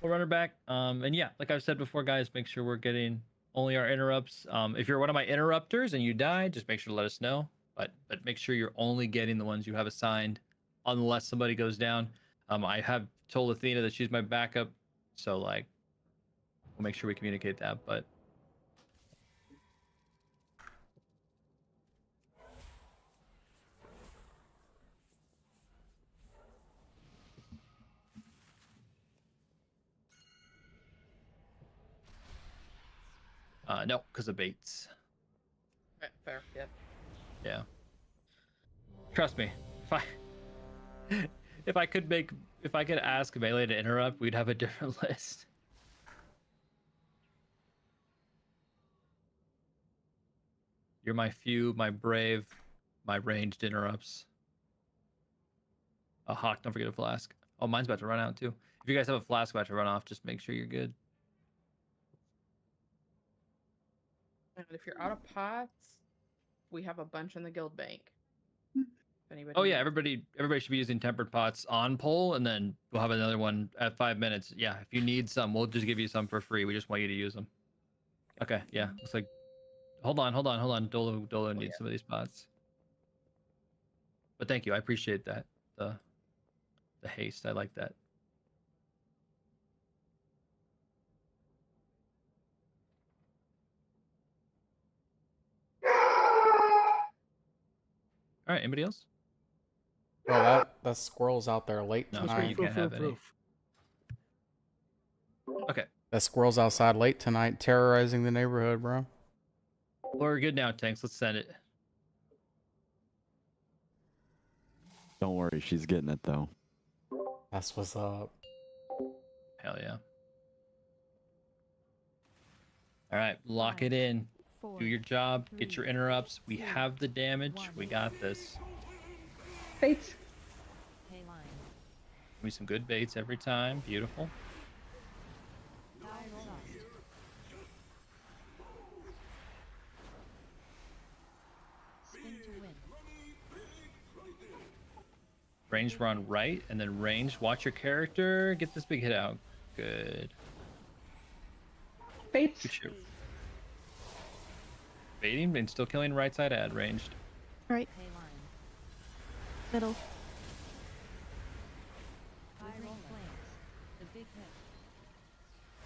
We'll run her back. And yeah, like I've said before, guys, make sure we're getting only our interrupts. If you're one of my interrupters and you die, just make sure to let us know. But make sure you're only getting the ones you have assigned unless somebody goes down. I have told Athena that she's my backup, so like we'll make sure we communicate that, but no, because of baits. Right, fair, yeah. Yeah. Trust me, if I could ask Melee to interrupt, we'd have a different list. You're my few, my brave, my ranged interrupts. A hawk, don't forget a flask. Oh, mine's about to run out too. If you guys have a flask about to run off, just make sure you're good. And if you're out of pots, we have a bunch in the guild bank. If anybody Oh yeah, needs- everybody should be using tempered pots on poll, and then we'll have another one at 5 minutes. Yeah, if you need some, we'll just give you some for free. We just want you to use them. Okay, yeah. Looks like. Hold on. Dolo needs some of these pots. But thank you, I appreciate that. The haste, I like that. All right, anybody else? Well, that squirrel's out there late No, tonight. you can't have any. Okay. That squirrel's outside late tonight, terrorizing the neighborhood, bro. We're good now, Tanks. Let's send it. Don't worry, she's getting it though. That's what's up. Hell yeah. All right, lock it in. Do your job. Get your interrupts. We have the damage. We got this. Baits. Give me some good baits every time. Beautiful. Range run right, and then range. Watch your character. Get this big hit out. Good. Baits. Good shit. Baiting and still killing right side ad ranged. Right. Middle.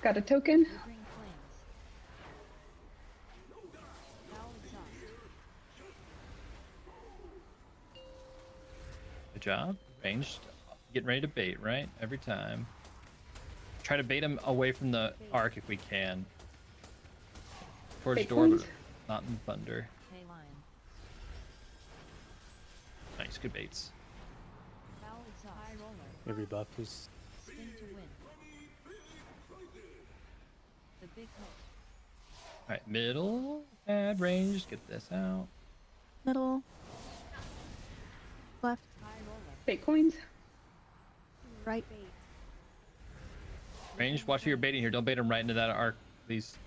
Got a token. Good job. Ranged. Getting ready to bait, right? Every time. Try to bait him away from the arc if we can. Towards Bait door, but coins. not in thunder. Nice, good baits. Every buff is Alright, middle. Add range. Get this out. Middle. Left. Bait coins. Right. Range. Watch who you're baiting here. Don't bait him right into that arc, please.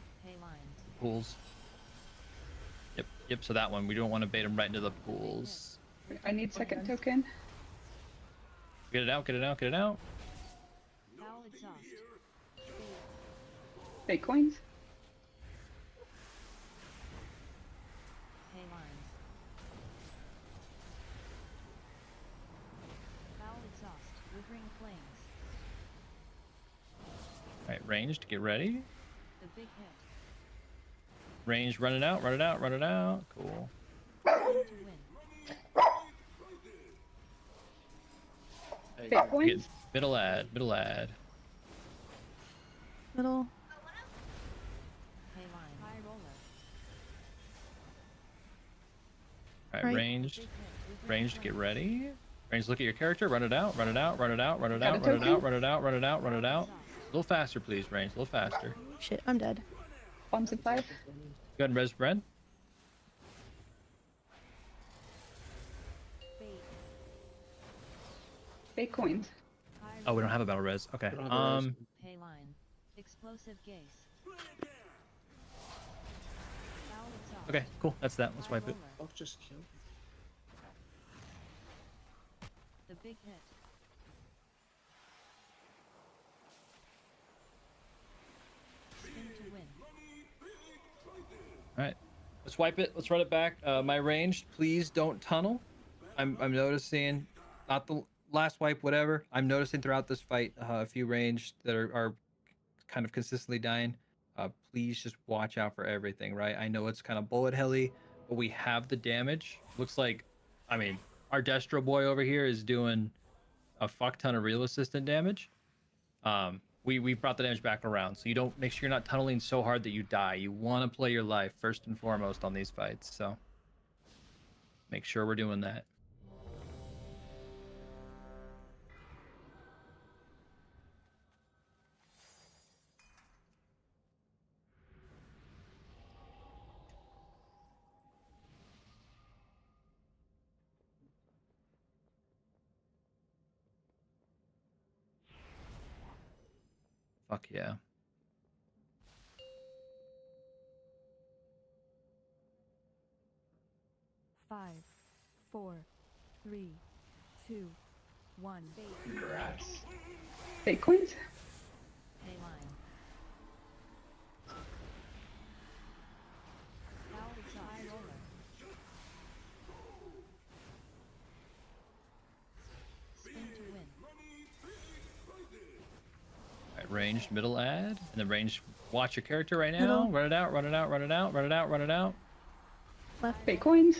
Pools. Yep, so that one. We don't want to bait him right into the pools. I need second token. Get it out. Bait coins. Alright, ranged. Get ready. Range, run it out. Cool. Bait coins. Middle ad. Middle. High roller. All right, Right. ranged. Ranged, get ready. Ranged, look at your character. Run it out. Run it out. Run it out. Run it Got out. a Run it out. token? Run it out. Run it out. Run it out. A little faster, please, Ranged. A little faster. Shit, I'm dead. Bombs at 5. Go ahead and res Bren. Fake coins. Oh, we don't have a battle res. Okay. We don't have a res. Pay line. Explosive gaze. Foul exhaust. Okay, cool. That's that. Let's wipe it. I'll just kill. The big hit. Spin to win. All right. Let's wipe it. Let's run it back. My ranged, please don't tunnel. I'm noticing, not the last wipe, whatever. I'm noticing throughout this fight a few ranged that are kind of consistently dying. Please just watch out for everything, right? I know it's kind of bullet helly, but we have the damage. Looks like, I mean, our Destro boy over here is doing a fuck ton of real assistant damage. We brought the damage back around, so you don't, make sure you're not tunneling so hard that you die. You want to play your life first and foremost on these fights, so make sure we're doing that. Fuck yeah. Five, 4, 3, 2, 1. Grass. Fake coins. Pay line. Foul exhaust. High roller. Spin to win. All right, ranged middle add, and then ranged, watch your character right now. Middle. Run it out, run it out, run it out, run it out, run it out. Left. Fake coins.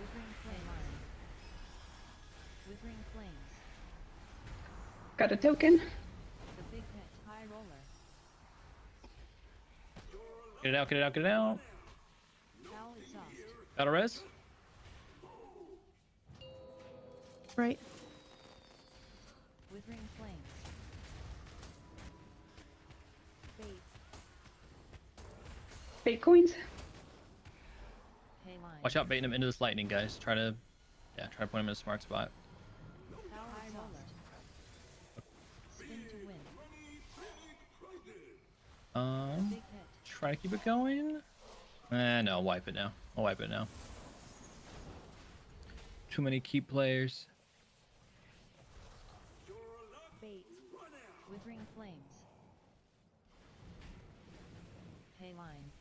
Withering flame. Withering flames. Got a token. The big hit. High roller. Get it out, get it out, get it out. Foul exhaust. Battle res. Right. Withering flames. Bait. Fake coins. Pay line. Watch out, baiting him into this lightning, guys. Try to point him in a smart spot. Foul exhaust. Spin to win. Big hit. Try to keep it going. No, I'll wipe it now. I'll wipe it now. Too many keep players. Bait. Withering flames. Pay line.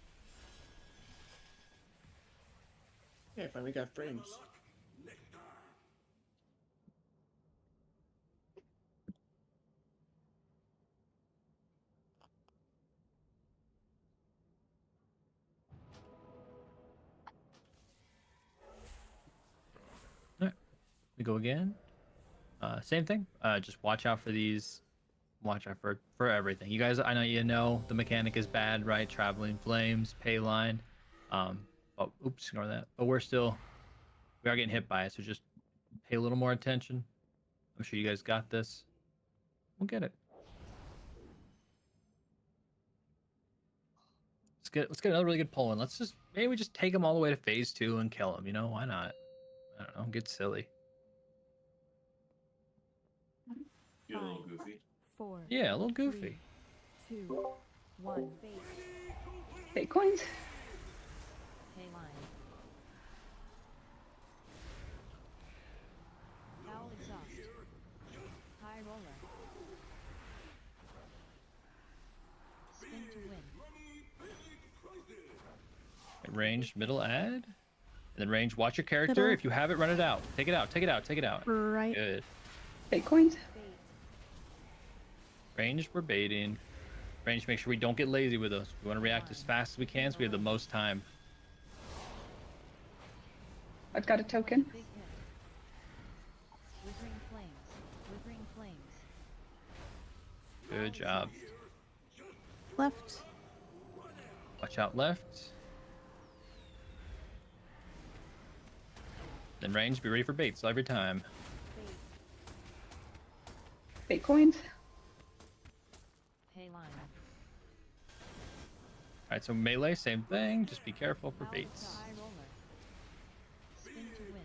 Yeah, finally got frames. We go again. Same thing. Just watch out for these. Watch out for everything. You guys, I know you know the mechanic is bad, right? Traveling flames, pay line. But oops, ignore that. But we are getting hit by it, so just pay a little more attention. I'm sure you guys got this. We'll get it. Let's get another really good pull in. Maybe we just take them all the way to phase 2 and kill them. You know, why not? I don't know. Get silly. Get a little goofy. 4. Yeah, a little goofy. 3, 2, 1. Bait. Fake coins. Pay line. Foul exhaust. High roller. Spin to win. Ranged middle add, and then range. Watch your character. Middle. If you have it, run it out. Take it out. Take it out. Take it out. Right. Good. Fake coins. Range, we're baiting. Range, make sure we don't get lazy with us. We want to react as fast as we can so we have the most time. I've got a token. Big hit. Withering flames. Withering flames. Good job. Left. Watch out left. Then range, be ready for baits every time. Bait coins. Pay line. Alright, so melee, same thing. Just be careful for baits. High roller. Spin to win.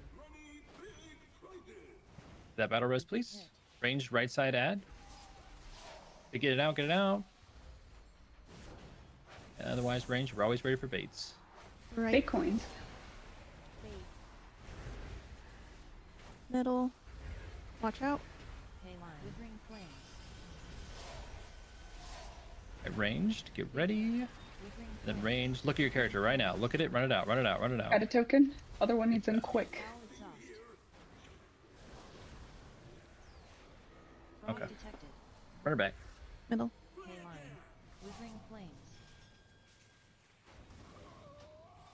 That battle res, please. Range, right side add. Get it out, get it out. And otherwise, range, we're always ready for baits. Right. Bait coins. Middle. Watch out. Pay line. Withering flames. Right, ranged, get ready. Withering Then range, look at your character right now. Look at it, run it out, run it out, run it out. Add a token. Other one needs in quick. foul exhaust. Okay. Frog detected. Run her back. Middle. Pay line. Withering flames.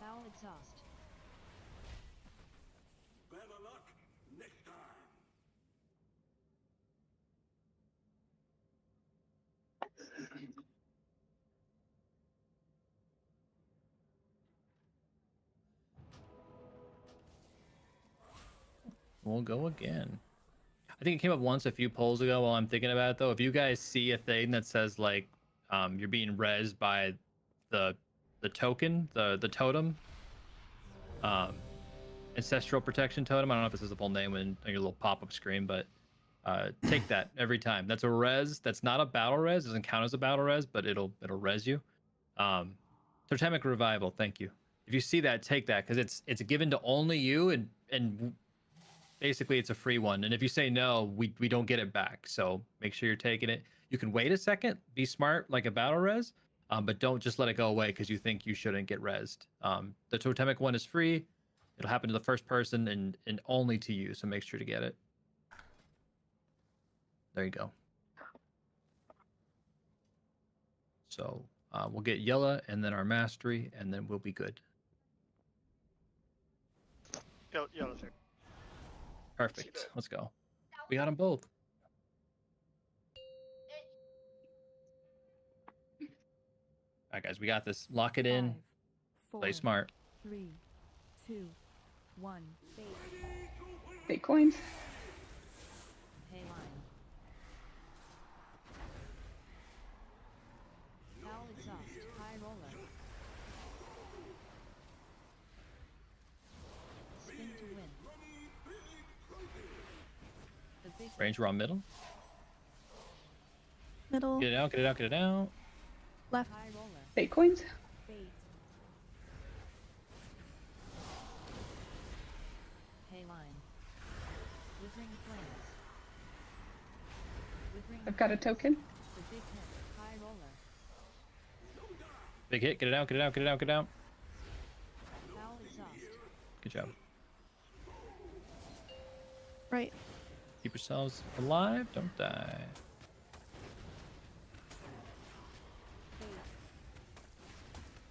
Foul exhaust. We'll go again. I think it came up once a few polls ago while I'm thinking about it though. If you guys see a thing that says like you're being rezzed by the token, the totem, ancestral protection totem. I don't know if this is the full name in your little pop-up screen, but take that every time. That's a res. That's not a battle res. It doesn't count as a battle res, but it'll res you. Totemic revival. Thank you. If you see that, take that because it's given to only you and basically it's a free one. And if you say no, we don't get it back. So make sure you're taking it. You can wait a second, be smart like a battle res, but don't just let it go away because you think you shouldn't get rezzed. The totemic one is free. It'll happen to the first person and only to you. So make sure to get it. There you go. So we'll get Yella and then our mastery, and then we'll be good. Yella's here. Perfect. Let's go. We got them both. All right, guys, we got this. Lock it in. 5, Play 4, smart. 3, 2, 1. Bait. Bait coins. Pay line. Foul exhaust. High roller. Spin to win. The big Range, we're on middle. Middle. Get it out, get it out, get it out. Left. high roller. Bait coins. Bait. Pay line. Withering flames. Withering I've got a token. The big hit. High roller. Big hit, get it out, get it out, get it out, get it out. Foul exhaust. Good job. Right. Keep yourselves alive, don't die.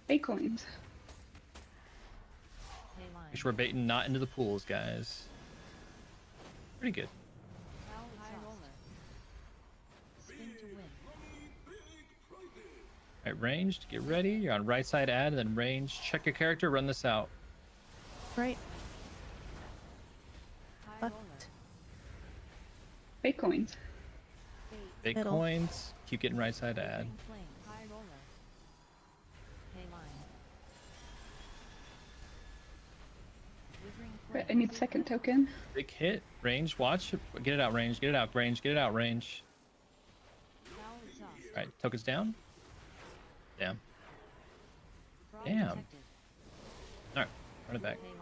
Bait coins. Pay line. Make sure we're baiting not into the pools, guys. Pretty good. Foul high roller. Spin to win. All right, ranged, get ready. You're on right side add, and then range. Check your character, run this out. Right. High Left. roller. Bait coins. Big Middle. coins. Keep getting right side add. Withering flame. High roller. Pay line. Withering Right, flame. I need second token. Big hit. Range, watch. Get it out, range. Get it out, range. Get it out, range. Foul exhaust. All right, tokens down. Damn. Frog Damn. detected. All right, run it back. Pay line.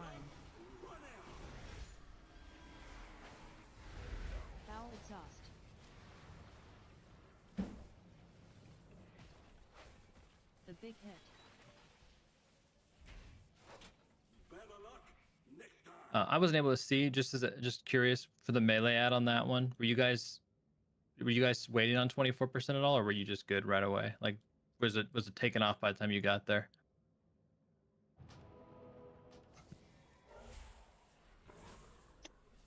Foul exhaust. The big hit. I wasn't able to see. Just curious for the melee ad on that one. Were you guys waiting on 24% at all, or were you just good right away? Like, was it taken off by the time you got there?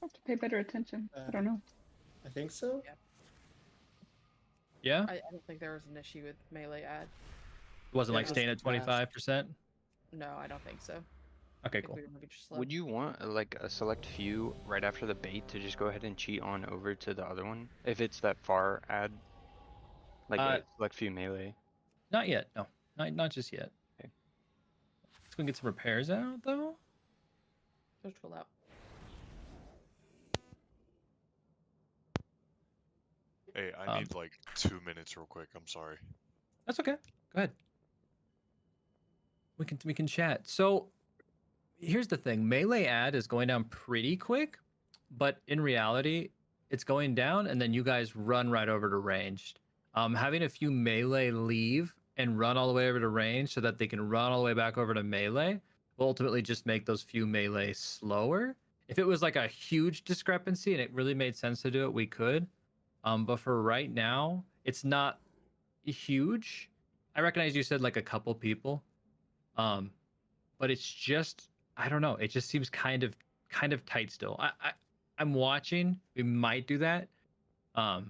I have to pay better attention. I don't know. I think so. Yeah? I don't think there was an issue with melee add. It wasn't Yeah, like just staying at fast. 25%? No, I don't think so. Okay, I think cool. we were maybe just slow. Would you want like a select few right after the bait to just go ahead and cheat on over to the other one if it's that far ad? Like a select few melee. Not yet. No, not just yet. Okay. Let's go get some repairs out though. Just chill out. Hey, I need like 2 minutes real quick. I'm sorry. That's okay. Go ahead. We can chat. So here's the thing: melee ad is going down pretty quick, but in reality, it's going down, and then you guys run right over to ranged. Having a few melee leave and run all the way over to range so that they can run all the way back over to melee will ultimately just make those few melee slower. If it was like a huge discrepancy and it really made sense to do it, we could. But for right now, it's not huge. I recognize you said like a couple people, but it's just, I don't know. It just seems kind of tight still. I'm watching. We might do that. But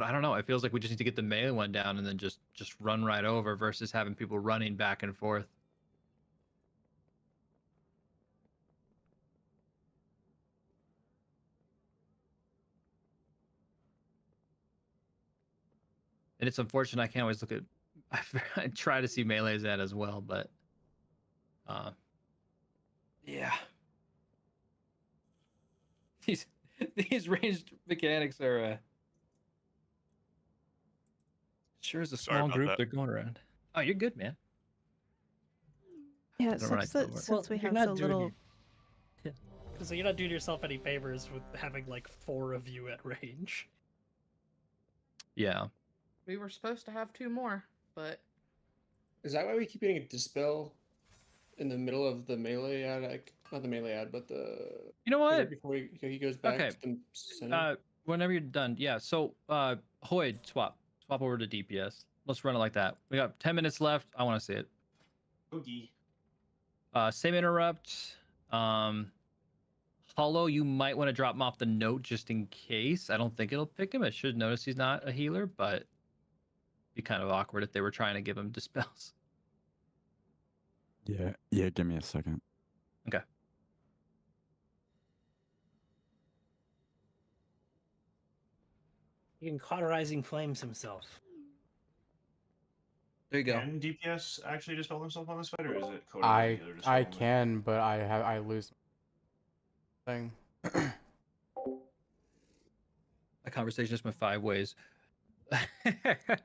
I don't know. It feels like we just need to get the melee one down and then just run right over versus having people running back and forth. And it's unfortunate I can't always look at. I try to see melee's at as well, but yeah. These ranged mechanics are sure is a Sorry small about group that. they're going around. Oh, you're good, man. Yeah, I don't know what I since, told her. since we you're have not so doing little. So you're not doing yourself any favors with having like 4 of you at range. Yeah. We were supposed to have 2 more, but Is that why we keep getting a dispel in the middle of the melee ad? Like, not the melee ad, but the. You know what? Right before he goes back Okay. to the center. Whenever you're done, yeah. So, Hoyd, swap over to DPS. Let's run it like that. We got 10 minutes left. I want to see it. Oogie. Same interrupt. Hollow, you might want to drop him off the note just in case. I don't think it'll pick him. It should notice he's not a healer, but it'd be kind of awkward if they were trying to give him dispels. Yeah, give me a second. Okay. He can cauterizing flames himself. There you go. Can DPS actually dispel himself on this fight, or is it coded as a healer dispel I only? can, but I lose thing. A conversation just went 5 ways. Because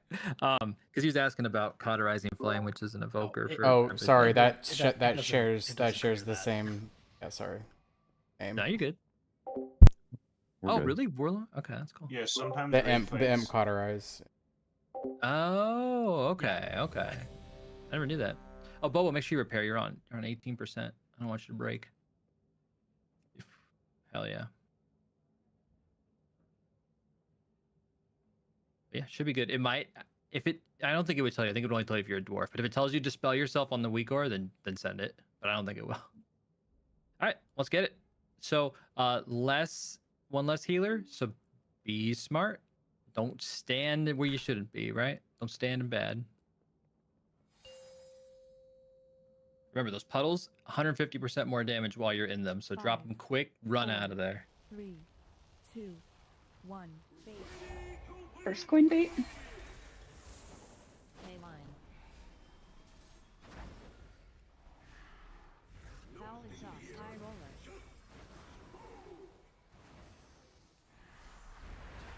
he was asking about cauterizing flame, which is an evoker for. Oh, everything. sorry. That doesn't- shares it that doesn't shares do the that. same. Yeah, sorry. Name. No, you're good. We're Oh, good. really? Warlock? Okay, that's cool. Yeah, sometimes The raid imp fights- cauterize. Oh, okay, okay. I never knew that. Oh, Bobo, make sure you repair. You're on 18%. I don't want you to break. Hell yeah. Yeah, should be good. It might, if it, I don't think it would tell you. I think it would only tell you if you're a dwarf. But if it tells you to dispel yourself on the weak aura, then send it. But I don't think it will. All right, let's get it. So, one less healer. So, be smart. Don't stand where you shouldn't be. Right? Don't stand in bad. Remember those puddles, 150% more damage while you're in them. So drop them quick, run out of there. 3, 2, 1. Bait. First coin bait. Ley line. Foul exhaust. High roller.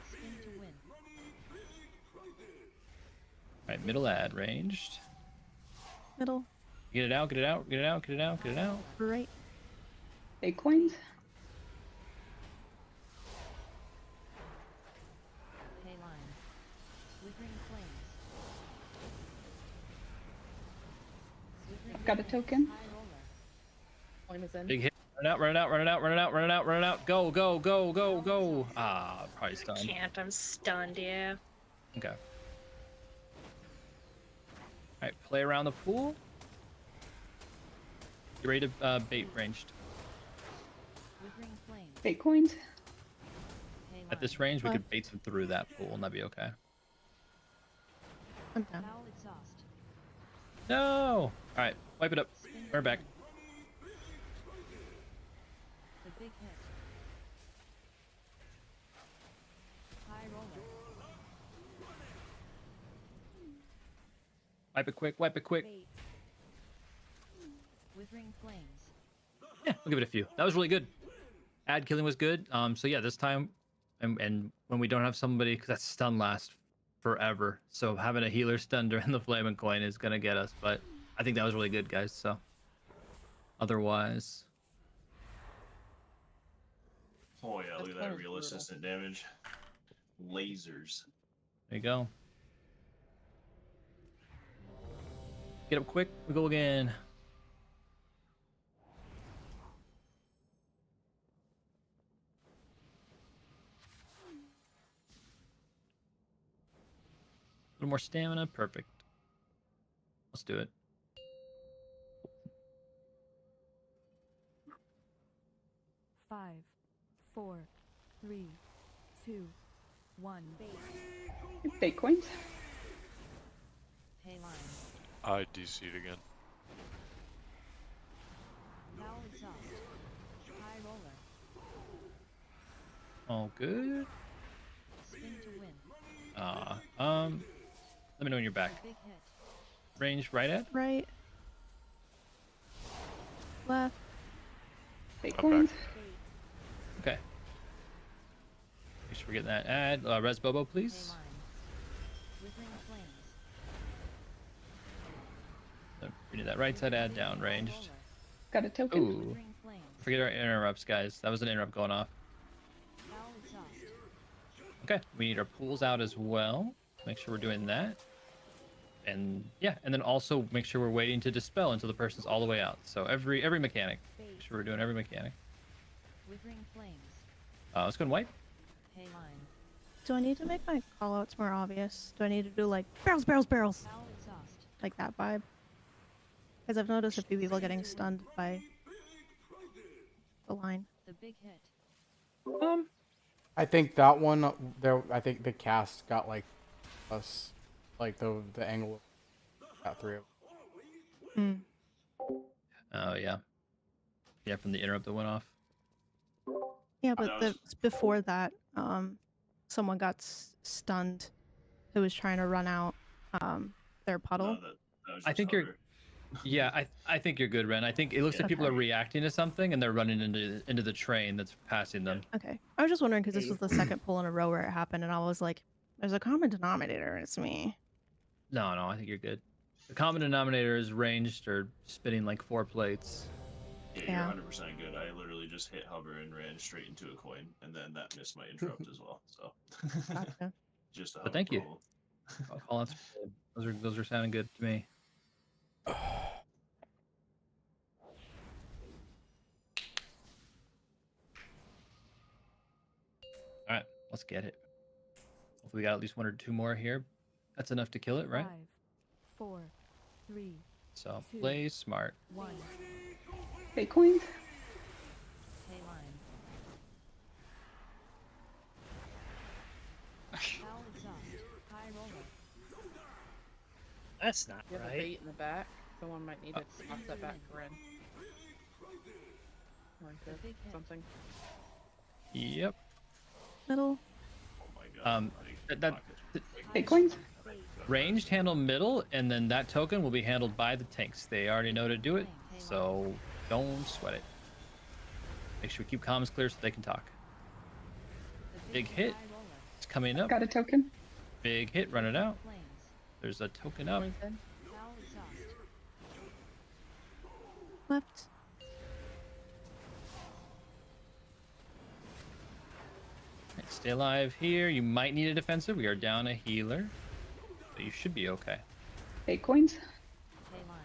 Spin to win. All right, middle ad ranged. Middle. Get it out, get it out, get it out, get it out, get it out. Right. Big coins. Ley line. Withering flames. Withering Got a flames. token. High roller. flame is in. Big hit. Run out, run it out, run it out, run it out, run it out, run it out. Go, go, go, go, go. Ah, probably stunned. Can't. I'm stunned. Yeah. Okay. All right, play around the pool. Get ready to bait ranged. Withering flames. Bait coins. Ley At this range, we could Left. bait them through that pool, and that'd be okay. I'm down. Foul exhaust. No! All right, wipe it up. We're back. The big hit. High roller. Wipe it quick. Wipe it quick. Bait. Withering flames. Yeah, we'll give it a few. That was really good. Ad killing was good. So yeah, this time, and when we don't have somebody, because that stun lasts forever. So having a healer stun during the flaming coin is gonna get us. But I think that was really good, guys. So otherwise, Oh yeah, look at That that was real brutal. assistant damage. Lasers. there you go. Get up quick. We go again. A little more stamina. Perfect. Let's do it. Five, 4, 3, 2, 1. Bait. Bait coins. Pay line. I DC'd again. Foul exhaust. High roller. All good. Spin to win. Let me know when you're back. Big hit. Range right at? Right. Left. Bait I'm coins. back. Okay. Make sure we're getting that ad. Res Bobo, Pay please. line. Withering flames. We need that right side ad down ranged. Roller. Got a token. Ooh. Withering flames. Forget our interrupts, guys. That was an interrupt going off. Foul exhaust. Okay. We need our pools out as well. Make sure we're doing that. And yeah, and then also make sure we're waiting to dispel until the person's all the way out. So every mechanic. Make Bait. sure we're doing every mechanic. Withering flames. Let's go and wipe. Pay line. Do I need to make my callouts more obvious? Do I need to do like barrels, barrels, barrels? Foul exhaust. Like that vibe? Because I've noticed a few people getting stunned by the line. The big hit. I think that one there. I think the cast got like us, like the angle got through. Hmm. Oh yeah. Yeah, from the interrupt that went off. Yeah, but That was- before that, someone got stunned who was trying to run out their puddle. No, that was I just think you're. Hover. Yeah, I think you're good, Ren. I think it looks like people are reacting to something and they're running into the train that's passing them. Okay. I was just wondering because this was the second pull in a row where it happened, and I was like, there's a common denominator, it's me. No, I think you're good. The common denominator is ranged or spinning like 4 plates. Yeah, Yeah. you're 100% good. I literally just hit hover and ran straight into a coin, and then that missed my interrupt as well. So Gotcha. just a But thank you. problem. Call outs. Those are sounding good to me. All right, let's get it. Hopefully we got at least 1 or 2 more here. That's enough to kill it, right? 5, 4, 3, So 2, play smart. 1. Bait coins. Pay line. Foul exhaust. High roller. That's not You have a right. bait in the back. Someone might need to toss that back for in. Like The this, big hit. something. Yep. Middle. Oh my god. That Bait coins. ranged handle middle, and then that token will be handled by the tanks. They already know to do it, so don't sweat it. Make sure we keep comms clear so they can talk. Big hit. It's coming up. Got a token. Big hit. Run it out. There's a token up. Foul exhaust. Left. Right, stay alive here. You might need a defensive. We are down a healer, but you should be okay. Bait coins. Pay line.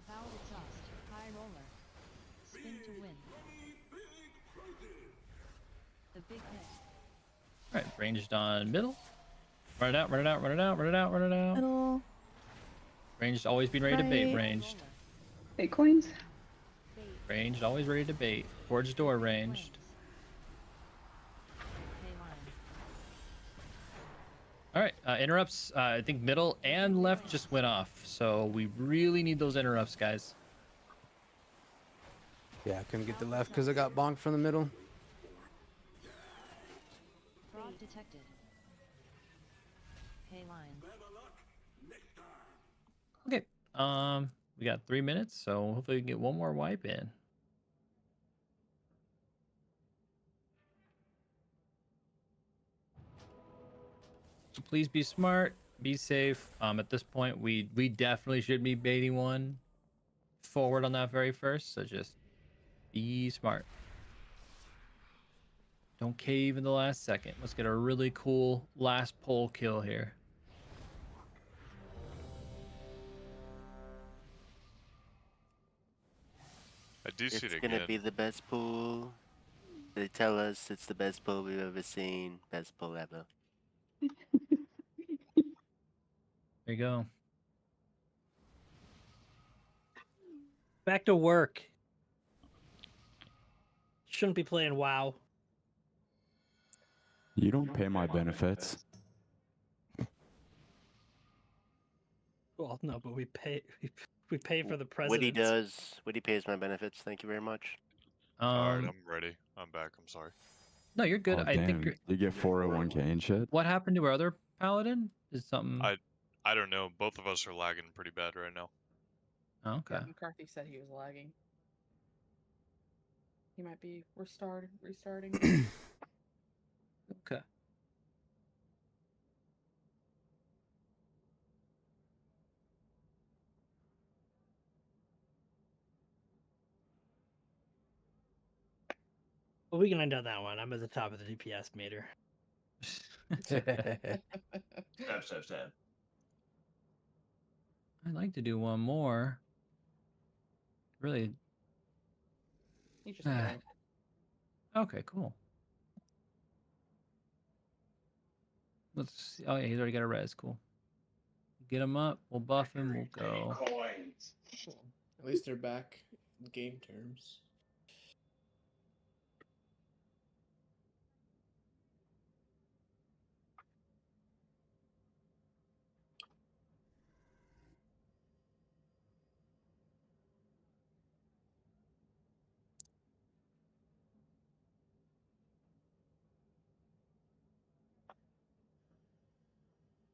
Foul exhaust. High roller. Spin to win. The big hit. All right, ranged on middle. Run it out. Run it out. Run it out. Run it out. Run it out. Middle. Ranged, always being ready to bait. Right. Ranged. Bait coins. Ranged, always ready to bait. Forge door ranged. All right, interrupts. I think middle and left just went off, so we really need those interrupts, guys. Yeah, I couldn't get the left because I got bonked from the middle. Prog detected. Pay line. Okay. We got 3 minutes, so hopefully we can get one more wipe in. So please be smart, be safe. At this point, we definitely should be baiting one forward on that very first. So just be smart. Don't cave in the last second. Let's get a really cool last pole kill here. I do see it It's again. gonna be the best pool. They tell us it's the best pool we've ever seen. Best pool ever. There you go. Back to work. Shouldn't be playing WoW. You don't pay my benefits. Well, no, but we pay for the president. Woody does. Woody pays my benefits. Thank you very much. Alright, I'm ready. I'm back. I'm sorry. No, you're good. Oh, I think. damn. You get 401k and shit. What happened to our other paladin? Is something? I don't know. Both of us are lagging pretty bad right now. Oh, okay. Yeah, McCarthy said he was lagging. He might be restarting. Okay. Well, we can end on that one. I'm at the top of the DPS meter. Stab. I'd like to do one more. Really. He just died. Okay, cool. Let's see. Oh yeah, he's already got a res. Cool. Get him up. We'll buff him. We'll go. At least they're back in game terms.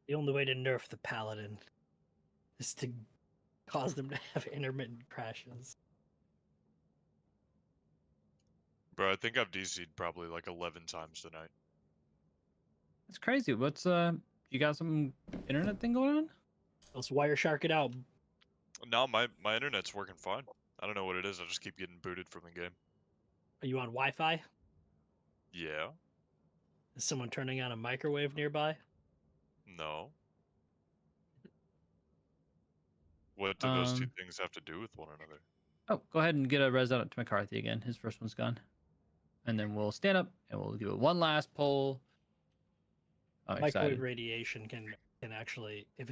The only way to nerf the paladin is to cause them to have intermittent crashes. Bro, I think I've DC'd probably like 11 times tonight. It's crazy. What's you got some internet thing going on? Let's Wireshark it out. No, my internet's working fine. I don't know what it is. I just keep getting booted from the game. Are you on Wi-Fi? Yeah. Is someone turning on a microwave nearby? No. What do those two things have to do with one another? Oh, go ahead and get a res out to McCarthy again. His first one's gone. And then we'll stand up and we'll do one last poll. Oh, Microwave excited. radiation can actually, it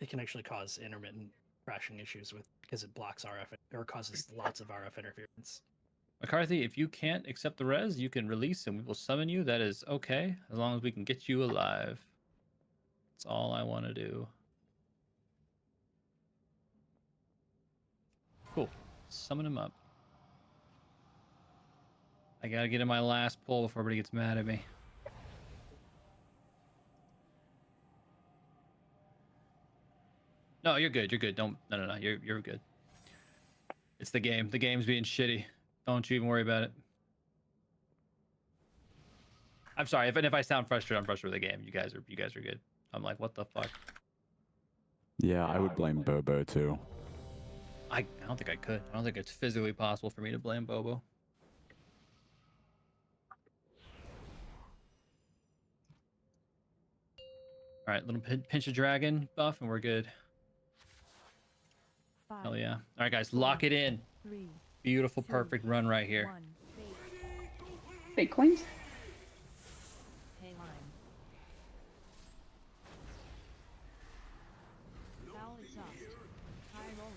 can actually cause intermittent crashing issues because it blocks RF or causes lots of RF interference. McCarthy, if you can't accept the res, you can release and we will summon you. That is okay, as long as we can get you alive. That's all I want to do. Cool. Summon him up. I gotta get in my last pull before everybody gets mad at me. No, you're good. You're good. No. You're good. It's the game. The game's being shitty. Don't you even worry about it. I'm sorry if I sound frustrated. I'm frustrated with the game. You guys are good. I'm like, what the fuck? Yeah, I would blame Bobo too. I don't think I could. I don't think it's physically possible for me to blame Bobo. All right, little pinch of dragon buff, and we're good. Hell yeah! All right, guys, lock it in. Beautiful, perfect run right here. Fake coins. Pay line. Foul exhaust. High roller.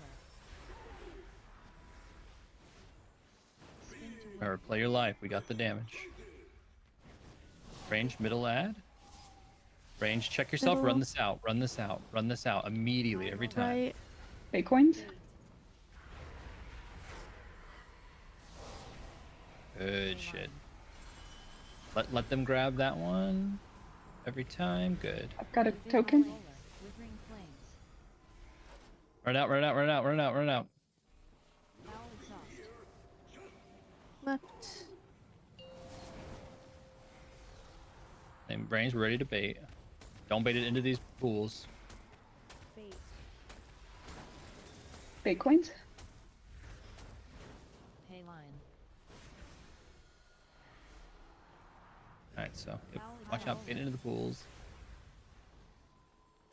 Spin life. We got the damage. Range, middle ad. Range, check yourself. Run Middle. this out. Run this out. Run this out immediately every time. Right. Big coins. Good shit. Let them grab that one every time. Good. I've got a token. Run out, run out, run out, run out, run out. Left. Same range, we're ready to bait. Don't bait it into these pools. Big coins. Pay line. Alright, so yep, watch out, bait into the pools.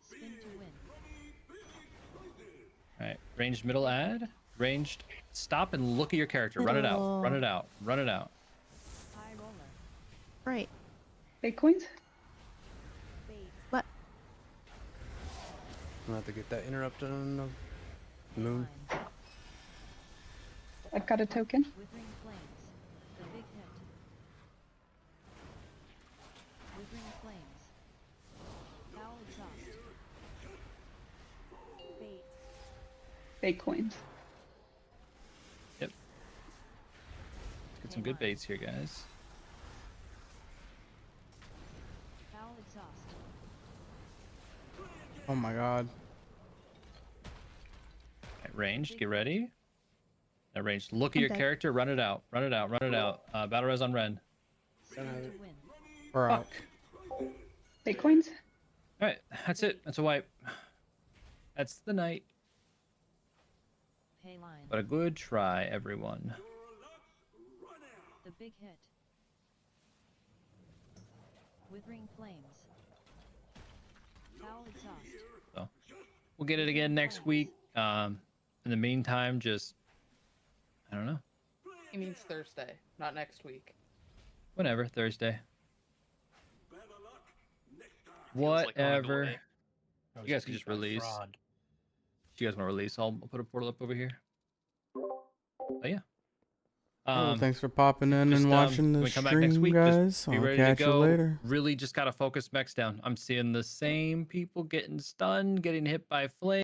Spin to win. Alright, ranged middle ad. Ranged, stop and look at your character. Run it out, run it out, run it out. High roller. Right. Big coins. What? I'm gonna have to get that interrupted on the moon. I've got a token. Withering flames. The big hit. Withering flames. Foul exhaust. Bait. Big coins. Yep. Let's get some good baits here, guys. Foul exhaust. Oh my god. Right, ranged, get ready. That ranged, look at your Okay. character, run it out, run it out, run it out. Battle res on Ren. Spin to win. Fuck. Big coins. Alright, that's it. That's a wipe. That's the night. Pay line. But a good try, everyone. The big hit. Withering flames. Foul exhaust. So we'll get it again next week. In the meantime, just I don't know. He means Thursday, not next week. Whenever, Thursday. like going Whatever. away. You guys can just release. Do you guys want to release? I'll put a portal up over here. But yeah. Well, thanks for popping in and watching when the we come back next stream, week, guys. just be I'll ready catch to you go. later. Really just gotta focus mechs down. I'm seeing the same people getting stunned, getting hit by flames.